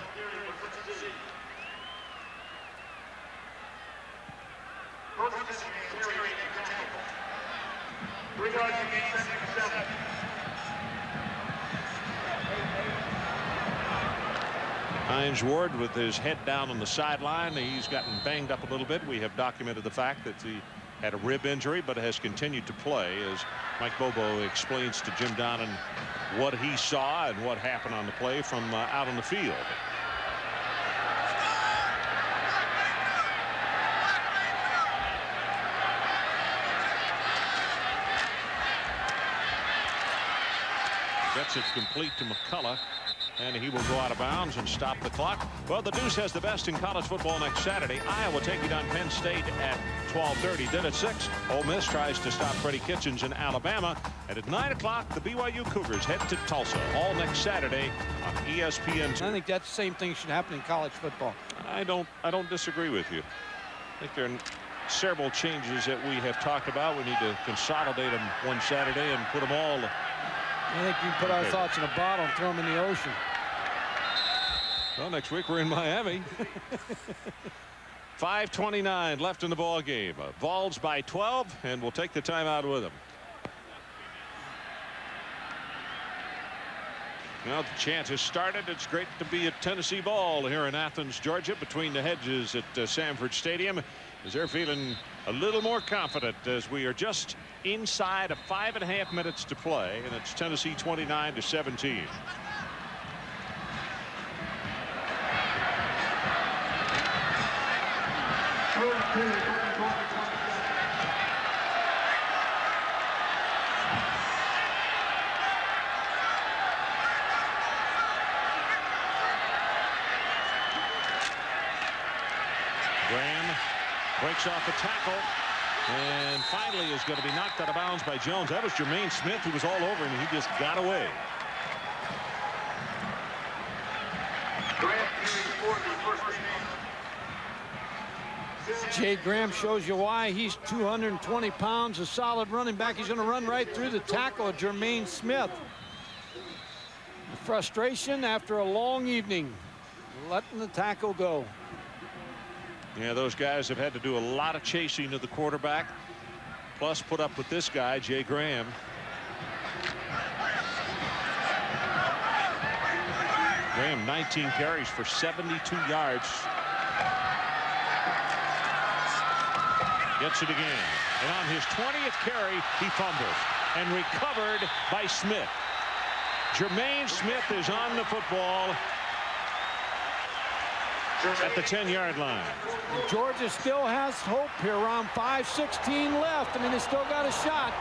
Hines Ward with his head down on the sideline. He's gotten banged up a little bit. We have documented the fact that he had a rib injury, but has continued to play, as Mike Bobo explains to Jim Donnan what he saw and what happened on the play from out on the field. Gets it complete to McCullough, and he will go out of bounds and stop the clock. Well, the Deuce has the best in college football next Saturday. Iowa taking on Penn State at 12:30. Then at 6, Ole Miss tries to stop Freddie Kitchens in Alabama. And at 9 o'clock, the BYU Cougars head to Tulsa, all next Saturday on ESPN. I think that same thing should happen in college football. I don't disagree with you. I think there are several changes that we have talked about. We need to consolidate them one Saturday and put them all. I think you can put our thoughts in a bottle and throw them in the ocean. Well, next week we're in Miami. 5:29 left in the ball game. Vols by 12, and we'll take the timeout with them. Now the chant has started. It's great to be at Tennessee ball here in Athens, Georgia, between the hedges at Sanford Stadium, as they're feeling a little more confident as we are just inside of 5.5 minutes to play, and it's Tennessee 29-17. Graham breaks off a tackle and finally is going to be knocked out of bounds by Jones. That was Jermaine Smith, who was all over him, and he just got away. Jay Graham shows you why he's 220 pounds, a solid running back. He's going to run right through the tackle of Jermaine Smith. The frustration after a long evening, letting the tackle go. Yeah, those guys have had to do a lot of chasing of the quarterback, plus put up with this guy, Jay Graham. Graham, 19 carries for 72 yards. Gets it again. And on his 20th carry, he fumbles and recovered by Smith. Jermaine Smith is on the football at the 10-yard line. Georgia still has hope here, around 5:16 left. I mean, they still got a shot.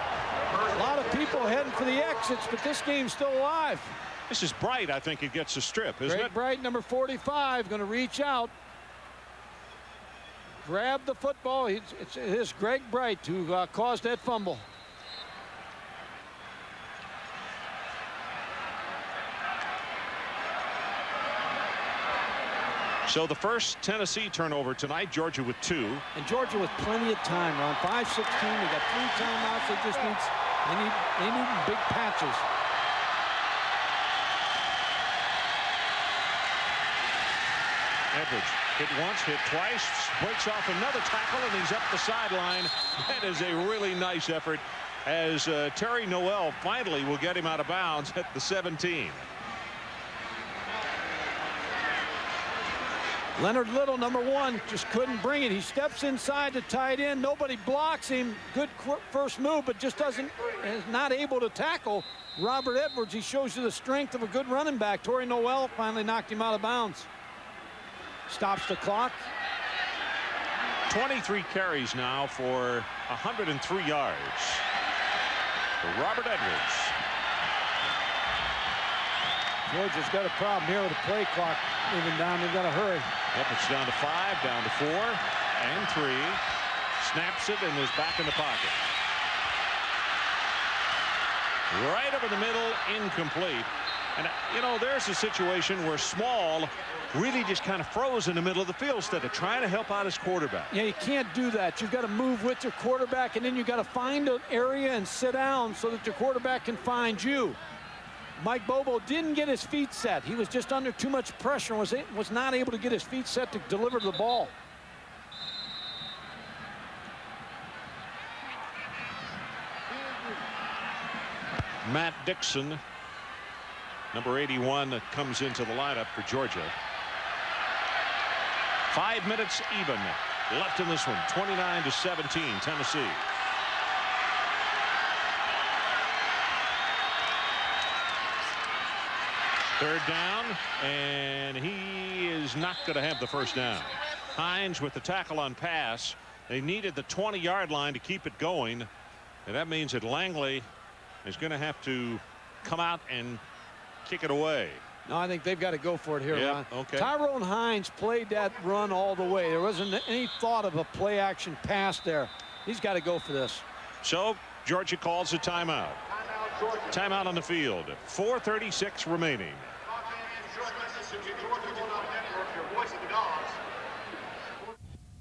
A lot of people heading for the exits, but this game's still alive. This is Bright, I think it gets a strip, isn't Greg it? Bright, number 45, going to reach out. grabbed the football. It's Greg Bright who caused that fumble. So the first Tennessee turnover tonight, Georgia with 2. And Georgia with plenty of time, Ron. 5:16. They got 3 timeouts. They need big patches. Edwards hit once, hit twice, breaks off another tackle, and he's up the sideline. That is a really nice effort as Terry Noel finally will get him out of bounds at the 17. Leonard Little, number 1, just couldn't bring it. He steps inside to tight end. Nobody blocks him. Good first move, but just is not able to tackle Robert Edwards. He shows you the strength of a good running back. Terry Noel finally knocked him out of bounds. Stops the clock. 23 carries now for 103 yards for Robert Edwards. Georgia's got a problem here with the play clock moving down. They've got to hurry. Yep, it's down to 5, down to 4, and 3. Snaps it and is back in the pocket. Right over the middle, incomplete. And, you know, there's a situation where Small really just kind of froze in the middle of the field instead of trying to help out his quarterback. Yeah, you can't do that. You've got to move with your quarterback, and then you've got to find an area and sit down so that your quarterback can find you. Mike Bobo didn't get his feet set. He was just under too much pressure and was not able to get his feet set to deliver the ball. Matt Dixon, number 81, that comes into the lineup for Georgia. 5 minutes even left in this one. 29-17, Tennessee. Third down, and he is not going to have the first down. Hines with the tackle on pass. They needed the 20-yard line to keep it going, and that means that Langley is going to have to come out and kick it away. No, I think they've got to go for it here, Ron. Okay. Tyrone Hines played that run all the way. There wasn't any thought of a play-action pass there. He's got to go for this. So Georgia calls a timeout. Timeout on the field. 4:36 remaining.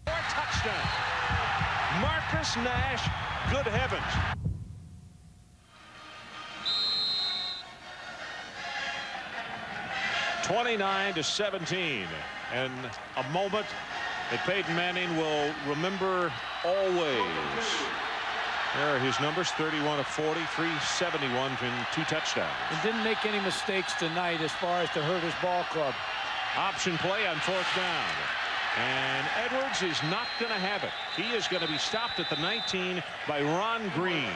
Touchdown. Marcus Nash. Good heavens. (29-17), and a moment that Peyton Manning will remember always. There are his numbers: 31 of 40, 371, and 2 touchdowns. And didn't make any mistakes tonight as far as to hurt his ball club. Option play on 4th down. And Edwards is not going to have it. He is going to be stopped at the 19 by Ron Green.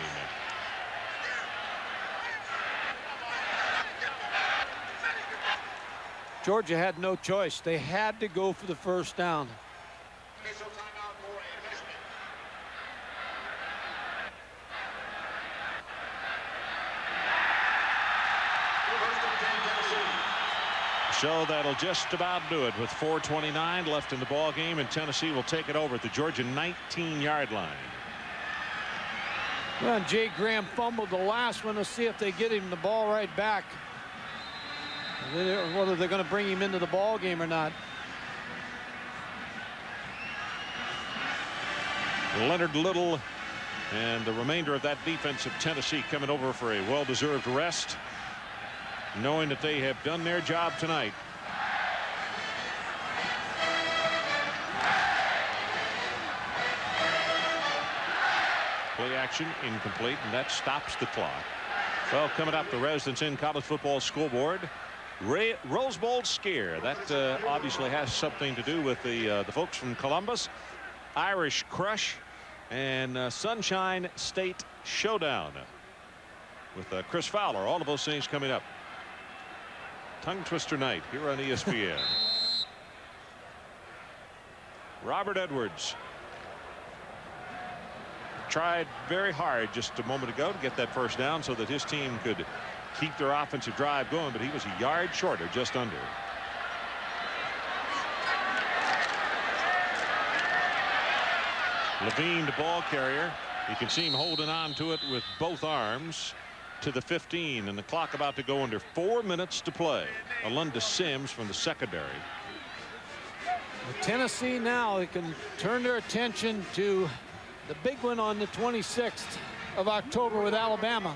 Georgia had no choice. They had to go for the first down. So that'll just about do it with 4:29 left in the ball game, and Tennessee will take it over at the Georgia 19-yard line. Well, Jay Graham fumbled the last one. Let's see if they get him the ball right back. Whether they're going to bring him into the ball game or not. Leonard Little and the remainder of that defense of Tennessee coming over for a well-deserved rest, knowing that they have done their job tonight. Play action incomplete, and that stops the clock. Well, coming up, the Residence Inn College Football Scoreboard. Rose Bowl scare. That obviously has something to do with the folks from Columbus. Irish Crush and Sunshine State Showdown with Chris Fowler. All of those things coming up. Tongue twister night here on ESPN. Robert Edwards tried very hard just a moment ago to get that first down so that his team could keep their offensive drive going, but he was a yard short, or just under. Levine, the ball carrier. You can see him holding on to it with both arms to the 15, and the clock about to go under 4 minutes to play. Alunda Sims from the secondary. Tennessee now, they can turn their attention to the big one on the 26th of October with Alabama.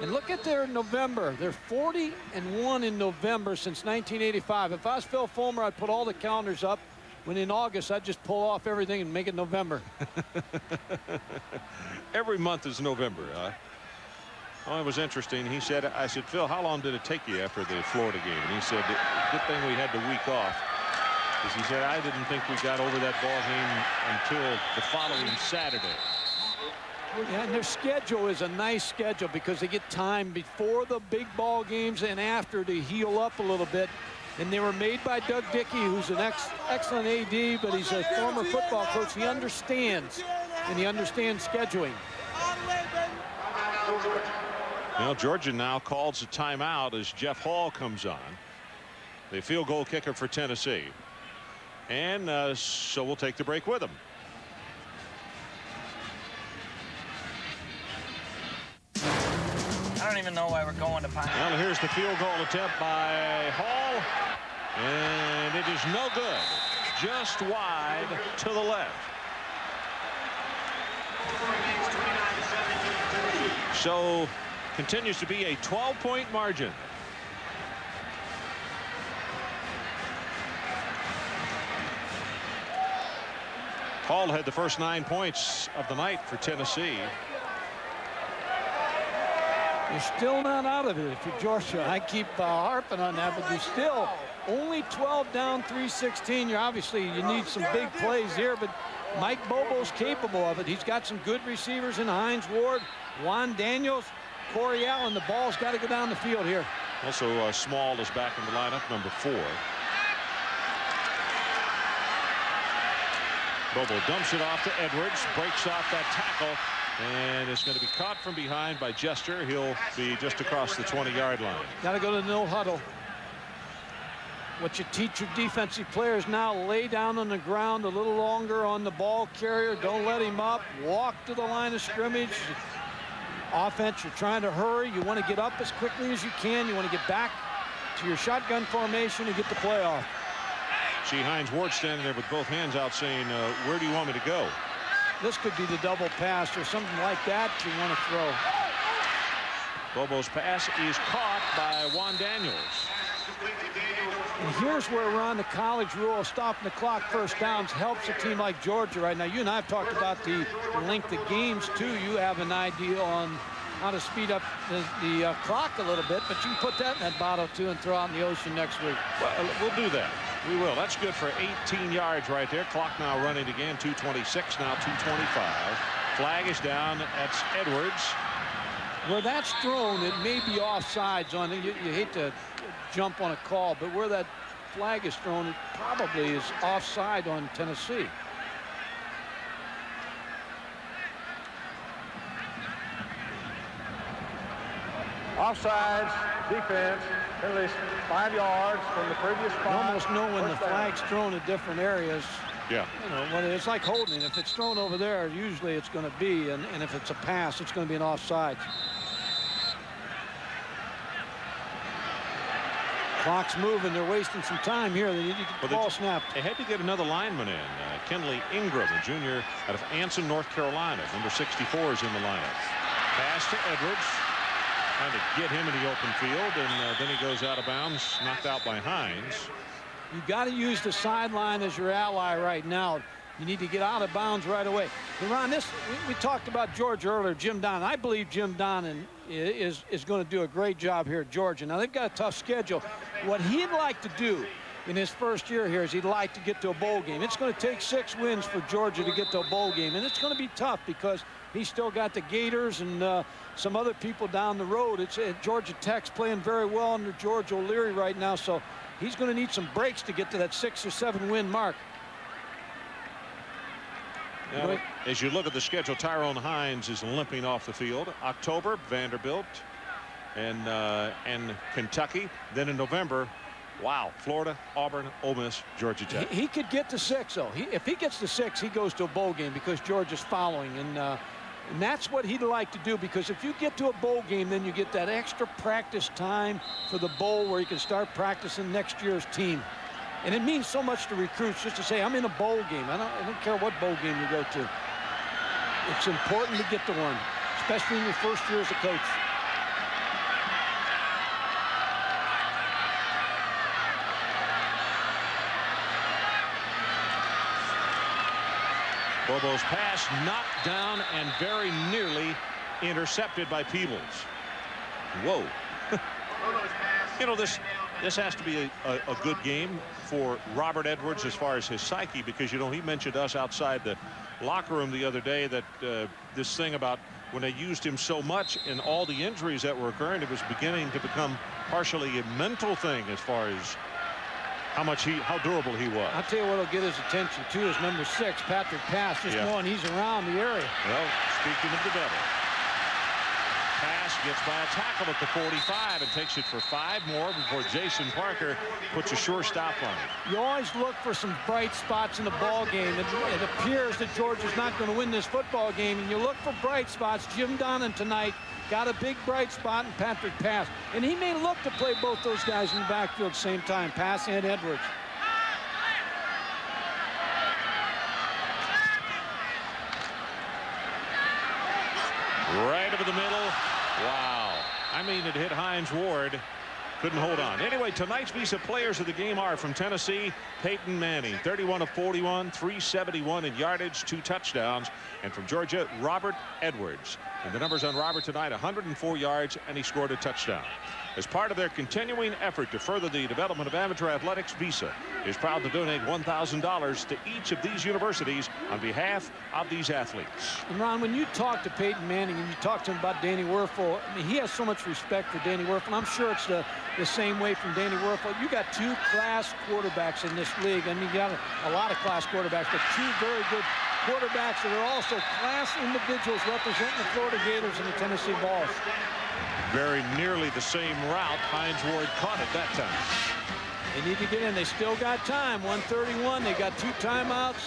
And look at their November. They're 40-1 in November since 1985. If I was Phil Fulmer, I'd put all the calendars up. When in August, I'd just pull off everything and make it November. Every month is November. Oh, it was interesting. He said, I said, Phil, how long did it take you after the Florida game? And he said, good thing we had the week off. Because he said, I didn't think we got over that ball game until the following Saturday. Yeah, and their schedule is a nice schedule because they get time before the big ball games and after to heal up a little bit. And they were made by Doug Dickey, who's an excellent AD, but he's a former football coach. He understands, and he understands scheduling. Well, Georgia now calls a timeout as Jeff Hall comes on. The field goal kicker for Tennessee. And so we'll take the break with him. I don't even know why we're going to Pine. Well, here's the field goal attempt by Hall. And it is no good. Just wide to the left. So continues to be a 12-point margin. Hall had the first 9 points of the night for Tennessee. You're still not out of it if you're Georgia. I keep harping on that, but you're still only 12 down, 3:16. You need some big plays here, but Mike Bobo's capable of it. He's got some good receivers in Hines Ward, Juan Daniels, Corey Allen. The ball's got to go down the field here. Also, Small is back in the lineup, number 4. Bobo dumps it off to Edwards, breaks off that tackle, and it's going to be caught from behind by Jester. He'll be just across the 20-yard line. Got to go to no huddle. What you teach your defensive players now, lay down on the ground a little longer on the ball carrier. Don't let him up. Walk to the line of scrimmage. Offense, you're trying to hurry. You want to get up as quickly as you can. You want to get back to your shotgun formation and get the play off. See Hines Ward standing there with both hands out saying, where do you want me to go? This could be the double pass or something like that you want to throw. Bobo's pass is caught by Juan Daniels. And here's where we're on the college rule of stopping the clock first downs helps a team like Georgia right now. You and I have talked about the length of games too. You have an idea on how to speed up the clock a little bit, but you can put that in that bottle too and throw out in the ocean next week. Well, we'll do that. We will. That's good for 18 yards right there. Clock now running again. 2:26 now. 2:25. Flag is down. That's Edwards. Where that's thrown, it may be offsides on it. You hate to jump on a call, but where that flag is thrown, it probably is offside on Tennessee. Offsides, defense, at least 5 yards from the previous spot. You almost know when the flag's thrown in different areas. Yeah. You know, when it's like holding. If it's thrown over there, usually it's going to be, and if it's a pass, it's going to be an offside. Clock's moving. They're wasting some time here. They need to get the ball snapped. They had to get another lineman in. Kenley Ingram, a junior out of Anson, North Carolina. Number 64 is in the lineup. Pass to Edwards. Trying to get him in the open field, and then he goes out of bounds, knocked out by Hines. You got to use the sideline as your ally right now. You need to get out of bounds right away. And Ron, we talked about Georgia earlier, Jim Donnan. I believe Jim Donnan is going to do a great job here at Georgia. Now, they've got a tough schedule. What he'd like to do in his first year here is he'd like to get to a bowl game. It's going to take 6 wins for Georgia to get to a bowl game, and it's going to be tough because he's still got the Gators and some other people down the road. It's Georgia Tech's playing very well under George O'Leary right now, so he's going to need some breaks to get to that 6 or 7 win mark. Now, as you look at the schedule, Tyrone Hines is limping off the field. October, Vanderbilt and Kentucky. Then in November, Wow. Florida, Auburn, Ole Miss, Georgia Tech. He could get to 6, though. If he gets to 6, he goes to a bowl game because Georgia's following. And that's what he'd like to do, because if you get to a bowl game, then you get that extra practice time for the bowl where you can start practicing next year's team. And it means so much to recruits just to say, I'm in a bowl game. I don't care what bowl game you go to. It's important to get to one, especially in your first year as a coach. Bobo's pass knocked down and very nearly intercepted by Peebles. Whoa. You know, this has to be a good game for Robert Edwards as far as his psyche, because, you know, he mentioned us outside the locker room the other day that this thing about when they used him so much and all the injuries that were occurring, it was beginning to become partially a mental thing as far as how durable he was. I'll tell you what will get his attention too is number 6, Patrick Pass, just knowing he's around the area. Well, speaking of the devil, Pass gets by a tackle at the 45 and takes it for 5 more before Jason Parker puts a sure stop on it. You always look for some bright spots in the ball game. It appears that Georgia's not going to win this football game, and you look for bright spots. Jim Donnan tonight got a big bright spot in Patrick Pass, and he may look to play both those guys in the backfield at the same time, Pass and Edwards. Right over the middle. Wow. I mean, it hit Hines Ward. Couldn't hold on. Anyway, tonight's Visa players of the game are from Tennessee, Peyton Manning, 31 of 41, 371 in yardage, 2 touchdowns. And from Georgia, Robert Edwards. And the numbers on Robert tonight, 104 yards, and he scored a touchdown. As part of their continuing effort to further the development of amateur athletics, Visa is proud to donate $1,000 to each of these universities on behalf of these athletes. And Ron, when you talk to Peyton Manning and you talk to him about Danny Werfel, I mean, he has so much respect for Danny Werfel. I'm sure it's the same way from Danny Werfel. You got 2 class quarterbacks in this league. I mean, you got a lot of class quarterbacks, but 2 very good quarterbacks that are also class individuals representing the Florida Gators and the Tennessee Vols. Very nearly the same route Hines Ward caught at that time. They need to get in. They still got time. 1:31. They got 2 timeouts.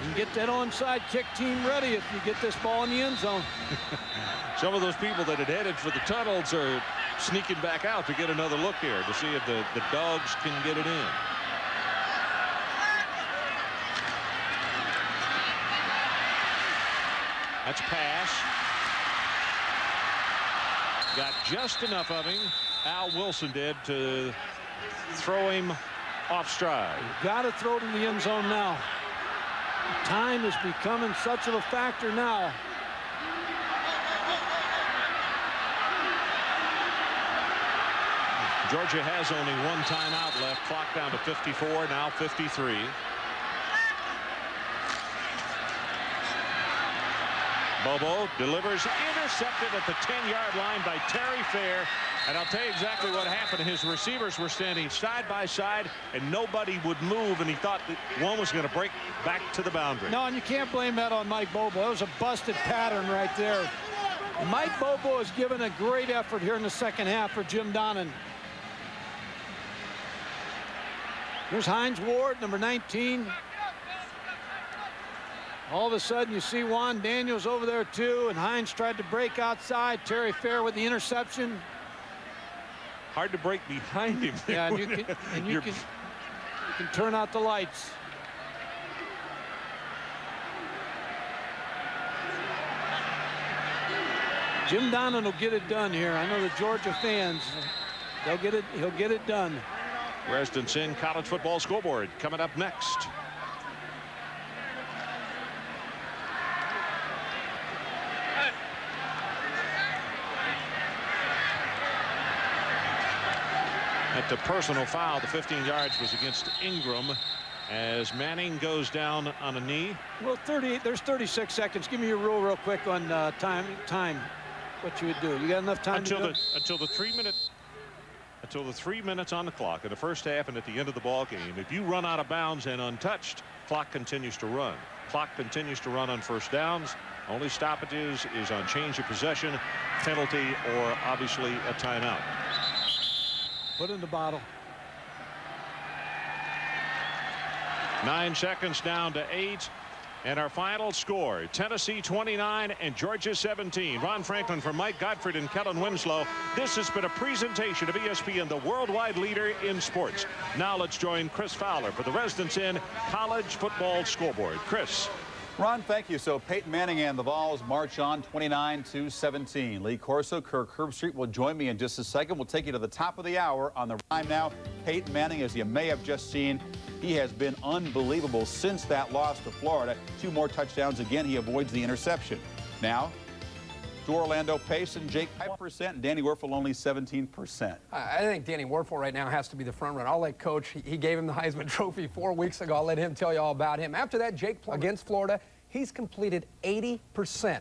You can get that onside kick team ready if you get this ball in the end zone. Some of those people that had headed for the tunnels are sneaking back out to get another look here to see if the Dogs can get it in. That's Pass. Got just enough of him, Al Wilson did, to throw him off stride. You've got to throw it in the end zone now. Time is becoming such of a factor now. Georgia has only 1 timeout left. Clock down to 54, now 53. Bobo delivers, intercepted at the 10-yard line by Terry Fair. And I'll tell you exactly what happened. His receivers were standing side by side, and nobody would move, and he thought that one was going to break back to the boundary. No, and you can't blame that on Mike Bobo. That was a busted pattern right there. Mike Bobo has given a great effort here in the second half for Jim Donnan. Here's Hines Ward, number 19. All of a sudden, you see Juan Daniels over there, too, and Hines tried to break outside. Terry Fair with the interception. Hard to break behind him. Yeah, and you can turn out the lights. Jim Donnan will get it done here. I know the Georgia fans, he'll get it done. Reston Sin College Football Scoreboard coming up next. At the personal foul, the 15 yards was against Ingram as Manning goes down on a knee. Well, there's 36 seconds. Give me your rule real quick on time. What you would do. You got enough time until the 3 minutes on the clock in the first half and at the end of the ball game. If you run out of bounds and untouched, clock continues to run. Clock continues to run on first downs. Only stoppages is on change of possession, penalty, or obviously a timeout. Put in the bottle. 9 seconds down to 8. And our final score, Tennessee 29 and Georgia 17. Ron Franklin for Mike Gottfried and Kellen Winslow. This has been a presentation of ESPN, the worldwide leader in sports. Now let's join Chris Fowler for the Residence Inn College Football Scoreboard. Chris. Ron, thank you. So Peyton Manning and the Vols march on 29-17. Lee Corso, Kirk Herbstreit will join me in just a second. We'll take you to the top of the hour on the time now. Peyton Manning, as you may have just seen, he has been unbelievable since that loss to Florida. 2 more touchdowns. Again, he avoids the interception. Now, to Orlando Pace and Jake 5%, and Danny Werfel only 17%. I think Danny Werfel right now has to be the front runner. I'll let Coach, he gave him the Heisman Trophy 4 weeks ago. I'll let him tell you all about him. After that, Jake against Florida, he's completed 80%.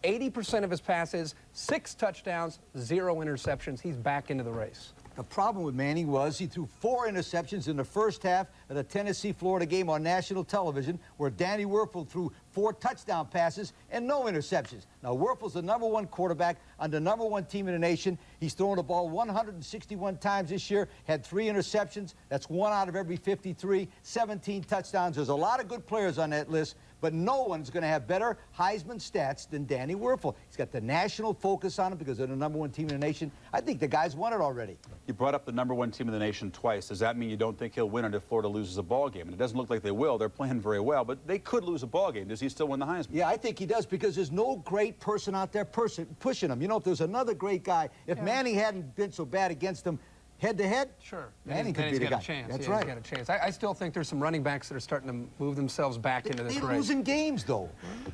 80% of his passes, 6 touchdowns, 0 interceptions. He's back into the race. The problem with Manning was he threw 4 interceptions in the first half of the Tennessee-Florida game on national television, where Danny Werfel threw 4 touchdown passes and no interceptions. Now, Werfel's the #1 quarterback on the #1 team in the nation. He's thrown the ball 161 times this year, had 3 interceptions. That's 1 out of every 53, 17 touchdowns. There's a lot of good players on that list, but no one's going to have better Heisman stats than Danny Werfel. He's got the national focus on him because they're the #1 team in the nation. I think the guy's won it already. You brought up the #1 team in the nation twice. Does that mean you don't think he'll win it if Florida loses a ball game? And it doesn't look like they will. They're playing very well, but they could lose a ball game. Does he still win the Heisman? Yeah, I think he does because there's no great person out there pushing him. You know, if there's another great guy, if Manning hadn't been so bad against him head-to-head, sure, Manning could be the guy. Chance. That's right. right. He's got a chance. I still think there's some running backs that are starting to move themselves back into this race. They're losing games, though.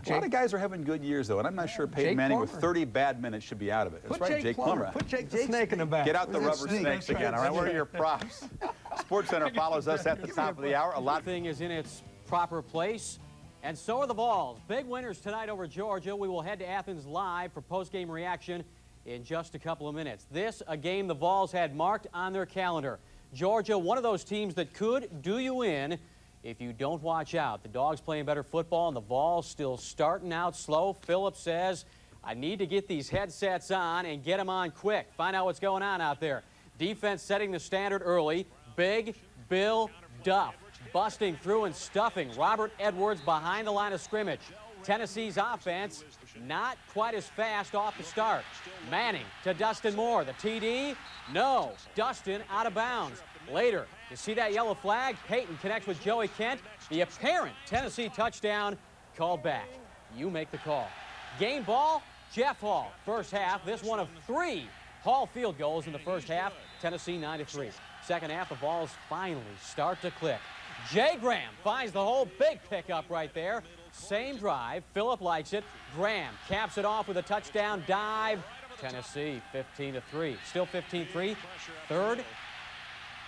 A lot of guys are having good years, though, and I'm not sure Peyton Manning with 30 bad minutes should be out of it. That's right, Jake Plummer. Put Jake the Snake in the back. Get out the rubber snakes again, all right? Where are your props? SportsCenter follows us at the top of the hour. A lot of thing is in its proper place, and so are the Vols. Big winners tonight over Georgia. We will head to Athens live for post-game reaction in just a couple of minutes. This, a game the Vols had marked on their calendar. Georgia, one of those teams that could do you in if you don't watch out. The Dogs playing better football, and the Vols still starting out slow. Phillips says, I need to get these headsets on and get them on quick. Find out what's going on out there. Defense setting the standard early. Big Bill Duff busting through and stuffing Robert Edwards behind the line of scrimmage. Tennessee's offense not quite as fast off the start. Manning to Dustin Moore. The TD? No. Dustin out of bounds. Later, you see that yellow flag? Peyton connects with Joey Kent. The apparent Tennessee touchdown called back. You make the call. Game ball, Jeff Hall. First half, this one of 3 Hall field goals in the first half. Tennessee 9-3. Second half, the Vols finally start to click. Jay Graham finds the hole. Big pickup right there. Same drive. Phillip likes it. Graham caps it off with a touchdown dive. Tennessee 15-3. Still 15-3. Third,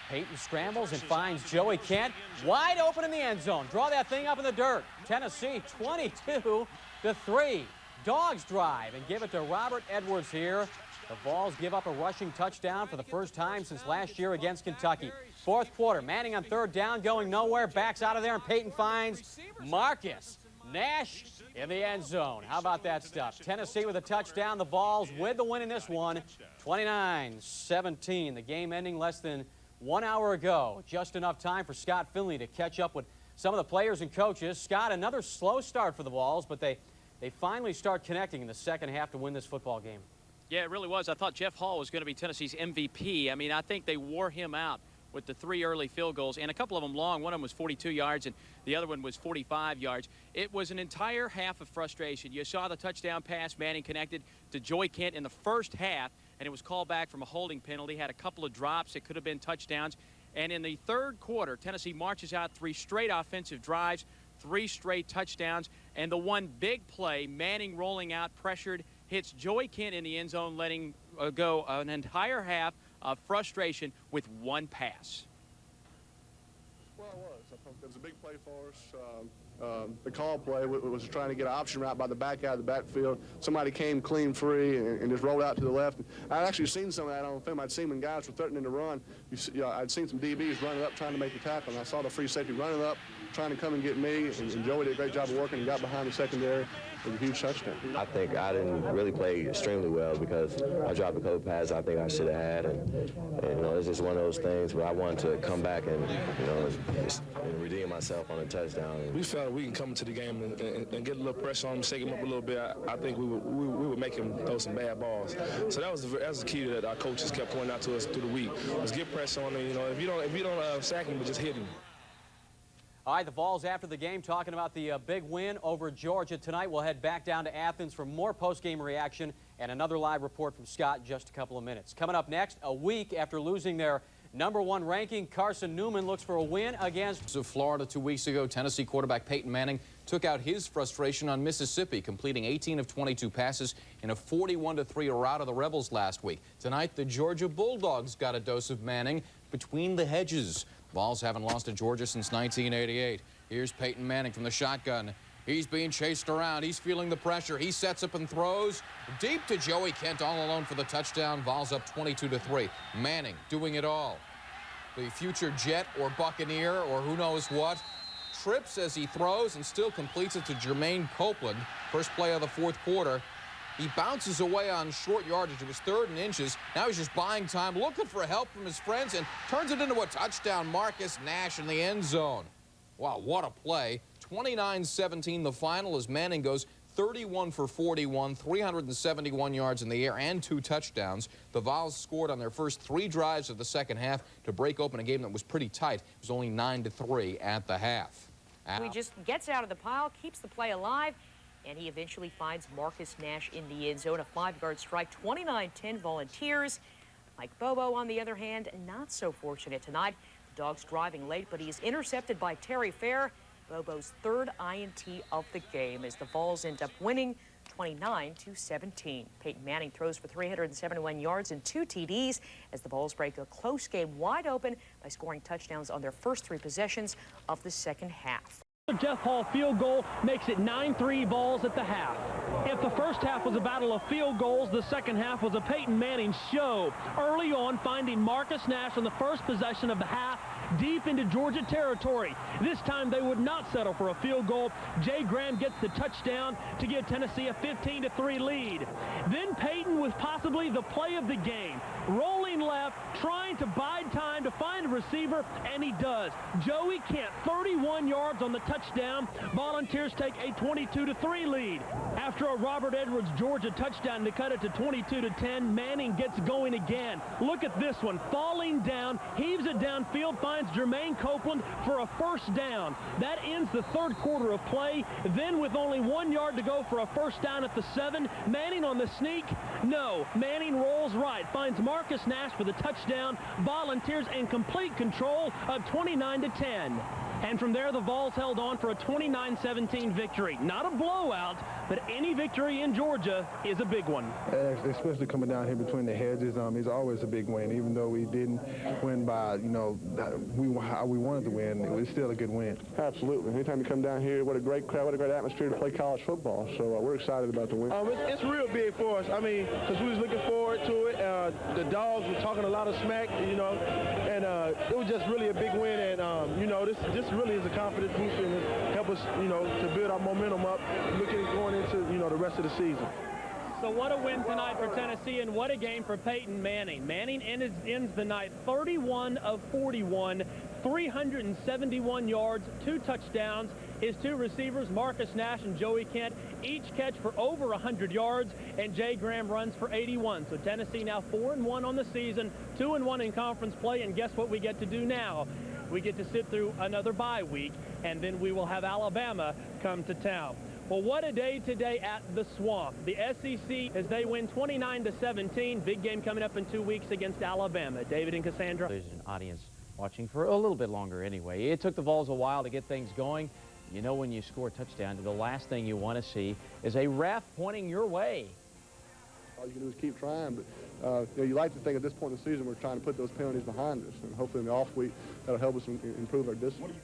Peyton scrambles and finds Joey Kent wide open in the end zone. Draw that thing up in the dirt. Tennessee 22-3. Dogs drive and give it to Robert Edwards here. The Vols give up a rushing touchdown for the first time since last year against Kentucky. Fourth quarter, Manning on third down, going nowhere, backs out of there, and Peyton finds Marcus Nash in the end zone. How about that stuff? Tennessee with a touchdown. The Vols with the win in this one, 29-17. The game ending less than 1 hour ago. Just enough time for Scott Finley to catch up with some of the players and coaches. Scott, another slow start for the Vols, but they finally start connecting in the second half to win this football game. Yeah, it really was. I thought Jeff Hall was going to be Tennessee's MVP. I mean, I think they wore him out with the 3 early field goals, and a couple of them long. One of them was 42 yards, and the other one was 45 yards. It was an entire half of frustration. You saw the touchdown pass Manning connected to Joey Kent in the first half, and it was called back from a holding penalty. Had a couple of drops. It could have been touchdowns. And in the third quarter, Tennessee marches out 3 straight offensive drives, 3 straight touchdowns, and the one big play, Manning rolling out, pressured, hits Joey Kent in the end zone, letting go an entire half of frustration with 1 pass. Well, it was. I thought it was a big play for us. The call play was trying to get an option route by the back out of the backfield. Somebody came clean free and just rolled out to the left. I'd actually seen some of that on film. I'd seen when guys were threatening to run. I'd seen some DBs running up trying to make the tackle, and I saw the free safety running up, trying to come and get me, and Joey did a great job of working and got behind the secondary. was a huge touchdown. I think I didn't really play extremely well because I dropped a couple passes I think I should have had, and you know, it's just one of those things where I wanted to come back and, you know, and redeem myself on a touchdown. We felt we can come into the game and get a little pressure on him, shake him up a little bit. I think we would make him throw some bad balls. So that was the key that our coaches kept pointing out to us through the week, was get pressure on him. You know, if you don't sack him, but just hit him. All right, the Vols after the game talking about the big win over Georgia tonight. We'll head back down to Athens for more post-game reaction and another live report from Scott in just a couple of minutes. Coming up next, a week after losing their #1 ranking, Carson Newman looks for a win against Florida 2 weeks ago. Tennessee quarterback Peyton Manning took out his frustration on Mississippi, completing 18 of 22 passes in a 41-3 rout of the Rebels last week. Tonight, the Georgia Bulldogs got a dose of Manning between the hedges. Vols haven't lost to Georgia since 1988. Here's Peyton Manning from the shotgun. He's being chased around. He's feeling the pressure. He sets up and throws deep to Joey Kent, all alone for the touchdown. Vols up 22-3. Manning doing it all. The future Jet or Buccaneer or who knows what trips as he throws and still completes it to Jermaine Copeland. First play of the fourth quarter. He bounces away on short yardage. It was 3rd and inches. Now he's just buying time, looking for help from his friends, and turns it into a touchdown. Marcus Nash in the end zone. Wow, what a play. 29-17 the final as Manning goes 31 for 41, 371 yards in the air and 2 touchdowns. The Vols scored on their first 3 drives of the second half to break open a game that was pretty tight. It was only 9-3 at the half. He just gets out of the pile, keeps the play alive, and he eventually finds Marcus Nash in the end zone. A 5-yard strike, 29-10 Volunteers. Mike Bobo, on the other hand, not so fortunate tonight. The Dogs driving late, but he is intercepted by Terry Fair. Bobo's 3rd INT of the game as the Vols end up winning 29-17. Peyton Manning throws for 371 yards and 2 TDs as the Vols break a close game wide open by scoring touchdowns on their first 3 possessions of the second half. The Jeff Hall field goal makes it 9-3 Vols at the half. If the first half was a battle of field goals, the second half was a Peyton Manning show. Early on, finding Marcus Nash on the first possession of the half deep into Georgia territory. This time they would not settle for a field goal. Jay Graham gets the touchdown to give Tennessee a 15-3 lead. Then Peyton with possibly the play of the game. Rolling left, trying to bide time to find a receiver, and he does. Joey Kent, 31 yards on the touchdown. Volunteers take a 22-3 lead. After a Robert Edwards Georgia touchdown to cut it to 22-10, Manning gets going again. Look at this one, falling down, heaves it downfield, finds Jermaine Copeland for a first down. That ends the 3rd quarter of play. Then with only 1 yard to go for a first down at the 7, Manning on the sneak. No, Manning rolls right, finds Marcus Nash for the touchdown. Volunteers in complete control of 29-10. And from there, the Vols held on for a 29-17 victory. Not a blowout, but any victory in Georgia is a big one. Especially coming down here between the hedges, it's always a big win. Even though we didn't win by, how we wanted to win, it was still a good win. Absolutely. Anytime you come down here, what a great crowd, what a great atmosphere to play college football. So we're excited about the win. It's real big for us. Because we was looking forward to it. The Dogs were talking a lot of smack, and it was just really a big win. And, this really is a confidence booster and it help us, to build our momentum up, going into, the rest of the season. So what a win tonight for Tennessee, and what a game for Peyton Manning. Manning ends the night 31 of 41, 371 yards, 2 touchdowns. His 2 receivers, Marcus Nash and Joey Kent, each catch for over 100 yards, and Jay Graham runs for 81. So Tennessee now 4-1 on the season, 2-1 in conference play, and guess what we get to do now? We get to sit through another bye week, and then we will have Alabama come to town. Well, what a day today at the Swamp. The SEC, as they win 29-17. Big game coming up in 2 weeks against Alabama. David and Cassandra. There's an audience watching for a little bit longer anyway. It took the Vols a while to get things going. You know, when you score a touchdown, the last thing you want to see is a ref pointing your way. All you can do is keep trying, but you like to think at this point in the season we're trying to put those penalties behind us, and hopefully in the off week that'll help us improve our discipline.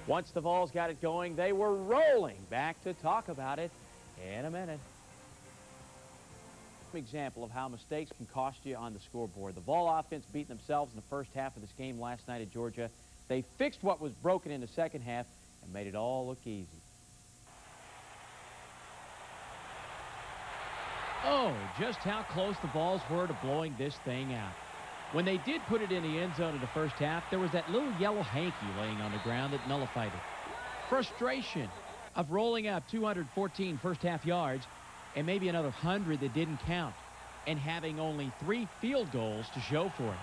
Once the Vols got it going, they were rolling. Back to talk about it in a minute. Example of how mistakes can cost you on the scoreboard. The Vol offense beat themselves in the first half of this game last night at Georgia. They fixed what was broken in the second half and made it all look easy. Oh, just how close the Vols were to blowing this thing out. When they did put it in the end zone in the first half, there was that little yellow hanky laying on the ground that nullified it. Frustration of rolling out 214 first-half yards and maybe another 100 that didn't count, and having only 3 field goals to show for it.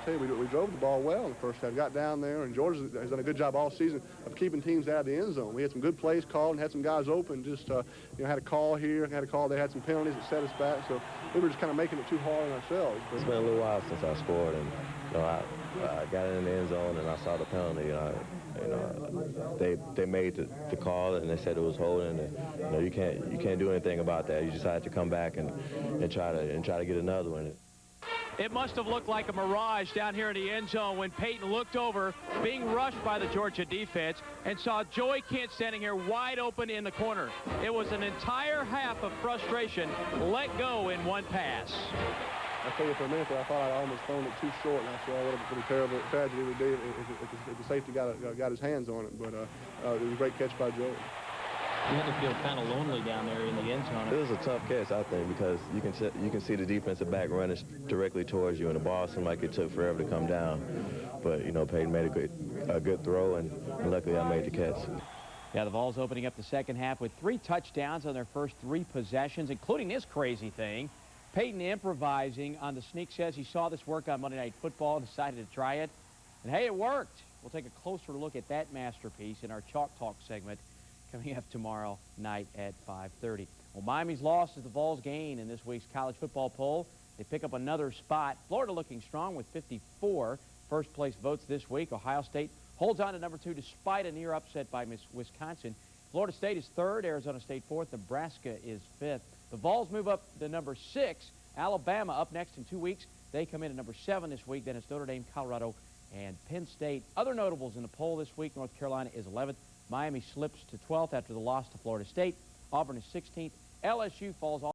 I tell you, we drove the ball well in the first half, got down there, and Georgia has done a good job all season of keeping teams out of the end zone. We had some good plays called and had some guys open, just had a call here, had a call, they had some penalties that set us back, so we were just kind of making it too hard on ourselves. It's been a little while since I scored, and I got in the end zone and I saw the penalty. They made the call and they said it was holding. And, you can't do anything about that. You just have to come back and try to get another one. It must have looked like a mirage down here in the end zone when Peyton looked over, being rushed by the Georgia defense, and saw Joey Kent standing here wide open in the corner. It was an entire half of frustration let go in one pass. I tell you, for a minute there, I thought I'd almost thrown it too short, and I saw what a terrible tragedy it would be if the safety got his hands on it. But it was a great catch by Joey. You had to feel kind of lonely down there in the end zone. It was a tough catch, I think, because you can see the defensive back running directly towards you, and the ball seemed like it took forever to come down. But Peyton made a good throw, and luckily I made the catch. Yeah, the Vols opening up the second half with 3 touchdowns on their first 3 possessions, including this crazy thing. Peyton improvising on the sneak, says he saw this work on Monday Night Football and decided to try it. And hey, it worked. We'll take a closer look at that masterpiece in our Chalk Talk segment coming up tomorrow night at 5:30. Well, Miami's loss is the Vols' gain in this week's college football poll. They pick up another spot. Florida looking strong with 54 first-place votes this week. Ohio State holds on to number 2 despite a near upset by Wisconsin. Florida State is 3rd, Arizona State 4th, Nebraska is 5th. The Vols move up to number 6. Alabama up next in 2 weeks. They come in at number 7 this week. Then it's Notre Dame, Colorado, and Penn State. Other notables in the poll this week, North Carolina is 11th. Miami slips to 12th after the loss to Florida State. Auburn is 16th. LSU falls off.